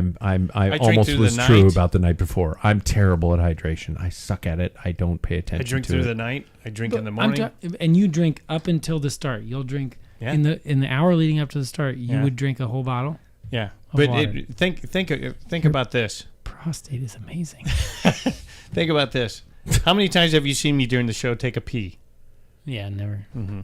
[SPEAKER 2] almost was true about the night before. I'm terrible at hydration. I suck at it. I don't pay attention to it.
[SPEAKER 1] I drink through the night. I drink in the morning.
[SPEAKER 3] And you drink up until the start. You'll drink in the hour leading up to the start. You would drink a whole bottle.
[SPEAKER 1] Yeah, but think about this.
[SPEAKER 3] Prostate is amazing.
[SPEAKER 1] Think about this. How many times have you seen me during the show take a pee?
[SPEAKER 3] Yeah, never.
[SPEAKER 1] Mm-hmm.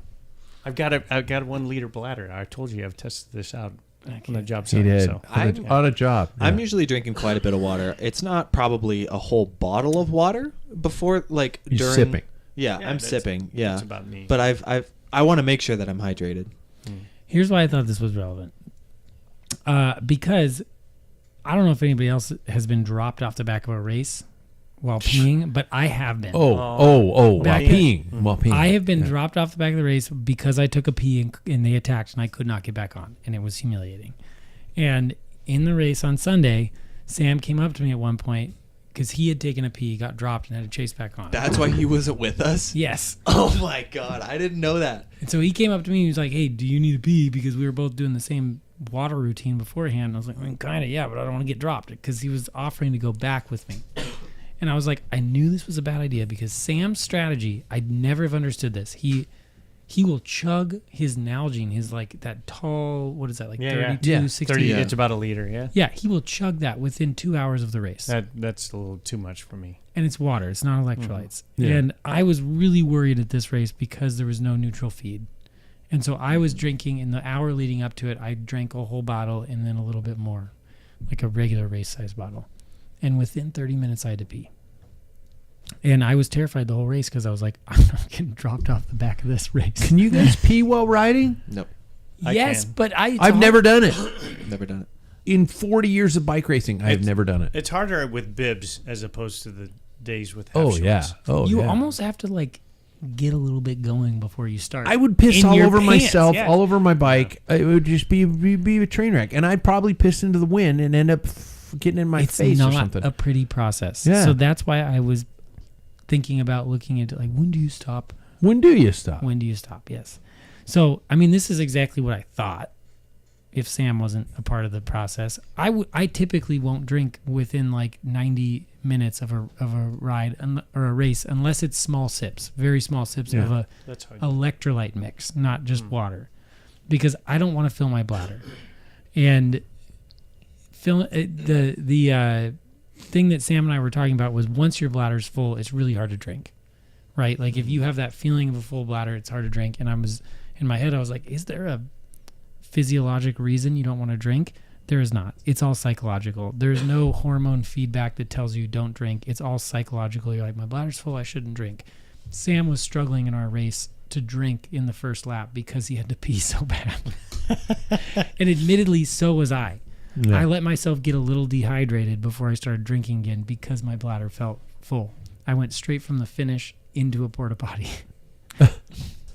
[SPEAKER 1] I've got a 1 liter bladder. I told you I've tested this out on the job
[SPEAKER 2] site.
[SPEAKER 1] He
[SPEAKER 2] did.
[SPEAKER 1] So.
[SPEAKER 2] On a job. Yeah.
[SPEAKER 4] I'm usually drinking quite a bit of water. It's not probably a whole bottle of water before, like,
[SPEAKER 2] You're
[SPEAKER 4] during.
[SPEAKER 2] sipping.
[SPEAKER 4] Yeah, I'm sipping. Yeah,
[SPEAKER 1] that's about me.
[SPEAKER 4] But I want to make sure that I'm hydrated.
[SPEAKER 3] Here's why I thought this was relevant. Because I don't know if anybody else has been dropped off the back of a race while peeing, but I have been.
[SPEAKER 2] While peeing. While peeing.
[SPEAKER 3] I have been dropped off the back of the race because I took a pee and they attacked and I could not get back on, and it was humiliating. And in the race on Sunday, Sam came up to me at one point because he had taken a pee, got dropped, and had to chase back on.
[SPEAKER 4] That's why he wasn't with us?
[SPEAKER 3] Yes.
[SPEAKER 4] Oh my God, I didn't know that.
[SPEAKER 3] And so he came up to me and he was like, hey, do you need a pee? Because we were both doing the same water routine beforehand. And I was like, kind of, yeah, but I don't want to get dropped, because he was offering to go back with me. And I was like, I knew this was a bad idea, because Sam's strategy, I'd never have understood this. He will chug his Nalgene, his like that tall, what is that, like 32, 60?
[SPEAKER 1] 30, it's about a liter, yeah.
[SPEAKER 3] Yeah, he will chug that within 2 hours of the race.
[SPEAKER 1] That's a little too much for me.
[SPEAKER 3] And it's water, it's not electrolytes.
[SPEAKER 2] Yeah.
[SPEAKER 3] And I was really worried at this race because there was no neutral feed. And so I was drinking, in the hour leading up to it, I drank a whole bottle and then a little bit more, like a regular race size bottle. And within 30 minutes, I had to pee. And I was terrified the whole race because I was like, I'm not getting dropped off the back of this race.
[SPEAKER 2] Can you guys pee while riding?
[SPEAKER 4] Nope.
[SPEAKER 3] Yes, but
[SPEAKER 2] I've never done it.
[SPEAKER 4] Never done it.
[SPEAKER 2] In 40 years of bike racing, I've never done it.
[SPEAKER 1] It's harder with bibs as opposed to the days with half
[SPEAKER 2] Oh,
[SPEAKER 1] shorts.
[SPEAKER 2] yeah. Oh,
[SPEAKER 3] You
[SPEAKER 2] yeah.
[SPEAKER 3] almost have to like get a little bit going before you start.
[SPEAKER 2] I would piss
[SPEAKER 3] In
[SPEAKER 2] all
[SPEAKER 3] your
[SPEAKER 2] over
[SPEAKER 3] pants,
[SPEAKER 2] myself,
[SPEAKER 3] yeah.
[SPEAKER 2] all over my bike. It would just be a train wreck. And I'd probably piss into the wind and end up getting in my
[SPEAKER 3] It's
[SPEAKER 2] face
[SPEAKER 3] not
[SPEAKER 2] or something.
[SPEAKER 3] a pretty process.
[SPEAKER 2] Yeah.
[SPEAKER 3] So that's why I was thinking about looking into like, when do you stop?
[SPEAKER 2] When do you stop?
[SPEAKER 3] When do you stop? Yes. So, I mean, this is exactly what I thought. If Sam wasn't a part of the process, I typically won't drink within like 90 minutes of a ride or a race unless it's small sips, very small sips of a
[SPEAKER 1] That's hard.
[SPEAKER 3] electrolyte mix, not just water, because I don't want to fill my bladder. And the thing that Sam and I were talking about was once your bladder's full, it's really hard to drink, right? Like if you have that feeling of a full bladder, it's hard to drink. And in my head, I was like, is there a physiologic reason you don't want to drink? There is not. It's all psychological. There's no hormone feedback that tells you don't drink. It's all psychological. You're like, my bladder's full, I shouldn't drink. Sam was struggling in our race to drink in the first lap because he had to pee so bad. And admittedly, so was I.
[SPEAKER 2] Yeah.
[SPEAKER 3] I let myself get a little dehydrated before I started drinking again because my bladder felt full. I went straight from the finish into a porta potty.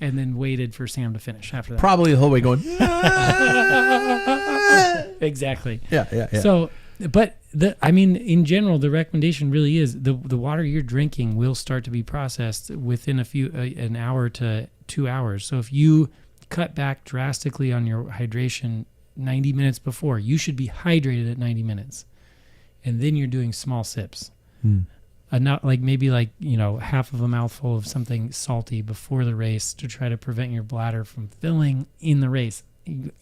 [SPEAKER 3] And then waited for Sam to finish after that.
[SPEAKER 2] Probably the whole way going.
[SPEAKER 3] Exactly.
[SPEAKER 2] Yeah.
[SPEAKER 3] So, but in general, the recommendation really is the water you're drinking will start to be processed within an hour to 2 hours. So if you cut back drastically on your hydration 90 minutes before, you should be hydrated at 90 minutes, and then you're doing small sips. Not like maybe half of a mouthful of something salty before the race to try to prevent your bladder from filling in the race.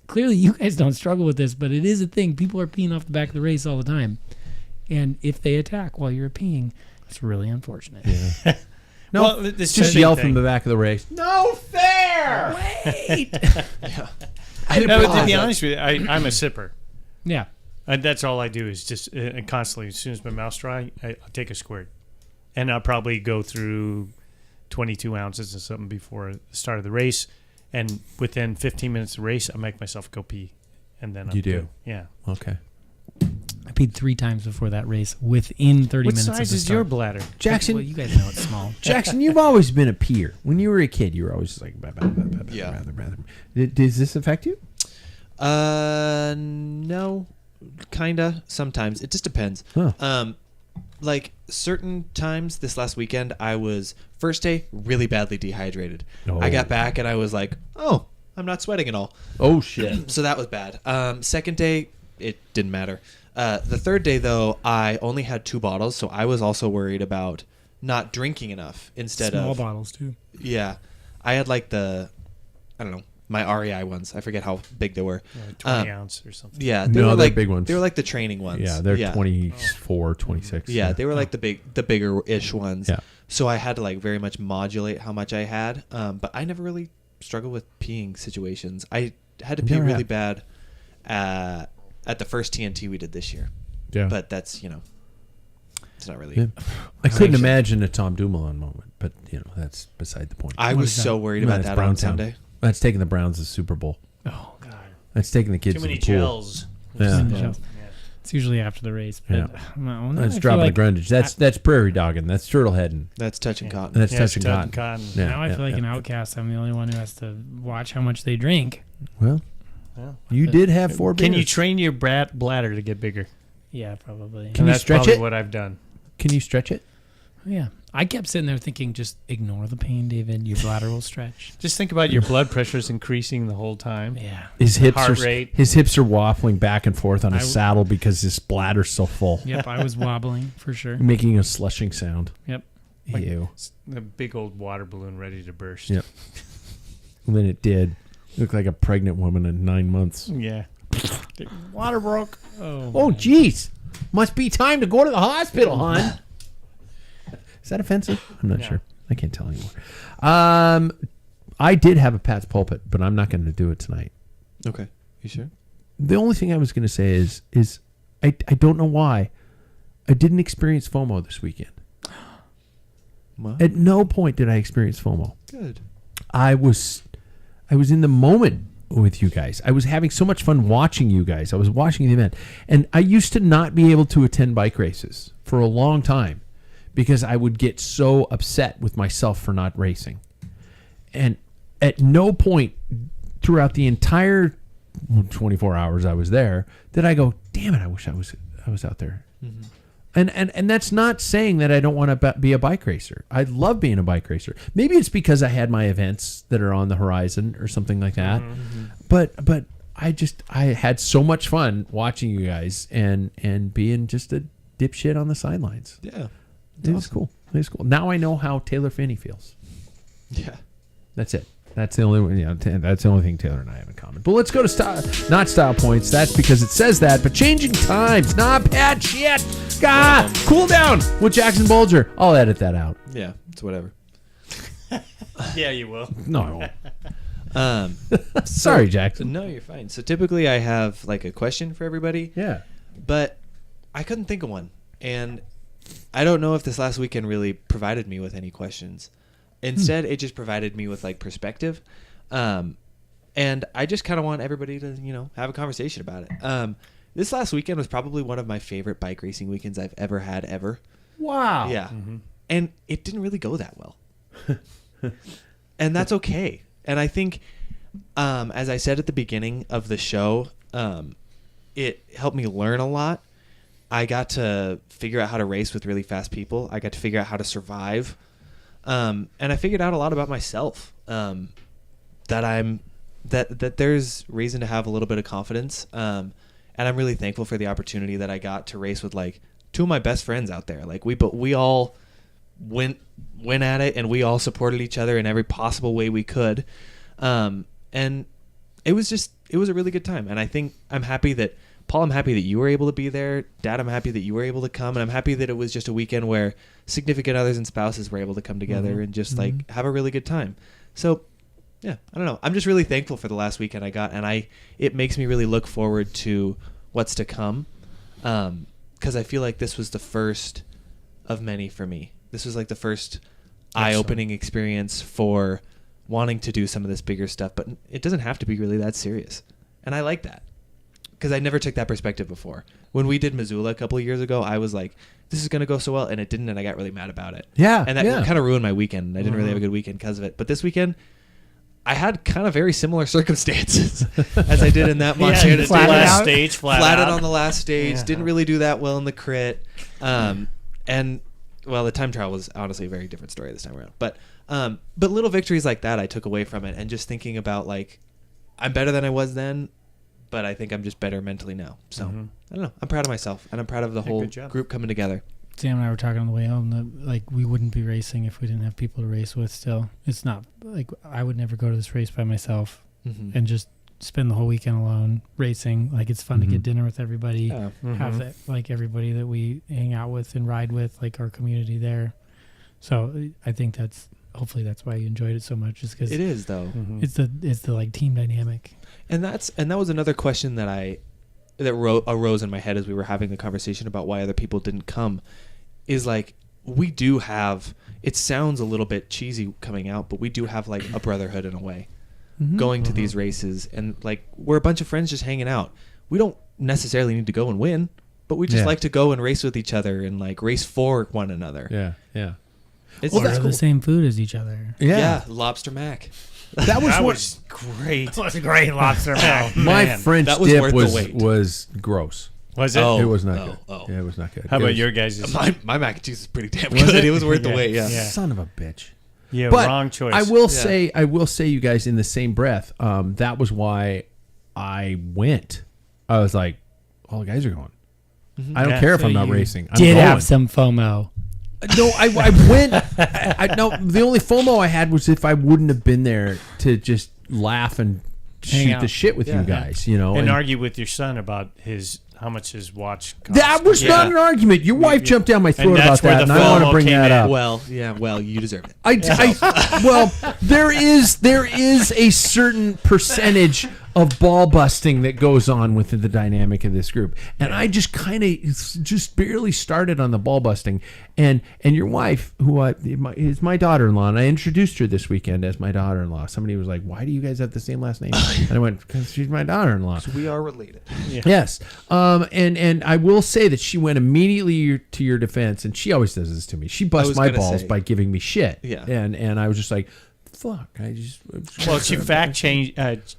[SPEAKER 3] Clearly, you guys don't struggle with this, but it is a thing. People are peeing off the back of the race all the time, and if they attack while you're peeing, it's really unfortunate.
[SPEAKER 2] Yeah. No,
[SPEAKER 1] well, it's
[SPEAKER 2] just yell from the back of the race.
[SPEAKER 1] No fair.
[SPEAKER 3] Wait.
[SPEAKER 1] To be honest with you, I'm a sipper.
[SPEAKER 3] Yeah.
[SPEAKER 1] That's all I do is just constantly. As soon as my mouth's dry, I'll take a squirt. And I'll probably go through 22 ounces or something before the start of the race. And within 15 minutes of the race, I make myself go pee. And then
[SPEAKER 2] You do?
[SPEAKER 1] good. Yeah.
[SPEAKER 2] Okay.
[SPEAKER 3] I peed 3 times before that race within 30
[SPEAKER 1] What
[SPEAKER 3] minutes of the
[SPEAKER 1] size is
[SPEAKER 3] start.
[SPEAKER 1] your bladder?
[SPEAKER 2] Jackson,
[SPEAKER 3] Well, you guys know it's small.
[SPEAKER 2] Jackson, you've always been a peer. When you were a kid, you were always just like,
[SPEAKER 4] Yeah.
[SPEAKER 2] Does this affect you?
[SPEAKER 4] No, kinda. Sometimes it just depends.
[SPEAKER 2] Huh.
[SPEAKER 4] Like certain times this last weekend, I was first day really badly dehydrated.
[SPEAKER 2] Oh.
[SPEAKER 4] I got back and I was like, oh, I'm not sweating at all.
[SPEAKER 2] Oh, shit.
[SPEAKER 4] So that was bad. Second day, it didn't matter. The third day though, I only had 2 bottles, so I was also worried about not drinking enough instead
[SPEAKER 3] Small
[SPEAKER 4] of
[SPEAKER 3] bottles too.
[SPEAKER 4] Yeah, I had like my REI ones. I forget how big they were.
[SPEAKER 1] 20 ounce or something.
[SPEAKER 4] Yeah,
[SPEAKER 2] No,
[SPEAKER 4] were
[SPEAKER 2] they're
[SPEAKER 4] like
[SPEAKER 2] big ones.
[SPEAKER 4] They were like the training ones.
[SPEAKER 2] Yeah, they're 24, 26.
[SPEAKER 4] Yeah, they were like the bigger-ish ones.
[SPEAKER 2] Yeah.
[SPEAKER 4] So I had to like very much modulate how much I had. But I never really struggled with peeing situations. I had to pee really bad at the first TNT we did this year.
[SPEAKER 2] Yeah.
[SPEAKER 4] But that's, it's not really.
[SPEAKER 2] Yeah. I couldn't imagine a Tom Dumoulin moment, but, that's beside the point.
[SPEAKER 4] I was so worried about that on Sunday.
[SPEAKER 2] That's taking the Browns to the Super Bowl.
[SPEAKER 3] Oh, God.
[SPEAKER 2] That's taking the kids
[SPEAKER 1] Too
[SPEAKER 2] to
[SPEAKER 1] many
[SPEAKER 2] the pool.
[SPEAKER 1] gels.
[SPEAKER 2] Yeah.
[SPEAKER 3] Yeah. It's usually after the race. But
[SPEAKER 2] Yeah.
[SPEAKER 3] no,
[SPEAKER 2] That's
[SPEAKER 3] I feel
[SPEAKER 2] dropping
[SPEAKER 3] like,
[SPEAKER 2] the grundage. That's prairie dogging. That's turtle heading.
[SPEAKER 4] That's touching cotton.
[SPEAKER 2] That's
[SPEAKER 1] Yeah, it's
[SPEAKER 2] touching
[SPEAKER 1] touching
[SPEAKER 2] cotton.
[SPEAKER 1] cotton.
[SPEAKER 2] Yeah,
[SPEAKER 3] Now I feel like an outcast. I'm the only one who has to watch how much they drink.
[SPEAKER 2] Well,
[SPEAKER 1] Well,
[SPEAKER 2] you did have 4 beers.
[SPEAKER 1] Can you train your bladder to get bigger?
[SPEAKER 3] Yeah, probably.
[SPEAKER 2] Can you
[SPEAKER 1] That's
[SPEAKER 2] stretch
[SPEAKER 1] probably
[SPEAKER 2] it?
[SPEAKER 1] what I've done.
[SPEAKER 2] Can you stretch it?
[SPEAKER 3] Yeah. I kept sitting there thinking, just ignore the pain, David. Your bladder will stretch.
[SPEAKER 1] Just think about your blood pressure's increasing the whole time.
[SPEAKER 3] Yeah.
[SPEAKER 2] His hips
[SPEAKER 1] Heart
[SPEAKER 2] are
[SPEAKER 1] rate.
[SPEAKER 2] his hips are waffling back and forth on his saddle because his bladder's so full,
[SPEAKER 3] Yep, I was wobbling for sure.
[SPEAKER 2] making a slushing sound.
[SPEAKER 3] Yep.
[SPEAKER 1] Like-
[SPEAKER 2] Ew.
[SPEAKER 1] It's a big old water balloon ready to burst.
[SPEAKER 2] Yep. And then it did. It looked like a pregnant woman in 9 months.
[SPEAKER 1] Yeah. Water broke.
[SPEAKER 2] Oh, jeez. Must be time to go to the hospital, hon. Is that offensive? I'm not sure. I can't tell anymore. I did have a Pat's Pulpit, but I'm not going to do it tonight.
[SPEAKER 4] Okay. You sure?
[SPEAKER 2] The only thing I was going to say is I don't know why I didn't experience FOMO this weekend.
[SPEAKER 4] Wow.
[SPEAKER 2] At no point did I experience FOMO.
[SPEAKER 4] Good.
[SPEAKER 2] I was in the moment with you guys. I was having so much fun watching you guys. I was watching the event. And I used to not be able to attend bike races for a long time because I would get so upset with myself for not racing. And at no point throughout the entire 24 hours I was there did I go, damn it, I wish I was out there. Mm-hmm. And that's not saying that I don't want to be a bike racer. I love being a bike racer. Maybe it's because I had my events that are on the horizon or something like that. Mm-hmm. But I had so much fun watching you guys and being just a dipshit on the sidelines.
[SPEAKER 4] Yeah.
[SPEAKER 2] It was cool. It was cool. Now I know how Taylor Finney feels.
[SPEAKER 4] Yeah.
[SPEAKER 2] That's it. That's the only that's the only thing Taylor and I have in common. But let's go to not style points. That's because it says that. But changing times, not bad shit. Cool down with Jackson Bulger. I'll edit that out.
[SPEAKER 4] Yeah, it's whatever.
[SPEAKER 1] Yeah, you will.
[SPEAKER 2] No, I won't. Sorry, Jackson.
[SPEAKER 4] No, you're fine. So typically I have like a question for everybody.
[SPEAKER 2] Yeah.
[SPEAKER 4] But I couldn't think of one. And I don't know if this last weekend really provided me with any questions. Instead, it just provided me with like perspective. And I just kind of want everybody to, have a conversation about it. This last weekend was probably one of my favorite bike racing weekends I've ever had ever.
[SPEAKER 2] Wow.
[SPEAKER 4] Yeah. Mm-hmm. And it didn't really go that well. And that's okay. And I think, as I said at the beginning of the show, it helped me learn a lot. I got to figure out how to race with really fast people. I got to figure out how to survive. And I figured out a lot about myself, that there's reason to have a little bit of confidence. And I'm really thankful for the opportunity that I got to race with like two of my best friends out there. Like we all went at it and we all supported each other in every possible way we could. And it was a really good time. And I think Paul, I'm happy that you were able to be there. Dad, I'm happy that you were able to come. And I'm happy that it was just a weekend where significant others and spouses were able to come together and just like have a really good time. So, yeah, I don't know. I'm just really thankful for the last weekend I got. And it makes me really look forward to what's to come. Because I feel like this was the first of many for me. This was like the first eye-opening experience for wanting to do some of this bigger stuff. But it doesn't have to be really that serious. And I like that. Because I never took that perspective before. When we did Missoula a couple of years ago, I was like, this is going to go so well, and it didn't, and I got really mad about it.
[SPEAKER 2] Yeah.
[SPEAKER 4] And that kind of ruined my weekend. I didn't really have a good weekend because of it. But this weekend, I had kind of very similar circumstances as I did in that Montana flatted on the last stage. Yeah. Didn't really do that well in the crit. And, well, the time trial was honestly a very different story this time around. But little victories like that I took away from it, and just thinking about, like, I'm better than I was then, but I think I'm just better mentally now. So, I don't know. I'm proud of myself, and I'm proud of the whole group coming together.
[SPEAKER 3] Sam and I were talking on the way home that, like, we wouldn't be racing if we didn't have people to race with still. It's not, like, I would never go to this race by myself and just spend the whole weekend alone racing. Like, it's fun to get dinner with everybody, have that, like, everybody that we hang out with and ride with, like, our community there. So I think hopefully that's why you enjoyed it so much, is because
[SPEAKER 4] it is, though.
[SPEAKER 3] It's the like team dynamic. And
[SPEAKER 4] that was another question that arose in my head as we were having the conversation about why other people didn't come. Is like, we do have, it sounds a little bit cheesy coming out, but we do have like a brotherhood in a way, going to these races, and like we're a bunch of friends just hanging out. We don't necessarily need to go and win, but we just like to go and race with each other and like race for one another.
[SPEAKER 2] Yeah.
[SPEAKER 3] Order the same food as each other.
[SPEAKER 4] Yeah, lobster mac.
[SPEAKER 1] That was great. That was a great lobster mac.
[SPEAKER 2] My French dip was gross.
[SPEAKER 1] Was it?
[SPEAKER 2] It was not good. Yeah, it was not good.
[SPEAKER 1] How about your guys'?
[SPEAKER 4] My mac and cheese is pretty damn good. It was worth the wait. Yeah.
[SPEAKER 2] Son of a bitch.
[SPEAKER 1] Yeah,
[SPEAKER 2] but
[SPEAKER 1] wrong choice.
[SPEAKER 2] I will say, you guys, in the same breath, that was why I went. I was like, all the guys are going. I don't care if I'm not racing. I'm going.
[SPEAKER 3] Have some FOMO.
[SPEAKER 2] No, I went. No, the only FOMO I had was if I wouldn't have been there to just laugh and shoot the shit with you guys,
[SPEAKER 1] and argue with your son about how much his watch cost.
[SPEAKER 2] That was not an argument. Your wife jumped down my throat about that, and I want to bring that up.
[SPEAKER 4] Well, you deserve it.
[SPEAKER 2] Well, there is a certain percentage of ball busting that goes on within the dynamic of this group. And I just kind of just barely started on the ball busting. And your wife, who is my daughter-in-law, and I introduced her this weekend as my daughter-in-law. Somebody was like, why do you guys have the same last name? And I went, because she's my daughter-in-law.
[SPEAKER 4] So we are related.
[SPEAKER 1] Yeah.
[SPEAKER 2] Yes. And I will say that she went immediately to your defense, and she always does this to me. She busts my balls by giving me shit.
[SPEAKER 4] Yeah.
[SPEAKER 2] And I was just like, fuck.
[SPEAKER 1] Well, she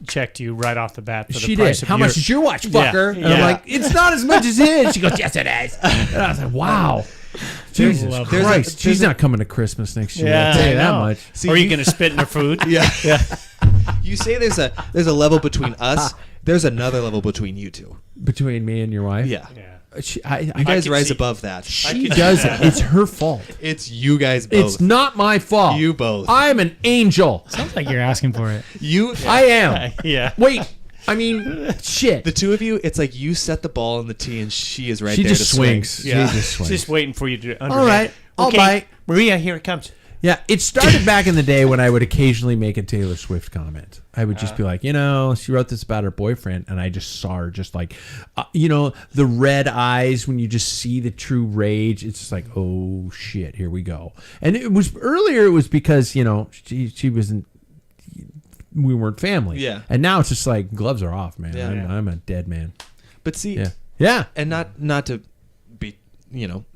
[SPEAKER 1] checked you right off the bat for the
[SPEAKER 2] she
[SPEAKER 1] price
[SPEAKER 2] did.
[SPEAKER 1] of
[SPEAKER 2] How much is your watch, fucker?
[SPEAKER 1] Yeah.
[SPEAKER 2] And I'm like, it's not as much as his. She goes, yes, it is. And I was like, wow. Jesus Christ. She's not coming to Christmas next year.
[SPEAKER 1] Yeah,
[SPEAKER 2] I'll tell you
[SPEAKER 1] I
[SPEAKER 2] that
[SPEAKER 1] know.
[SPEAKER 2] much.
[SPEAKER 1] See, are you going to spit in her food?
[SPEAKER 4] Yeah. You say there's a level between us. There's another level between you two.
[SPEAKER 2] Between me and your wife?
[SPEAKER 4] Yeah.
[SPEAKER 2] You
[SPEAKER 4] guys rise above that.
[SPEAKER 2] She does it. It's her fault.
[SPEAKER 4] It's you guys both.
[SPEAKER 2] It's not my fault.
[SPEAKER 4] You both.
[SPEAKER 2] I'm an angel.
[SPEAKER 3] Sounds like you're asking for it.
[SPEAKER 2] I am.
[SPEAKER 1] Yeah.
[SPEAKER 2] Wait. I mean, shit.
[SPEAKER 4] The two of you, it's like you set the ball in the tee and she is right
[SPEAKER 2] she
[SPEAKER 4] there
[SPEAKER 2] just
[SPEAKER 4] to
[SPEAKER 2] swings.
[SPEAKER 4] swing.
[SPEAKER 2] Yeah.
[SPEAKER 1] She just swings. Just waiting for you to underhand.
[SPEAKER 2] All right. I'll bite.
[SPEAKER 1] Maria, here it comes.
[SPEAKER 2] Yeah, it started back in the day when I would occasionally make a Taylor Swift comment. I would just be like, she wrote this about her boyfriend, and I just saw her just like, the red eyes when you just see the true rage. It's just like, oh shit, here we go. And it was because she wasn't. We weren't family.
[SPEAKER 4] Yeah.
[SPEAKER 2] And now it's just like gloves are off, man.
[SPEAKER 4] Yeah.
[SPEAKER 2] I'm a dead man.
[SPEAKER 4] But see,
[SPEAKER 2] yeah,
[SPEAKER 4] and not to be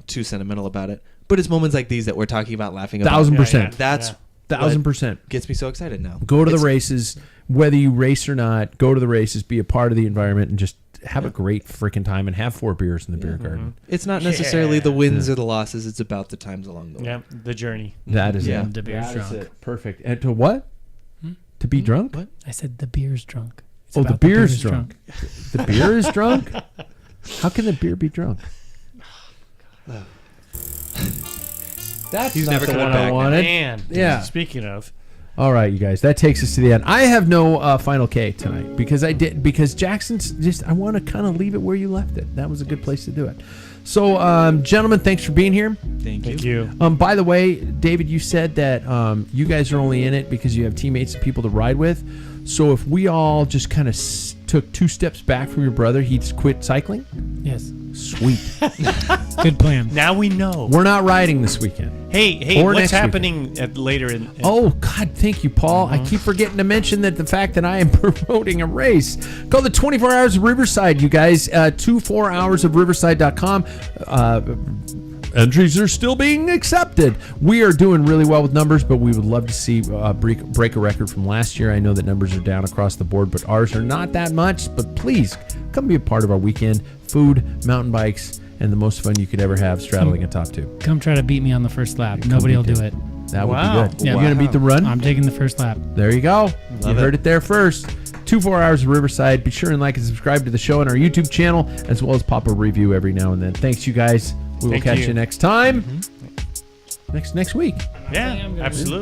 [SPEAKER 4] too sentimental about it. But it's moments like these that we're talking about, laughing about.
[SPEAKER 2] 1,000%.
[SPEAKER 4] That's
[SPEAKER 2] 1,000%.
[SPEAKER 4] Gets me so excited now.
[SPEAKER 2] Go to the races, whether you race or not. Go to the races, be a part of the environment, and just have a great freaking time and have 4 beers in the beer garden.
[SPEAKER 4] It's not necessarily the wins or the losses. It's about the times along the way.
[SPEAKER 1] Yeah, the journey.
[SPEAKER 2] That is
[SPEAKER 3] Yeah,
[SPEAKER 2] it.
[SPEAKER 3] the beer's
[SPEAKER 2] That
[SPEAKER 3] drunk.
[SPEAKER 2] is it. Perfect. And to what? To be drunk?
[SPEAKER 4] What?
[SPEAKER 3] I said the beer's drunk. It's
[SPEAKER 2] The
[SPEAKER 3] about
[SPEAKER 2] beer's drunk. The beer is drunk? How can the beer be drunk? That's
[SPEAKER 4] He's
[SPEAKER 2] not
[SPEAKER 4] never
[SPEAKER 2] the
[SPEAKER 4] coming
[SPEAKER 2] one
[SPEAKER 4] back
[SPEAKER 2] I
[SPEAKER 4] now.
[SPEAKER 2] wanted.
[SPEAKER 1] Man.
[SPEAKER 2] Yeah.
[SPEAKER 1] Speaking of.
[SPEAKER 2] All right, you guys. That takes us to the end. I have no Final K tonight because Jackson's just. I want to kind of leave it where you left it. That was a good place to do it. So, gentlemen, thanks for being here.
[SPEAKER 4] Thank you.
[SPEAKER 2] By the way, David, you said that you guys are only in it because you have teammates and people to ride with. So if we all just kind of took 2 steps back from your brother, he'd quit cycling?
[SPEAKER 3] Yes.
[SPEAKER 2] Sweet.
[SPEAKER 3] Good plan.
[SPEAKER 1] Now we know.
[SPEAKER 2] We're not riding this weekend.
[SPEAKER 1] Hey,
[SPEAKER 2] Or
[SPEAKER 1] what's
[SPEAKER 2] next
[SPEAKER 1] happening later in...
[SPEAKER 2] Oh, God, thank you, Paul. I keep forgetting to mention that the fact that I am promoting a race called the 24 Hours of Riverside, you guys. 24hoursofriverside.com. Entries are still being accepted. We are doing really well with numbers, but we would love to see break a record from last year. I know that numbers are down across the board, but ours are not that much. But please, come be a part of our weekend. Food, mountain bikes, and the most fun you could ever have straddling a top 2.
[SPEAKER 3] Come try to beat me on the first lap. Nobody will do it.
[SPEAKER 2] That would
[SPEAKER 1] Wow.
[SPEAKER 2] be good.
[SPEAKER 3] Yeah.
[SPEAKER 2] You going to beat the run?
[SPEAKER 3] I'm taking the first lap.
[SPEAKER 2] There you go. You
[SPEAKER 4] Love
[SPEAKER 2] heard it there first. 24 Hours of Riverside. Be sure and like and subscribe to the show on our YouTube channel, as well as pop a review every now and then. Thanks, you guys. We will catch you next time. Next week.
[SPEAKER 1] Yeah, absolutely.